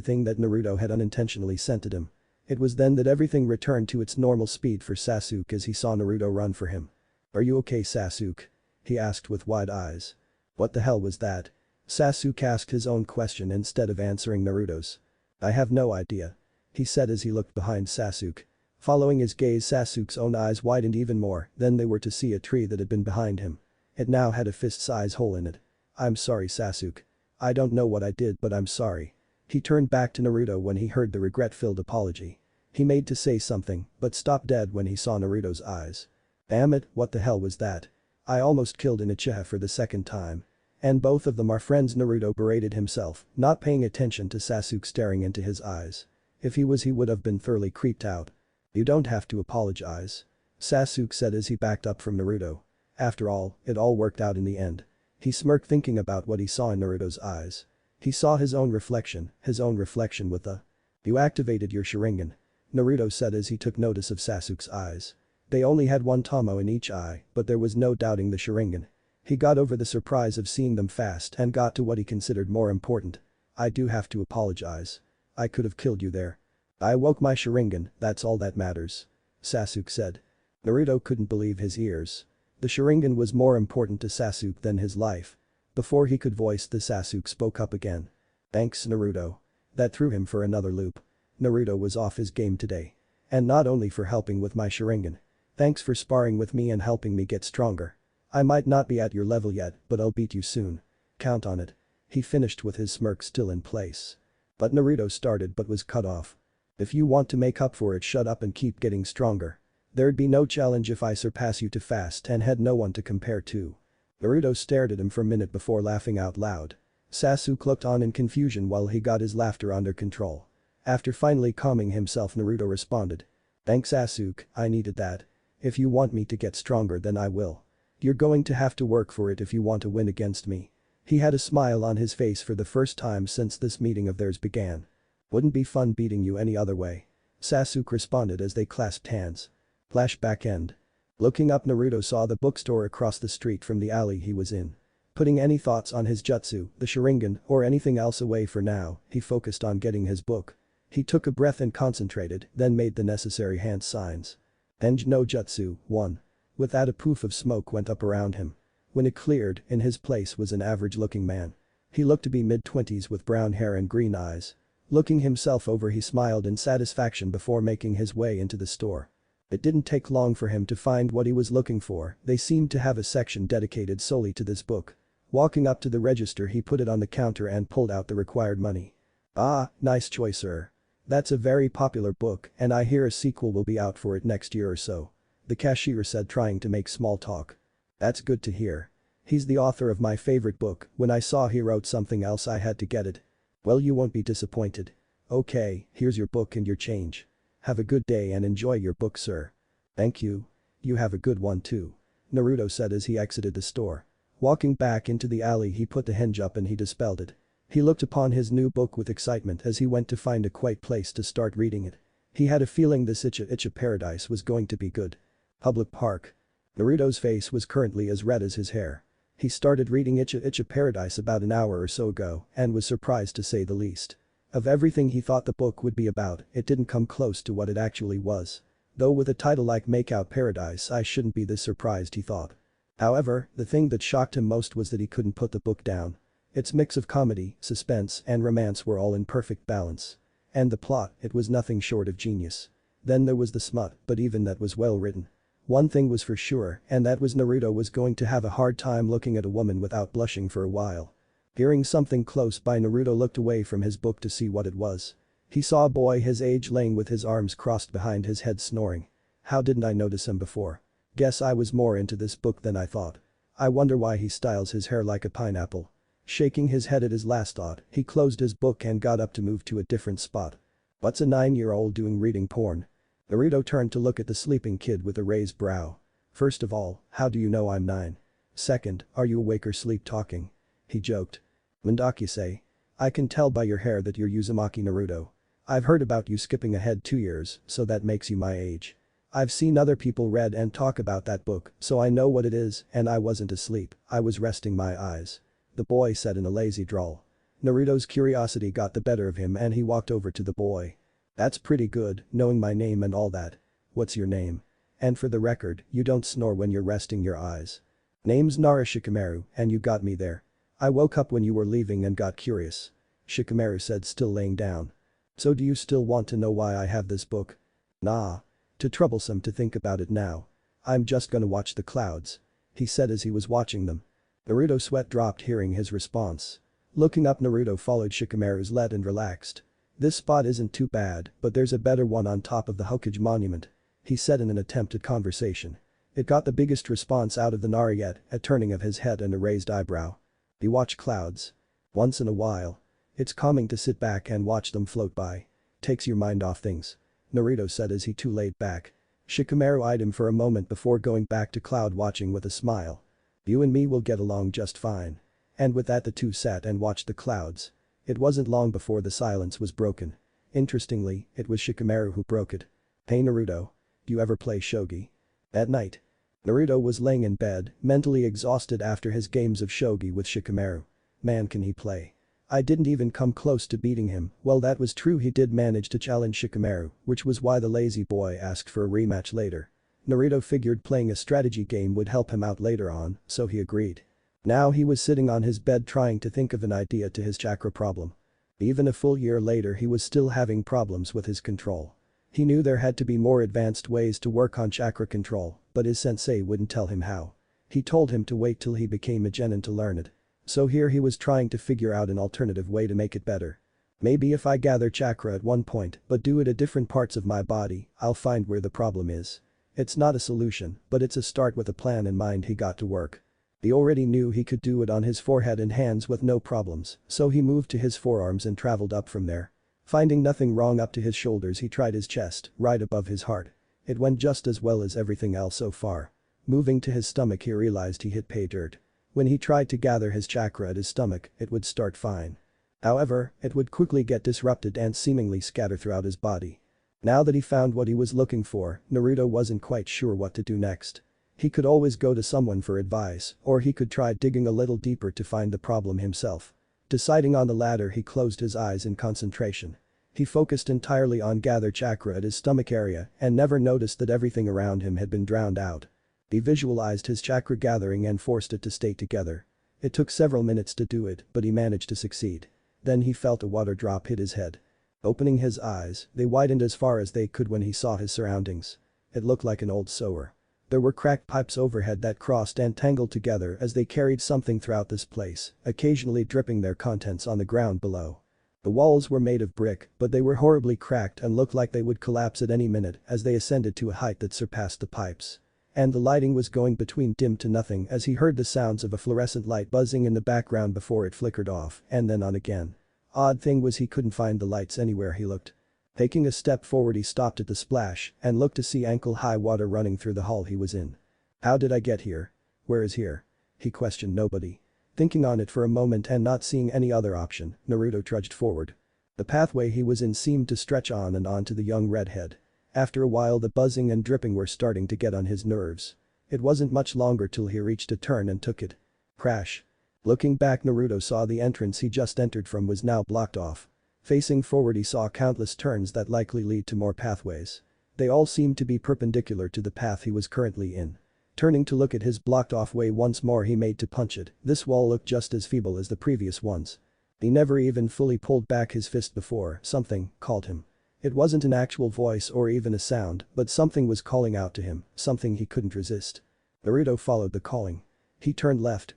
thing that Naruto had unintentionally sent at him. It was then that everything returned to its normal speed for Sasuke as he saw Naruto run for him. "Are you okay, Sasuke?" he asked with wide eyes. "What the hell was that?" Sasuke asked his own question instead of answering Naruto's. "I have no idea," he said as he looked behind Sasuke. Following his gaze, Sasuke's own eyes widened even more, then they were to see a tree that had been behind him. It now had a fist-size hole in it. "I'm sorry, Sasuke. I don't know what I did, but I'm sorry." He turned back to Naruto when he heard the regret-filled apology. He made to say something, but stopped dead when he saw Naruto's eyes. "Damn it, what the hell was that? I almost killed Inochiha for the second time. And both of them are friends." Naruto berated himself, not paying attention to Sasuke staring into his eyes. If he would have been thoroughly creeped out. "You don't have to apologize," Sasuke said as he backed up from Naruto. After all, it all worked out in the end. He smirked thinking about what he saw in Naruto's eyes. He saw his own reflection with the. "You activated your Sharingan," Naruto said as he took notice of Sasuke's eyes. They only had one Tomo in each eye, but there was no doubting the Sharingan. He got over the surprise of seeing them fast and got to what he considered more important. "I do have to apologize. I could have killed you there. I woke my Sharingan, that's all that matters," Sasuke said. Naruto couldn't believe his ears. The Sharingan was more important to Sasuke than his life. Before he could voice the, Sasuke spoke up again. "Thanks, Naruto." That threw him for another loop. Naruto was off his game today. "And not only for helping with my Sharingan. Thanks for sparring with me and helping me get stronger. I might not be at your level yet, but I'll beat you soon. Count on it." He finished with his smirk still in place. But Naruto started but was cut off. "If you want to make up for it, shut up and keep getting stronger. There'd be no challenge if I surpass you too fast and had no one to compare to." Naruto stared at him for a minute before laughing out loud. Sasuke looked on in confusion while he got his laughter under control. After finally calming himself, Naruto responded. "Thanks, Sasuke, I needed that. If you want me to get stronger, then I will. You're going to have to work for it if you want to win against me." He had a smile on his face for the first time since this meeting of theirs began. "Wouldn't be fun beating you any other way," Sasuke responded as they clasped hands. Flashback end. Looking up, Naruto saw the bookstore across the street from the alley he was in. Putting any thoughts on his jutsu, the Sharingan, or anything else away for now, he focused on getting his book. He took a breath and concentrated, then made the necessary hand signs. "Enj no Jutsu, 1. With that, a poof of smoke went up around him. When it cleared, in his place was an average-looking man. He looked to be mid-20s with brown hair and green eyes. Looking himself over, he smiled in satisfaction before making his way into the store. It didn't take long for him to find what he was looking for. They seemed to have a section dedicated solely to this book. Walking up to the register, he put it on the counter and pulled out the required money. "Ah, nice choice, sir. That's a very popular book and I hear a sequel will be out for it next year or so," the cashier said, trying to make small talk. "That's good to hear. He's the author of my favorite book. When I saw he wrote something else, I had to get it." "Well, you won't be disappointed. Okay, here's your book and your change. Have a good day and enjoy your book, sir." "Thank you. You have a good one too," Naruto said as he exited the store. Walking back into the alley, he put the hinge up and he dispelled it. He looked upon his new book with excitement as he went to find a quiet place to start reading it. He had a feeling this Icha paradise was going to be good. Public park. Naruto's face was currently as red as his hair. He started reading Icha Paradise about an hour or so ago and was surprised to say the least. Of everything he thought the book would be about, it didn't come close to what it actually was. Though with a title like Makeout Paradise, I shouldn't be this surprised, he thought. However, the thing that shocked him most was that he couldn't put the book down. Its mix of comedy, suspense, and romance were all in perfect balance. And the plot, it was nothing short of genius. Then there was the smut, but even that was well written. One thing was for sure, and that was Naruto was going to have a hard time looking at a woman without blushing for a while. Hearing something close by, Naruto looked away from his book to see what it was. He saw a boy his age laying with his arms crossed behind his head snoring. How didn't I notice him before? Guess I was more into this book than I thought. I wonder why he styles his hair like a pineapple. Shaking his head at his last thought, he closed his book and got up to move to a different spot. What's a 9-year-old doing reading porn? Naruto turned to look at the sleeping kid with a raised brow. First of all, how do you know I'm 9? Second, are you awake or sleep talking? He joked. Mendaki-say. I can tell by your hair that you're Uzumaki Naruto. I've heard about you skipping ahead 2 years, so that makes you my age. I've seen other people read and talk about that book, so I know what it is, and I wasn't asleep, I was resting my eyes. The boy said in a lazy drawl. Naruto's curiosity got the better of him and he walked over to the boy. That's pretty good, knowing my name and all that. What's your name? And for the record, you don't snore when you're resting your eyes. Name's Nara Shikamaru, and you got me there. I woke up when you were leaving and got curious. Shikamaru said, still laying down. So do you still want to know why I have this book? Nah. Too troublesome to think about it now. I'm just gonna watch the clouds. He said as he was watching them. Naruto's sweat dropped hearing his response. Looking up, Naruto followed Shikamaru's lead and relaxed. This spot isn't too bad, but there's a better one on top of the Hokage monument, he said in an attempt at conversation. It got the biggest response out of the Nara yet, a turning of his head and a raised eyebrow. You watch clouds? Once in a while. It's calming to sit back and watch them float by. Takes your mind off things. Naruto said as he too laid back. Shikamaru eyed him for a moment before going back to cloud watching with a smile. You and me will get along just fine. And with that the two sat and watched the clouds. It wasn't long before the silence was broken. Interestingly, it was Shikamaru who broke it. Hey Naruto. Do you ever play shogi? At night. Naruto was laying in bed, mentally exhausted after his games of shogi with Shikamaru. Man, can he play. I didn't even come close to beating him. Well, that was true, he did manage to challenge Shikamaru, which was why the lazy boy asked for a rematch later. Naruto figured playing a strategy game would help him out later on, so he agreed. Now he was sitting on his bed trying to think of an idea to his chakra problem. Even a full year later he was still having problems with his control. He knew there had to be more advanced ways to work on chakra control, but his sensei wouldn't tell him how. He told him to wait till he became a genin to learn it. So here he was trying to figure out an alternative way to make it better. Maybe if I gather chakra at one point but do it at different parts of my body, I'll find where the problem is. It's not a solution, but it's a start. With a plan in mind he got to work. He already knew he could do it on his forehead and hands with no problems, so he moved to his forearms and traveled up from there. Finding nothing wrong up to his shoulders, he tried his chest, right above his heart. It went just as well as everything else so far. Moving to his stomach, he realized he hit pay dirt. When he tried to gather his chakra at his stomach, it would start fine. However, it would quickly get disrupted and seemingly scatter throughout his body. Now that he found what he was looking for, Naruto wasn't quite sure what to do next. He could always go to someone for advice, or he could try digging a little deeper to find the problem himself. Deciding on the latter, he closed his eyes in concentration. He focused entirely on gather chakra at his stomach area and never noticed that everything around him had been drowned out. He visualized his chakra gathering and forced it to stay together. It took several minutes to do it, but he managed to succeed. Then he felt a water drop hit his head. Opening his eyes, they widened as far as they could when he saw his surroundings. It looked like an old sewer. There were cracked pipes overhead that crossed and tangled together as they carried something throughout this place, occasionally dripping their contents on the ground below. The walls were made of brick, but they were horribly cracked and looked like they would collapse at any minute as they ascended to a height that surpassed the pipes. And the lighting was going between dim to nothing as he heard the sounds of a fluorescent light buzzing in the background before it flickered off and then on again. Odd thing was he couldn't find the lights anywhere he looked. Taking a step forward, he stopped at the splash and looked to see ankle-high water running through the hall he was in. How did I get here? Where is here? He questioned nobody. Thinking on it for a moment and not seeing any other option, Naruto trudged forward. The pathway he was in seemed to stretch on and on to the young redhead. After a while the buzzing and dripping were starting to get on his nerves. It wasn't much longer till he reached a turn and took it. Crash. Looking back, Naruto saw the entrance he just entered from was now blocked off. Facing forward, he saw countless turns that likely lead to more pathways. They all seemed to be perpendicular to the path he was currently in. Turning to look at his blocked-off way once more, he made to punch it. This wall looked just as feeble as the previous ones. He never even fully pulled back his fist before something called him. It wasn't an actual voice or even a sound, but something was calling out to him, something he couldn't resist. Naruto followed the calling. He turned left,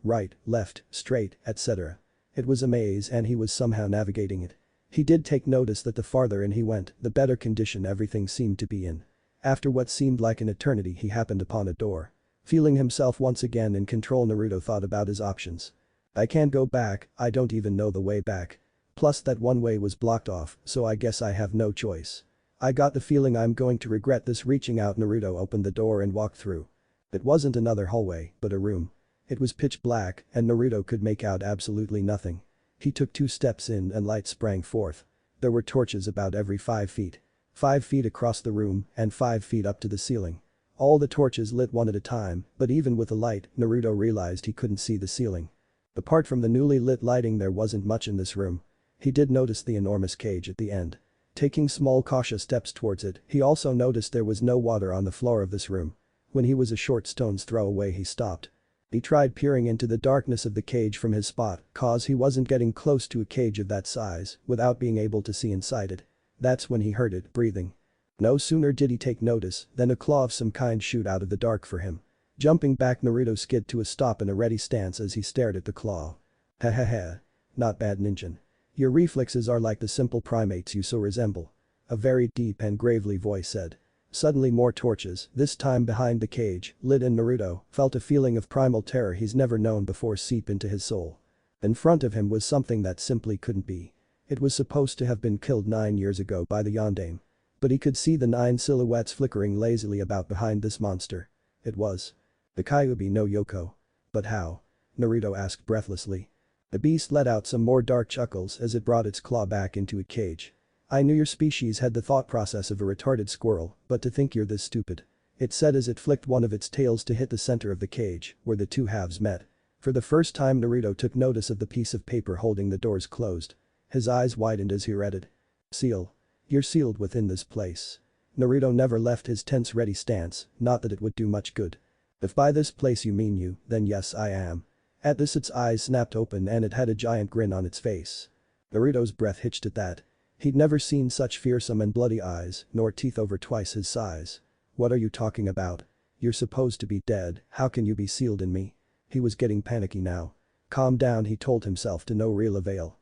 right, left, straight, etc. It was a maze and he was somehow navigating it. He did take notice that the farther in he went, the better condition everything seemed to be in. After what seemed like an eternity, he happened upon a door. Feeling himself once again in control, Naruto thought about his options. I can't go back, I don't even know the way back. Plus that one way was blocked off, so I guess I have no choice. I got the feeling I'm going to regret this. Reaching out, Naruto opened the door and walked through. It wasn't another hallway, but a room. It was pitch black and Naruto could make out absolutely nothing. He took 2 steps in and light sprang forth. There were torches about every 5 feet. 5 feet across the room and 5 feet up to the ceiling. All the torches lit one at a time, but even with the light, Naruto realized he couldn't see the ceiling. Apart from the newly lit lighting there wasn't much in this room. He did notice the enormous cage at the end. Taking small cautious steps towards it, he also noticed there was no water on the floor of this room. When he was a short stone's throw away he stopped. He tried peering into the darkness of the cage from his spot, cause he wasn't getting close to a cage of that size without being able to see inside it. That's when he heard it breathing. No sooner did he take notice than a claw of some kind shoot out of the dark for him. Jumping back, Naruto skid to a stop in a ready stance as he stared at the claw. Ha. Not bad, ninja. Your reflexes are like the simple primates you so resemble. A very deep and gravely voice said. Suddenly more torches, this time behind the cage, lit and Naruto felt a feeling of primal terror he's never known before seep into his soul. In front of him was something that simply couldn't be. It was supposed to have been killed 9 years ago by the Yondaime. But he could see the 9 silhouettes flickering lazily about behind this monster. It was the Kyuubi no Yoko. But how? Naruto asked breathlessly. The beast let out some more dark chuckles as it brought its claw back into a cage. I knew your species had the thought process of a retarded squirrel, but to think you're this stupid. It said as it flicked one of its tails to hit the center of the cage, where the two halves met. For the first time Naruto took notice of the piece of paper holding the doors closed. His eyes widened as he read it. Seal. You're sealed within this place. Naruto never left his tense ready stance, not that it would do much good. If by this place you mean you, then yes I am. At this its eyes snapped open and it had a giant grin on its face. Naruto's breath hitched at that. He'd never seen such fearsome and bloody eyes, nor teeth over twice his size. What are you talking about? You're supposed to be dead, how can you be sealed in me? He was getting panicky now. Calm down, he told himself, to no real avail.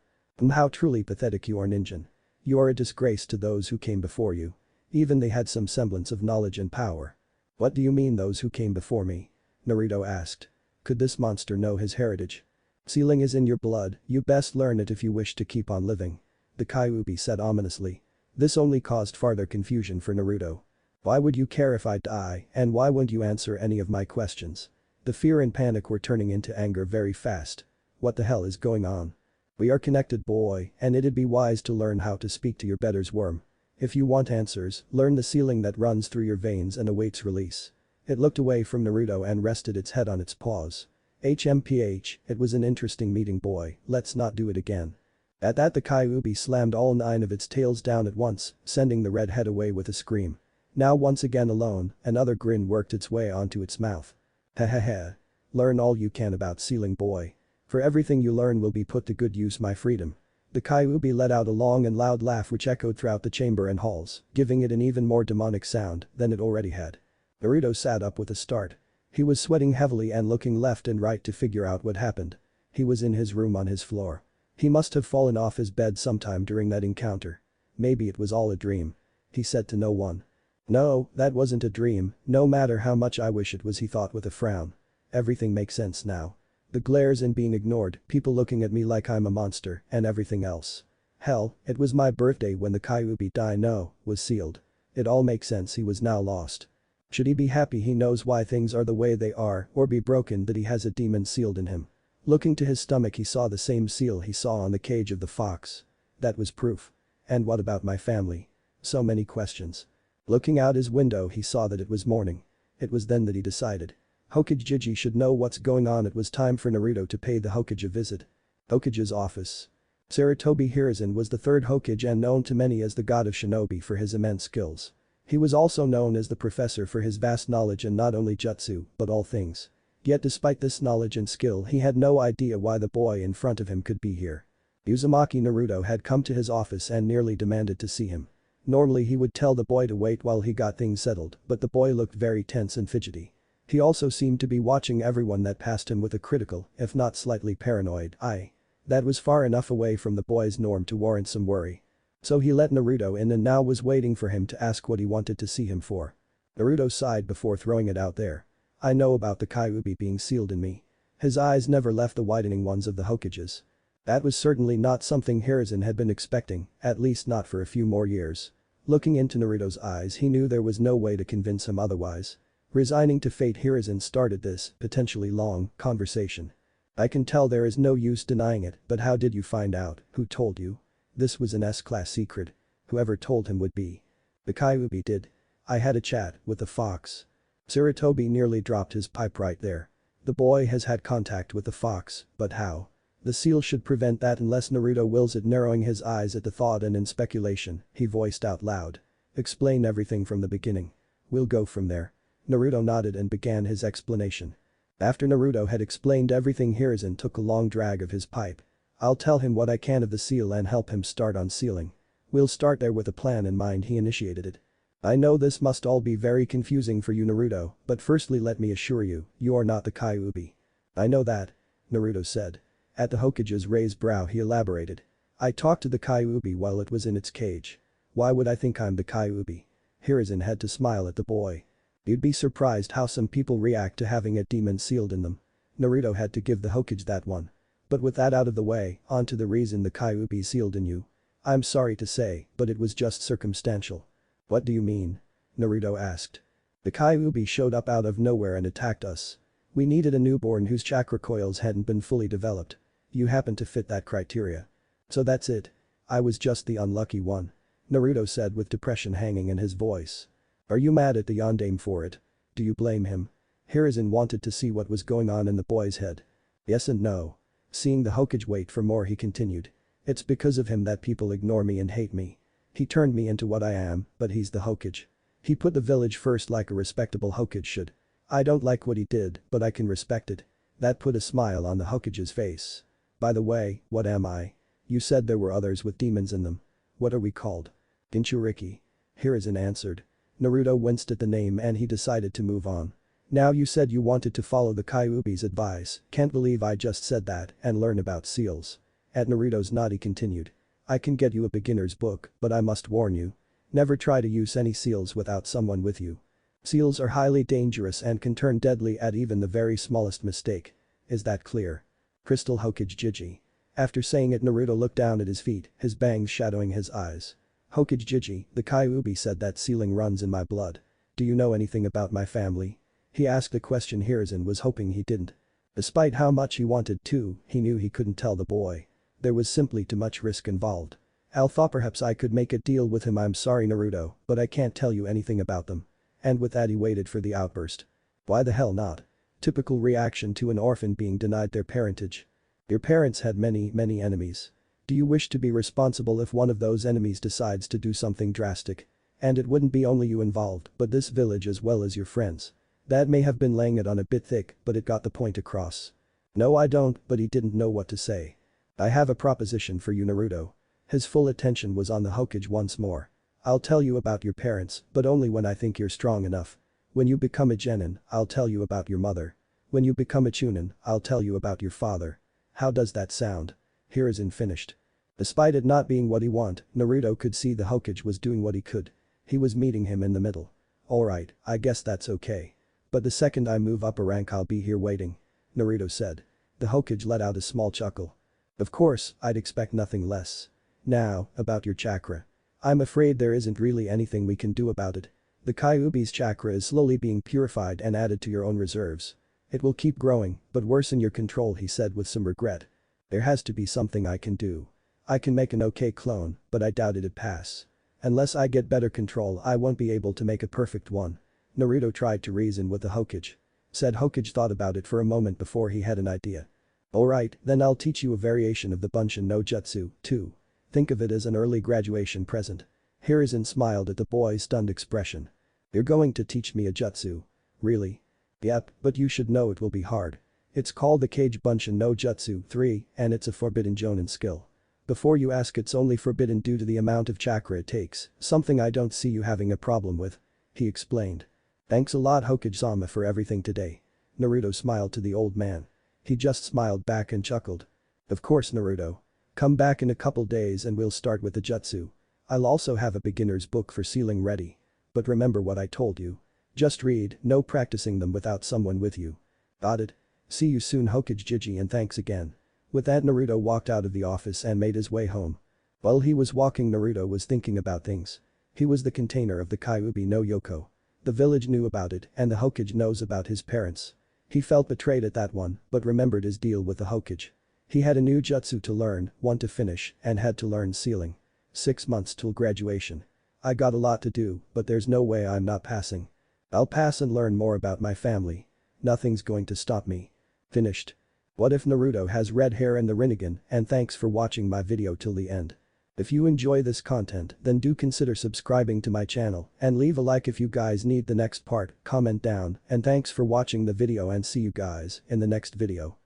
How truly pathetic you are, ninja. You are a disgrace to those who came before you. Even they had some semblance of knowledge and power. What do you mean those who came before me? Naruto asked. Could this monster know his heritage? Sealing is in your blood, you best learn it if you wish to keep on living. The Kyuubi said ominously. This only caused farther confusion for Naruto. Why would you care if I die, and why wouldn't you answer any of my questions? The fear and panic were turning into anger very fast. What the hell is going on? We are connected, boy, and it'd be wise to learn how to speak to your better's worm. If you want answers, learn the sealing that runs through your veins and awaits release. It looked away from Naruto and rested its head on its paws. HMPH, it was an interesting meeting, boy, let's not do it again. At that the Kyuubi slammed all 9 of its tails down at once, sending the red head away with a scream. Now once again alone, another grin worked its way onto its mouth. Ha. Learn all you can about sealing, boy. For everything you learn will be put to good use, my freedom. The Kyuubi let out a long and loud laugh which echoed throughout the chamber and halls, giving it an even more demonic sound than it already had. Naruto sat up with a start. He was sweating heavily and looking left and right to figure out what happened. He was in his room on his floor. He must have fallen off his bed sometime during that encounter. Maybe it was all a dream. He said to no one. No, that wasn't a dream, no matter how much I wish it was, he thought with a frown. Everything makes sense now. The glares and being ignored, people looking at me like I'm a monster, and everything else. Hell, it was my birthday when the Kyuubi was sealed. It all makes sense. He was now lost. Should he be happy he knows why things are the way they are, or be broken that he has a demon sealed in him? Looking to his stomach he saw the same seal he saw on the cage of the fox. That was proof. And what about my family? So many questions. Looking out his window he saw that it was morning. It was then that he decided. Hokage should know what's going on. It was time for Naruto to pay the Hokage a visit. Hokage's office. Sarutobi Hiruzen was the 3rd Hokage and known to many as the god of shinobi for his immense skills. He was also known as the professor for his vast knowledge in not only jutsu, but all things. Yet despite this knowledge and skill he had no idea why the boy in front of him could be here. Uzumaki Naruto had come to his office and nearly demanded to see him. Normally he would tell the boy to wait while he got things settled, but the boy looked very tense and fidgety. He also seemed to be watching everyone that passed him with a critical, if not slightly paranoid, eye. That was far enough away from the boy's norm to warrant some worry. So he let Naruto in and now was waiting for him to ask what he wanted to see him for. Naruto sighed before throwing it out there. I know about the Kyuubi being sealed in me. His eyes never left the widening ones of the Hokages. That was certainly not something Hiruzen had been expecting, at least not for a few more years. Looking into Naruto's eyes he knew there was no way to convince him otherwise. Resigning to fate Hiruzen started this, potentially long, conversation. I can tell there is no use denying it, but how did you find out? Who told you? This was an S-class secret. Whoever told him would be. The Kyuubi did. I had a chat with the fox. Sarutobi nearly dropped his pipe right there. The boy has had contact with the fox, but how? The seal should prevent that unless Naruto wills it, narrowing his eyes at the thought and in speculation, he voiced out loud. Explain everything from the beginning. We'll go from there. Naruto nodded and began his explanation. After Naruto had explained everything, Hiruzen took a long drag of his pipe. I'll tell him what I can of the seal and help him start on sealing. We'll start there with a plan in mind. He initiated it. I know this must all be very confusing for you, Naruto, but firstly let me assure you, you are not the Kyuubi. I know that, Naruto said. At the Hokage's raised brow he elaborated. I talked to the Kyuubi while it was in its cage. Why would I think I'm the Kyuubi? Hiruzen had to smile at the boy. You'd be surprised how some people react to having a demon sealed in them. Naruto had to give the Hokage that one. But with that out of the way, on to the reason the Kyuubi sealed in you. I'm sorry to say, but it was just circumstantial. What do you mean? Naruto asked. The Kyuubi showed up out of nowhere and attacked us. We needed a newborn whose chakra coils hadn't been fully developed. You happen to fit that criteria. So that's it. I was just the unlucky one. Naruto said with depression hanging in his voice. Are you mad at the yondaime for it? Do you blame him? Hiruzen wanted to see what was going on in the boy's head. Yes and no. Seeing the Hokage wait for more, he continued. It's because of him that people ignore me and hate me. He turned me into what I am, but he's the Hokage. He put the village first like a respectable Hokage should. I don't like what he did, but I can respect it. That put a smile on the Hokage's face. By the way, what am I? You said there were others with demons in them. What are we called? Jinchuriki. Hiruzen answered. Naruto winced at the name and he decided to move on. Now you said you wanted to follow the Kyuubi's advice, can't believe I just said that, and learn about seals. At Naruto's nod he continued. I can get you a beginner's book, but I must warn you. Never try to use any seals without someone with you. Seals are highly dangerous and can turn deadly at even the very smallest mistake. Is that clear? Crystal Hokage Jiji. After saying it, Naruto looked down at his feet, his bangs shadowing his eyes. Hokage Jiji, the Kyuubi said that sealing runs in my blood. Do you know anything about my family? He asked a question Hiruzen was hoping he didn't. Despite how much he wanted to, he knew he couldn't tell the boy. There was simply too much risk involved. I thought perhaps I could make a deal with him. I'm sorry Naruto, but I can't tell you anything about them. And with that he waited for the outburst. Why the hell not? Typical reaction to an orphan being denied their parentage. Your parents had many enemies. Do you wish to be responsible if one of those enemies decides to do something drastic? And it wouldn't be only you involved, but this village as well as your friends. That may have been laying it on a bit thick, but it got the point across. No I don't, but he didn't know what to say. I have a proposition for you Naruto. His full attention was on the Hokage once more. I'll tell you about your parents, but only when I think you're strong enough. When you become a genin, I'll tell you about your mother. When you become a chunin, I'll tell you about your father. How does that sound? Hiruzen finished. Despite it not being what he wanted, Naruto could see the Hokage was doing what he could. He was meeting him in the middle. Alright, I guess that's okay. But the second I move up a rank I'll be here waiting. Naruto said. The Hokage let out a small chuckle. Of course, I'd expect nothing less. Now, about your chakra. I'm afraid there isn't really anything we can do about it. The Kyuubi's chakra is slowly being purified and added to your own reserves. It will keep growing, but worsen your control, he said with some regret. There has to be something I can do. I can make an okay clone, but I doubt it'd pass. Unless I get better control I won't be able to make a perfect one. Naruto tried to reason with the Hokage. Said Hokage thought about it for a moment before he had an idea. Alright, then I'll teach you a variation of the Bunshin no Jutsu, too. Think of it as an early graduation present. Hiruzen smiled at the boy's stunned expression. You're going to teach me a jutsu? Really? Yep, but you should know it will be hard. It's called the Kage Bunshin no Jutsu 3 and it's a forbidden jonin skill. Before you ask, it's only forbidden due to the amount of chakra it takes, something I don't see you having a problem with. He explained. Thanks a lot Hokage-sama for everything today. Naruto smiled to the old man. He just smiled back and chuckled. Of course Naruto. Come back in a couple days and we'll start with the jutsu. I'll also have a beginner's book for sealing ready. But remember what I told you. Just read, no practicing them without someone with you. Got it? See you soon Hokage Jiji and thanks again. With that Naruto walked out of the office and made his way home. While he was walking Naruto was thinking about things. He was the container of the Kyuubi no Yoko. The village knew about it and the Hokage knows about his parents. He felt betrayed at that one but remembered his deal with the Hokage. He had a new jutsu to learn, one to finish, and had to learn sealing. 6 months till graduation. I got a lot to do, but there's no way I'm not passing. I'll pass and learn more about my family. Nothing's going to stop me. Finished. What if Naruto has red hair and the rinnegan, and thanks for watching my video till the end. If you enjoy this content then do consider subscribing to my channel and leave a like if you guys need the next part, comment down, and thanks for watching the video and see you guys in the next video.